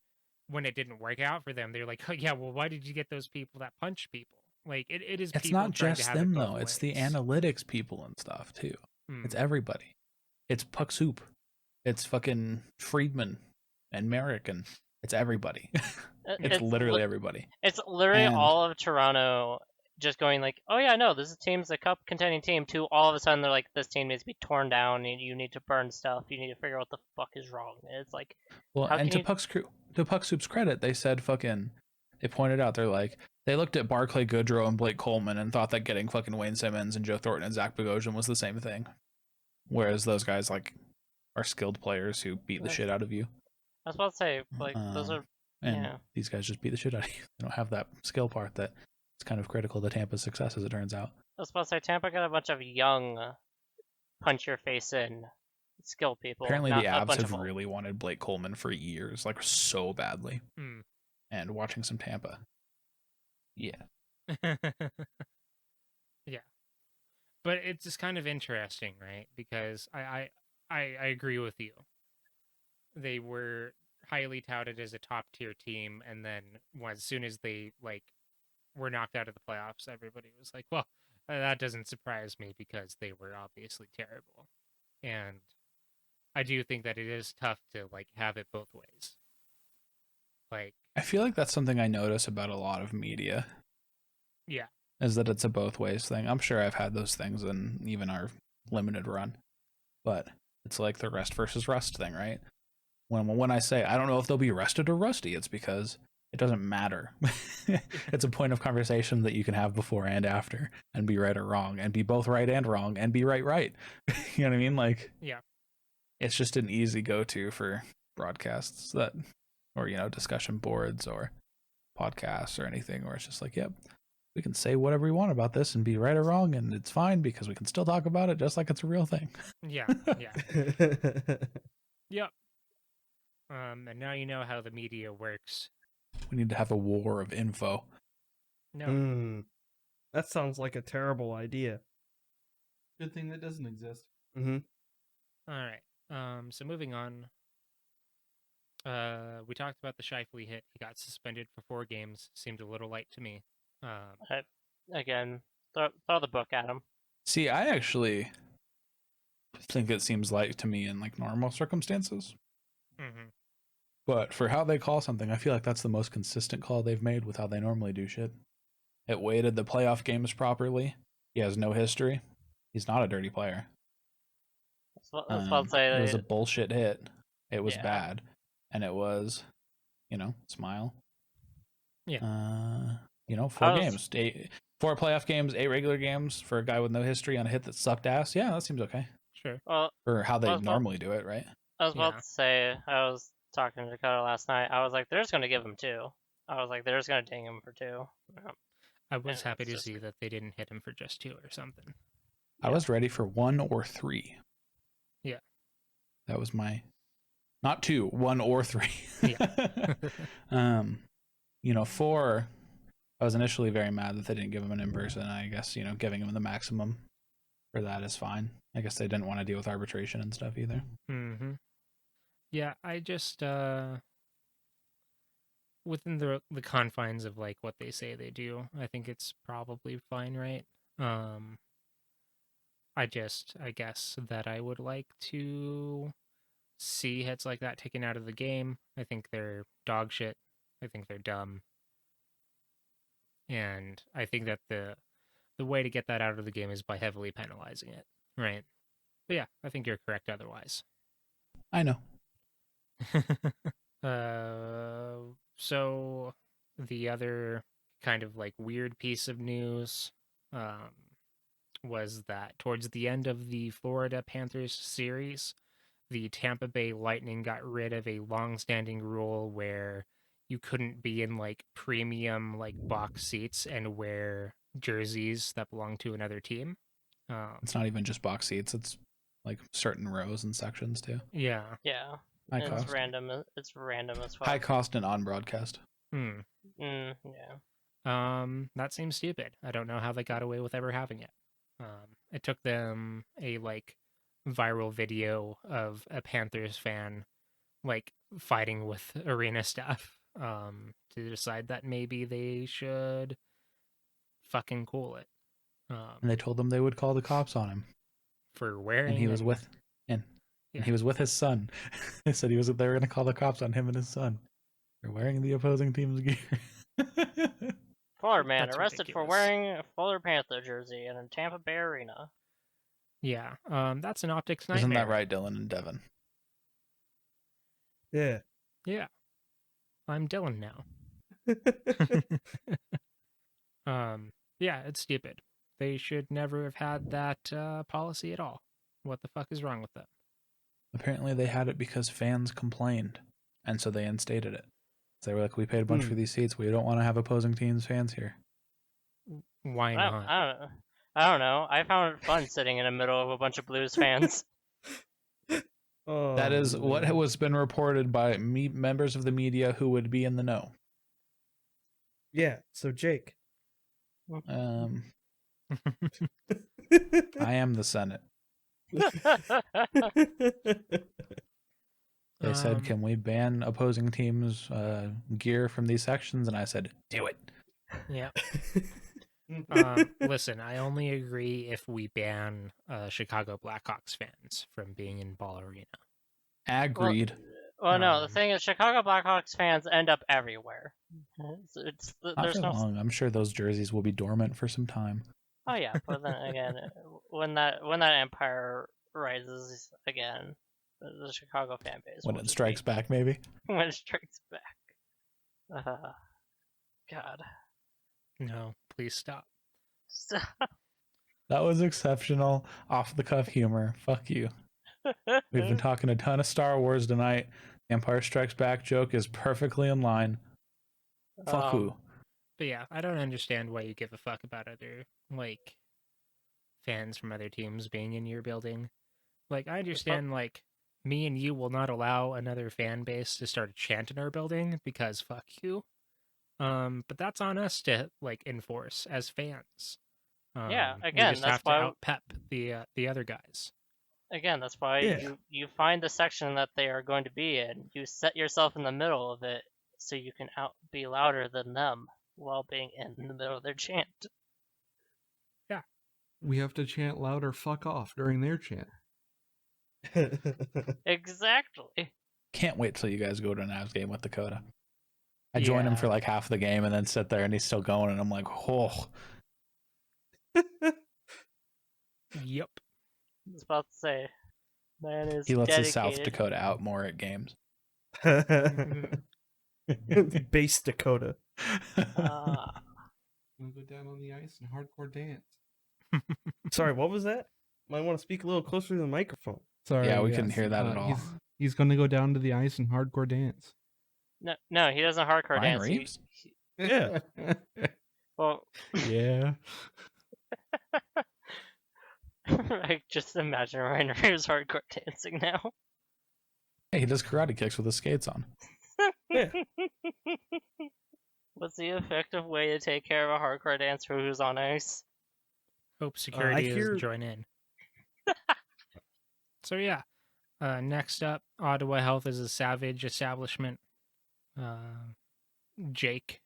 S4: when it didn't work out for them, they're like, oh yeah, well, why did you get those people that punch people? Like it is.
S1: It's
S4: people
S1: not
S4: trying to
S1: just
S4: have it
S1: them
S4: both
S1: though; it's the
S4: ways.
S1: analytics people and stuff too. It's everybody. It's Puck Soup. It's fucking Friedman and Merrick, and it's everybody. It's literally everybody.
S5: It's literally
S1: And-
S5: all of Toronto just going like, "Oh yeah, no, this team's a cup contending team." To all of a sudden they're like, "This team needs to be torn down. And you need to burn stuff. You need to figure out what the fuck is wrong." And it's like,
S1: Well,
S5: how
S1: and
S5: can
S1: to Puck Soup's credit, they said they pointed out, they're like, they looked at Barclay Goodrow and Blake Coleman and thought that getting fucking Wayne Simmons and Joe Thornton and Zach Bogosian was the same thing. Whereas those guys like are skilled players who beat the shit out of you.
S5: I was about to say, like, those are
S1: And
S5: yeah.
S1: these guys just beat the shit out of you. They don't have that skill part that is kind of critical to Tampa's success, as it turns out.
S5: I was about to say, Tampa got a bunch of young, punch your face in skill people.
S1: Apparently
S5: not
S1: the
S5: a
S1: Avs
S5: bunch
S1: have
S5: of
S1: really wanted Blake Coleman for years, like so badly.
S4: Hmm.
S1: And watching some Tampa. Yeah.
S4: Yeah, but it's just kind of interesting, right? Because I agree with you. They were highly touted as a top tier team, and then as soon as they like were knocked out of the playoffs, everybody was like, "Well, that doesn't surprise me because they were obviously terrible." And I do think that it is tough to like have it both ways. Like,
S1: I feel like that's something I notice about a lot of media.
S4: yeah,
S1: Is that it's a both ways thing. I'm sure I've had those things in even our limited run. But it's like the rest versus rust thing, right? When I say I don't know if they'll be rested or rusty, it's because it doesn't matter. It's a point of conversation that you can have before and after and be right or wrong and be both right and wrong and be right. You know what I mean? Like,
S4: yeah,
S1: it's just an easy go-to for broadcasts that, or, discussion boards or podcasts or anything where it's just like, yep, we can say whatever we want about this and be right or wrong, and it's fine because we can still talk about it just like it's a real thing.
S4: yeah, yeah. Yep. And now you know how the media works.
S1: We need to have a war of info.
S4: No.
S3: That sounds like a terrible idea.
S2: Good thing that doesn't exist.
S3: Mm-hmm.
S4: All right. So moving on. We talked about the Scheifele hit. He got suspended for 4 games. Seemed a little light to me.
S5: Again, throw the book at him.
S1: See, I actually think it seems like to me in like normal circumstances.
S4: Mm-hmm.
S1: But for how they call something, I feel like that's the most consistent call they've made with how they normally do shit. It weighted the playoff games properly. He has no history. He's not a dirty player.
S5: I was about to say
S1: It was a bullshit hit. It was
S5: Yeah.
S1: bad. And it was, smile.
S4: Yeah.
S1: 4 games. 4 playoff games, 8 regular games for a guy with no history on a hit that sucked ass. Yeah, that seems okay.
S4: Sure.
S5: Well,
S1: For how they
S5: well,
S1: normally do it, right?
S5: I was about
S4: Yeah.
S5: to say, I was talking to Dakota last night. I was like, they're just going to give him 2. I was like, they're just going to ding him for 2.
S4: I was
S5: Yeah,
S4: happy
S5: it's
S4: to
S5: just-
S4: see that they didn't hit him for just 2 or something.
S1: I was ready for 1 or 3.
S4: Yeah.
S1: That was my, not 2, 1 or 3.
S4: Yeah.
S1: 4, I was initially very mad that they didn't give him an in-person. I guess, giving him the maximum for that is fine. I guess they didn't want to deal with arbitration and stuff either.
S4: Mm-hmm. Yeah, I just within the confines of like what they say they do, I think it's probably fine, right? I guess that I would like to see hits like that taken out of the game. I think they're dog shit. I think they're dumb. And I think that the way to get that out of the game is by heavily penalizing it, right? But yeah, I think you're correct otherwise.
S1: I know.
S4: So the other kind of like weird piece of news was that towards the end of the Florida Panthers series, the Tampa Bay Lightning got rid of a long-standing rule where you couldn't be in like premium like box seats and wear jerseys that belong to another team.
S1: It's not even just box seats. It's like certain rows and sections too.
S4: Yeah.
S5: Yeah.
S1: High
S5: It's
S1: cost.
S5: random. It's random as fuck.
S1: High cost and on broadcast.
S5: Yeah.
S4: That seems stupid. I don't know how they got away with ever having it. It took them a like viral video of a Panthers fan like fighting with arena staff to decide that maybe they should fucking cool it.
S1: And they told them they would call the cops on him.
S4: For wearing
S1: And he was with he was with his son. They said they were going to call the cops on him and his son for wearing the opposing team's gear.
S5: Florida man
S4: That's
S5: arrested for
S4: ridiculous.
S5: wearing a Florida Panther jersey in a Tampa Bay arena.
S4: Yeah, that's an optics nightmare.
S1: Isn't that right, Dylan and Devin?
S3: Yeah.
S4: Yeah. I'm Dylan now. Yeah, it's stupid. They should never have had that policy at all. What the fuck is wrong with them?
S1: Apparently they had it because fans complained, and so they instated it. So they were like, we paid a bunch for these seats. We don't want to have opposing teams' fans here.
S4: Why not?
S5: I don't know. I found it fun sitting in the middle of a bunch of Blues fans.
S1: That is what
S3: man.
S1: was been reported by members of the media who would be in the know.
S3: Yeah. So Jake.
S1: I am the Senate. They said, can we ban opposing teams' gear from these sections? And I said, do it.
S4: Yeah. Listen, I only agree if we ban Chicago Blackhawks fans from being in Ball Arena.
S1: Agreed.
S5: Well, no, the thing is, Chicago Blackhawks fans end up everywhere.
S1: Not
S5: There's
S1: for
S5: no.
S1: long. I'm sure those jerseys will be dormant for some time.
S5: Oh yeah, but then again, when that empire rises again, the Chicago fan base.
S1: When
S5: will
S1: it
S5: just
S1: strikes
S5: be-
S1: back, maybe.
S5: When it strikes back. God.
S4: No, please stop.
S5: Stop.
S1: That was exceptional. Off the cuff humor. Fuck you. We've been talking a ton of Star Wars tonight. The Empire Strikes Back joke is perfectly in line. Fuck who?
S4: But yeah, I don't understand why you give a fuck about other, like, fans from other teams being in your building. Like, I understand, like, me and you will not allow another fan base to start a chant in our building because fuck you. But that's on us to like enforce as fans.
S5: Yeah,
S4: We
S5: again,
S4: just
S5: that's
S4: have to
S5: why.
S4: out pep the other guys.
S5: Again, that's why
S3: Yeah.
S5: you find the section that they are going to be in. You set yourself in the middle of it so you can be louder than them while being in the middle of their chant.
S2: We have to chant louder "fuck off" during their chant.
S5: Exactly.
S1: Can't wait till you guys go to an Avs game with Dakota. I join him for like half the game and then sit there and he's still going and I'm like, oh.
S4: Yep.
S5: I was about to say, man is
S1: He lets his
S5: dedicated.
S1: South Dakota out more at games.
S3: Base Dakota.
S5: Ah,
S2: I'm gonna go down on the ice and hardcore dance.
S3: Sorry, what was that? Might want to speak a little closer to the microphone.
S2: Sorry,
S1: Yeah, we couldn't hear that at all.
S2: He's gonna go down to the ice and hardcore dance.
S5: no, he doesn't hardcore
S1: Ryan
S5: dance.
S1: Reeves?
S3: Yeah.
S5: Well,
S2: Yeah.
S5: I just imagine Ryan Reeves hardcore dancing now.
S1: Hey, he does karate kicks with his skates on.
S3: Yeah.
S5: What's the effective way to take care of a hardcore dancer who's on ice?
S4: Hope security
S3: hear-
S4: doesn't join in. So yeah. Next up, Ottawa Health is a savage establishment. Jake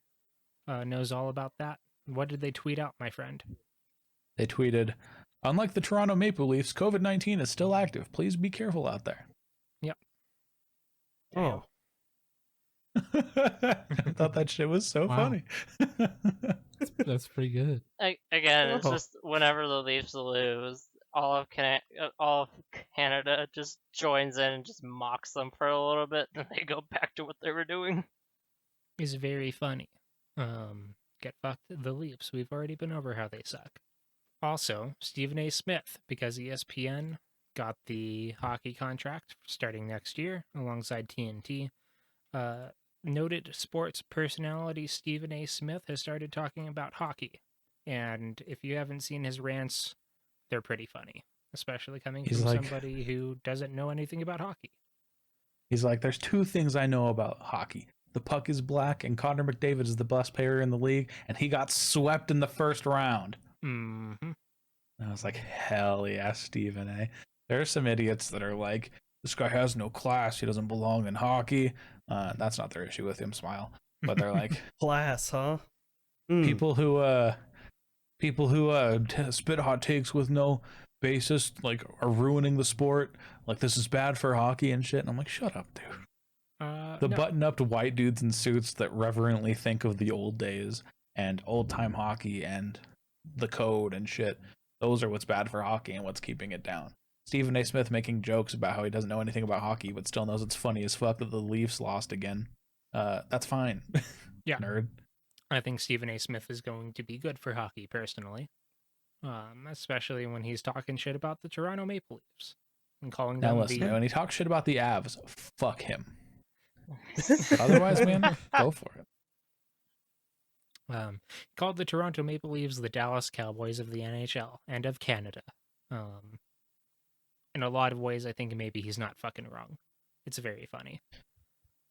S4: knows all about that. What did they tweet out, my friend?
S1: They tweeted, unlike the Toronto Maple Leafs, COVID-19 is still active. Please be careful out there.
S3: Oh.
S1: I thought that shit was so
S2: Wow.
S1: funny.
S2: That's pretty good.
S5: Again, it's
S3: Oh.
S5: just whenever the Leafs lose, all of Canada just joins in and just mocks them for a little bit, and they go back to what they were doing.
S4: Is very funny. Get fucked the Leafs. We've already been over how they suck. Also, Stephen A. Smith, because ESPN got the hockey contract starting next year alongside TNT. Noted sports personality Stephen A. Smith has started talking about hockey. And if you haven't seen his rants, they're pretty funny, especially coming
S1: He's
S4: from
S1: like-
S4: somebody who doesn't know anything about hockey.
S1: He's like, there's two things I know about hockey. The puck is black, and Connor McDavid is the best player in the league, and he got swept in the first round.
S4: Mm-hmm.
S1: And I was like, hell yeah, Stephen A. There are some idiots that are like, this guy has no class. He doesn't belong in hockey. That's not their issue with him, smile. But they're like,
S3: Class, huh?
S1: people who spit hot takes with no basis, like, are ruining the sport. Like, this is bad for hockey and shit. And I'm like, shut up, dude. The
S4: No.
S1: button-up white dudes in suits that reverently think of the old days and old-time hockey and the code and shit. Those are what's bad for hockey and what's keeping it down. Stephen A. Smith making jokes about how he doesn't know anything about hockey, but still knows it's funny as fuck that the Leafs lost again. That's fine.
S4: Yeah.
S1: Nerd.
S4: I think Stephen A. Smith is going to be good for hockey, personally. Especially when he's talking shit about the Toronto Maple Leafs and calling
S1: Now
S4: them
S1: listen,
S4: the...
S1: when he talks shit about the Avs, fuck him. Otherwise, man, go for it.
S4: Called the Toronto Maple Leafs the Dallas Cowboys of the NHL and of Canada. In a lot of ways, I think maybe he's not fucking wrong. It's very funny.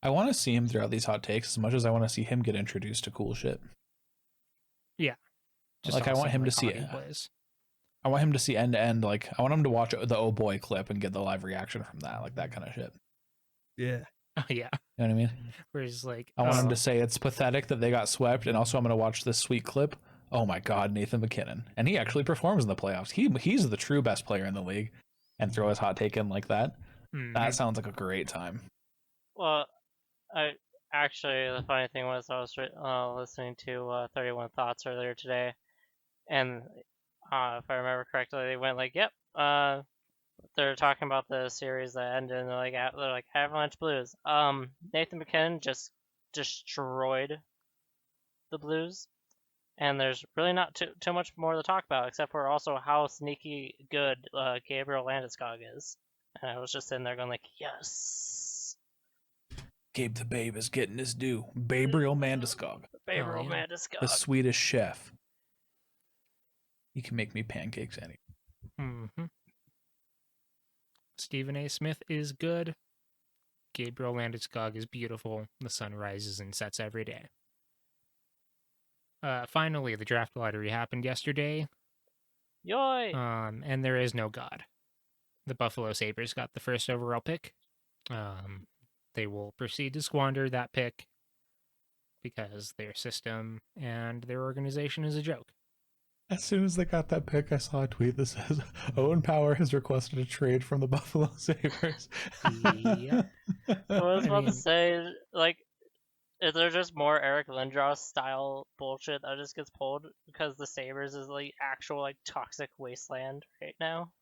S1: I want to see him throughout these hot takes as much as I want to see him get introduced to cool shit.
S4: Just
S1: Like, I want
S4: awesome,
S1: him to
S4: like,
S1: see
S4: hockey
S1: it.
S4: plays.
S1: I want him to see end to end. Like, I want him to watch the Oh Boy clip and get the live reaction from that. Like, that kind of shit.
S3: Yeah.
S4: Oh, yeah.
S1: You know what I mean?
S4: Where he's like,
S1: I want him
S4: oh,
S1: to say it's pathetic that they got swept, and also I'm going to watch this sweet clip. Oh my God, Nathan McKinnon. And he actually performs in the playoffs. He's the true best player in the league, and throw his hot take in like that.
S4: mhm.
S1: That sounds like a great time.
S5: Well, the funny thing was I was listening to 31 Thoughts earlier today, and if I remember correctly, they went like, "Yep, they're talking about the series that ended, and they're like Avalanche Blues. Nathan McKinnon just destroyed the Blues, and there's really not too much more to talk about, except for also how sneaky good Gabriel Landeskog is." And I was just sitting there going like, "Yes,
S1: Gabe the Babe is getting his due. Gabriel Landeskog,
S5: Gabriel
S4: yeah.
S5: Landeskog."
S1: the Swedish chef. He can make me pancakes any.
S4: Mhm. Stephen A. Smith is good. Gabriel Landeskog is beautiful. The sun rises and sets every day. Finally, the draft lottery happened yesterday.
S5: Yoy!
S4: And there is no God. The Buffalo Sabres got the first overall pick. They will proceed to squander that pick because their system and their organization is a joke.
S1: As soon as they got that pick, I saw a tweet that says Owen Power has requested a trade from the Buffalo Sabres.
S4: Yeah.
S5: I was
S4: I
S5: about to
S4: mean-
S5: say, like, is there just more Eric Lindros style bullshit that just gets pulled because the Sabres is like actual like toxic wasteland right now?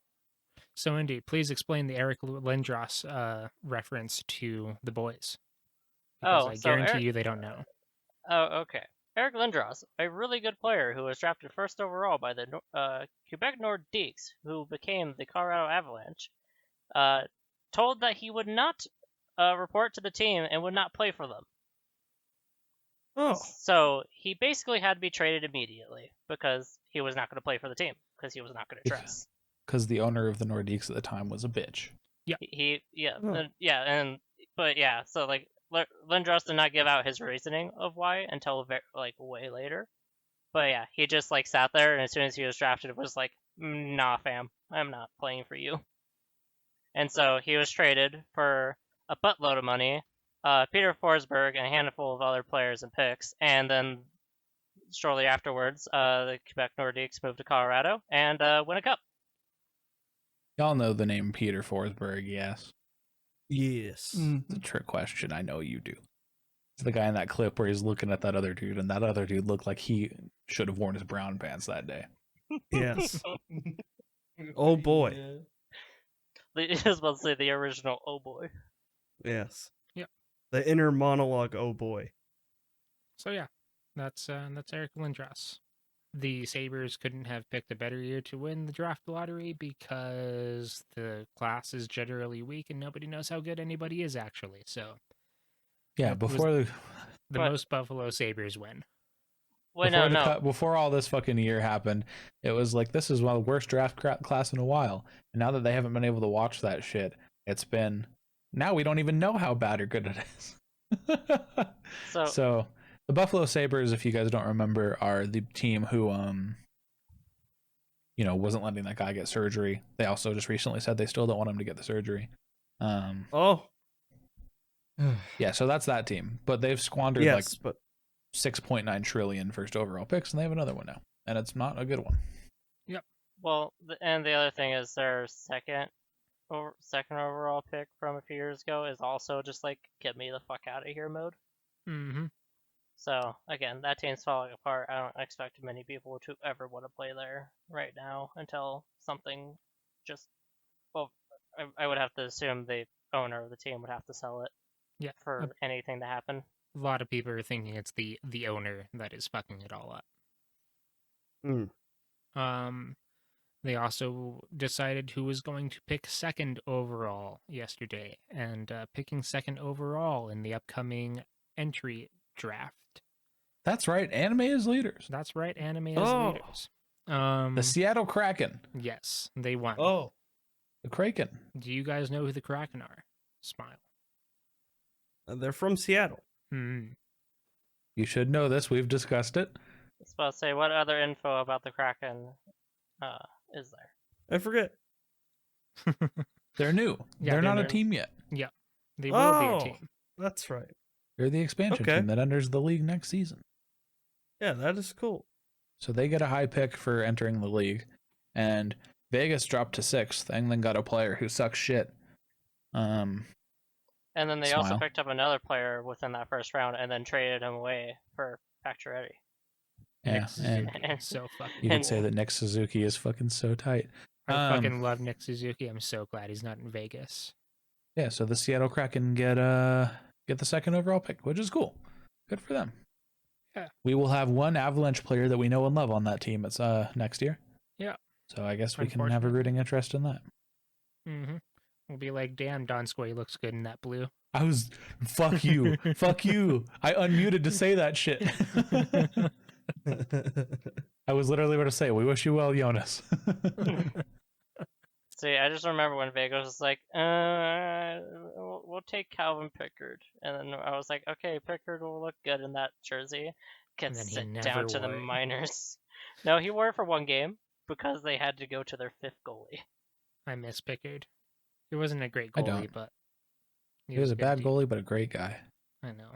S4: So, Indy, please explain the Eric Lindros reference to the boys. Because
S5: Oh,
S4: I
S5: so
S4: guarantee
S5: Eric-
S4: you they don't know.
S5: Oh, okay. Eric Lindros, a really good player who was drafted first overall by the Quebec Nordiques, who became the Colorado Avalanche, told that he would not report to the team and would not play for them.
S3: Oh,
S5: So he basically had to be traded immediately because he was not going to play for the team because he was not going to
S1: Yeah.
S5: dress.
S1: Because the owner of the Nordiques at the time was a bitch.
S5: So like Lindros did not give out his reasoning of why until like way later. But yeah, he just like sat there, and as soon as he was drafted, was like, "Nah, fam, I'm not playing for you." And so he was traded for a buttload of money, Peter Forsberg and a handful of other players and picks, and then shortly afterwards, the Quebec Nordiques moved to Colorado and win a cup.
S1: Y'all know the name Peter Forsberg, yes?
S3: yes.
S1: It's a trick question. I know you do. It's the guy in that clip where he's looking at that other dude, and that other dude looked like he should have worn his brown pants that day.
S3: Yes. Oh boy.
S5: I was about to say the original. Oh boy.
S3: Yes.
S4: Yep.
S3: The inner monologue. Oh boy.
S4: So yeah, that's Eric Lindros. The Sabres couldn't have picked a better year to win the draft lottery because the class is generally weak and nobody knows how good anybody is actually. So
S1: Yeah,
S4: It was-
S1: before the
S5: But-
S4: most Buffalo Sabres win.
S5: Wait,
S1: before,
S5: no.
S1: before all this fucking year happened, it was like, this is one of the worst draft class in a while. And now that they haven't been able to watch that shit, it's been, now we don't even know how bad or good it is. So the Buffalo Sabres, if you guys don't remember, are the team who wasn't letting that guy get surgery. They also just recently said they still don't want him to get the surgery.
S3: Oh.
S1: Yeah, so that's that team. But they've squandered
S3: Yes, but
S1: 6.9 trillion first overall picks, and they have another one now, and it's not a good one.
S5: Well, and the other thing is their second overall pick from a few years ago is also just like get me the fuck out of here mode.
S4: Mm-hmm.
S5: So again, that team's falling apart. I don't expect many people to ever want to play there right now until something just. Well, I would have to assume the owner of the team would have to sell it.
S4: Yeah,
S5: For anything to happen.
S4: a lot of people are thinking it's the owner that is fucking it all up. They also decided who was going to pick second overall yesterday, and picking second overall in the upcoming entry draft.
S1: That's right, anime is leaders.
S4: That's right, anime as
S3: Oh.
S4: leaders.
S1: The Seattle Kraken.
S4: Yes, they won.
S3: oh,
S1: The Kraken.
S4: Do you guys know who the Kraken are? Smile.
S3: they're from Seattle.
S4: Hmm.
S1: You should know this. We've discussed it.
S5: I was about to say, what other info about the Kraken is there?
S3: I forget.
S1: They're new.
S4: Yeah,
S1: they're
S4: they're
S1: not a
S4: new.
S1: team yet.
S4: They will be a
S3: Oh.
S4: team.
S3: That's right.
S1: They're the expansion
S3: Okay.
S1: team that enters the league next season.
S3: Yeah, that is cool.
S1: So they get a high pick for entering the league. And Vegas dropped to 6th and then got a player who sucks shit.
S5: And then they also
S1: Smile.
S5: picked up another player within that first round and then traded him away for Pacioretty.
S1: Yeah,
S4: Nick
S1: and
S4: Suzuki. So fucking
S1: you could
S5: And-
S1: say that Nick Suzuki is fucking so tight.
S4: I fucking love Nick Suzuki. I'm so glad he's not in Vegas.
S1: Yeah, so the Seattle Kraken get the second overall pick, which is cool. Good for them.
S4: Yeah.
S1: We will have one Avalanche player that we know and love on that team. It's next year.
S4: Yeah.
S1: So I guess we can have a
S4: Unfortunately.
S1: rooting interest in that.
S4: Mm-hmm. We'll be like, damn, Donskoy looks good in that blue.
S1: I was fuck you. Fuck you. I unmuted to say that shit. I was literally about to say, we wish you well, Jonas.
S5: See, I just remember when Vegas was like, we'll take Calvin Pickard. And then I was like, okay, Pickard will look good in that jersey.
S4: And
S5: Gets
S4: then he
S5: sent
S4: never
S5: down to the
S4: wore it.
S5: minors. No, he wore it for one game because they had to go to their 5th goalie.
S4: I miss Pickard. He wasn't a great
S1: I
S4: goalie,
S1: don't.
S4: but
S1: He was a
S4: good
S1: bad
S4: dude.
S1: goalie, but a great guy.
S4: I know.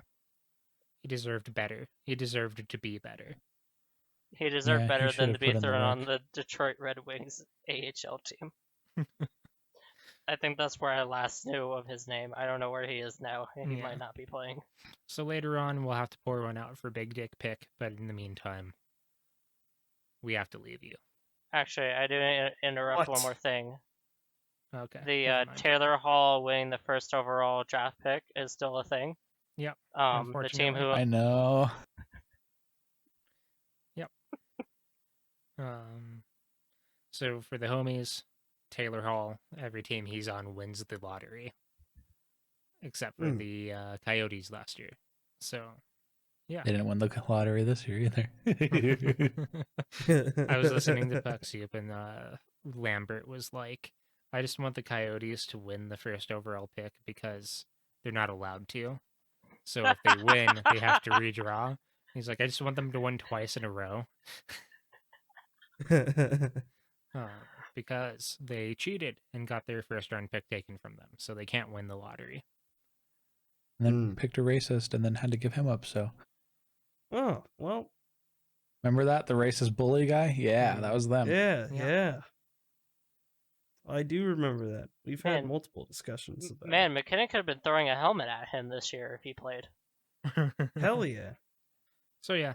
S4: He deserved better. He deserved to be better.
S5: He deserved
S1: Yeah, he
S5: better
S1: should
S5: than
S1: have
S5: to be
S1: put in the
S5: thrown on
S1: work.
S5: the Detroit Red Wings AHL team. I think that's where I last knew of his name. I don't know where he is now. He
S4: Yeah.
S5: might not be playing.
S4: So later on, we'll have to pour one out for Big Dick Pick, but in the meantime, we have to leave you.
S5: Actually, I do interrupt one
S3: What?
S5: more thing.
S4: Okay.
S5: The
S4: never mind.
S5: Taylor Hall winning the 1st overall draft pick is still a thing.
S4: Yep.
S5: The team who
S1: I know.
S4: So for the homies, Taylor Hall, every team he's on wins the lottery, except for the Coyotes last year. So, yeah.
S1: They didn't win the lottery this year either.
S4: I was listening to Puck Soup, and Lambert was like, I just want the Coyotes to win the 1st overall pick because they're not allowed to. So if they win, they have to redraw. He's like, I just want them to win twice in a row. Because they cheated and got their 1st round pick taken from them. So they can't win the lottery.
S1: And then picked a racist and then had to give him up. So
S3: Oh, well,
S1: remember that? The racist bully guy? Yeah, that was them.
S3: yeah. I do remember that. We've had
S5: Man.
S3: multiple discussions about
S5: Man, McKinnon could have been throwing a helmet at him this year if he played.
S3: it. Hell yeah.
S4: So yeah,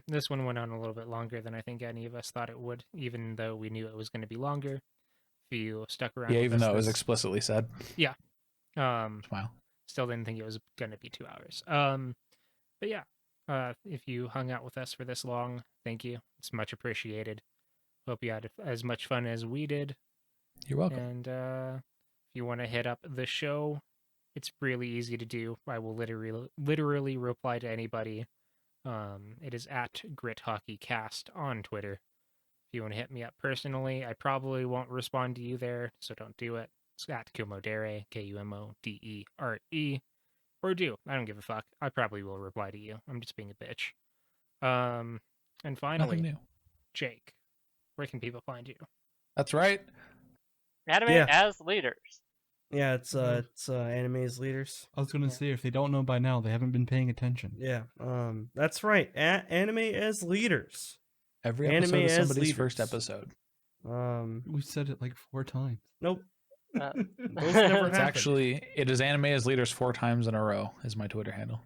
S4: this one went on a little bit longer than I think any of us thought it would, even though we knew it was going to be longer. If you stuck around,
S1: Yeah,
S4: with
S1: even
S4: us
S1: though it was
S4: this-
S1: explicitly said. Smile.
S4: still didn't think it was going to be 2 hours. But yeah, if you hung out with us for this long, thank you. It's much appreciated. Hope you had as much fun as we did.
S1: You're welcome.
S4: And if you want to hit up the show, it's really easy to do. I will literally reply to anybody. It is at GritHockeyCast on Twitter. If you want to hit me up personally, I probably won't respond to you there, so don't do it. It's at Kumodere, Kumodere, or do. I don't give a fuck. I probably will reply to you. I'm just being a bitch. And
S1: Nothing
S4: finally,
S1: new.
S4: Jake, where can people find you?
S1: That's right.
S5: Anime
S3: Yeah.
S5: as leaders.
S3: Yeah, it's Anime's Leaders.
S2: I was gonna
S4: Yeah.
S2: say, if they don't know by now, they haven't been paying attention.
S3: Yeah, that's right. Anime as Leaders.
S1: Every
S3: Anime
S1: episode is
S3: as
S1: somebody's first
S3: leaders.
S1: episode.
S2: We said it like 4 times.
S3: Nope.
S5: Uh,
S3: Those never
S1: It's
S3: happened.
S1: actually, it is anime as leaders 4 times in a row is my Twitter handle.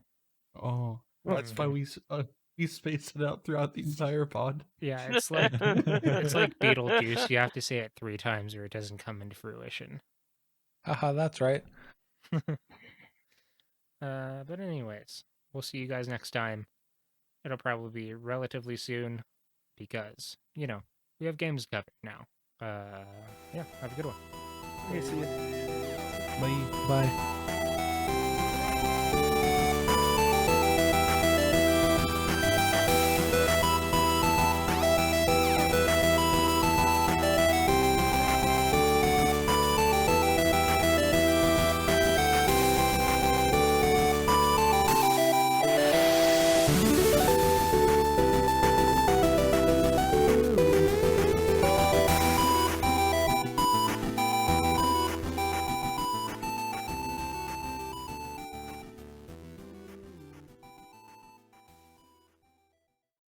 S2: Oh,
S3: Well,
S2: that's why we spaced it out throughout the entire pod.
S4: Yeah, it's like Beetlejuice. You have to say it 3 times or it doesn't come into fruition.
S1: Haha, that's right.
S4: But anyways, we'll see you guys next time. It'll probably be relatively soon because, we have games covered now. Yeah, have a good one.
S3: Okay, see ya.
S2: Bye.
S1: Bye.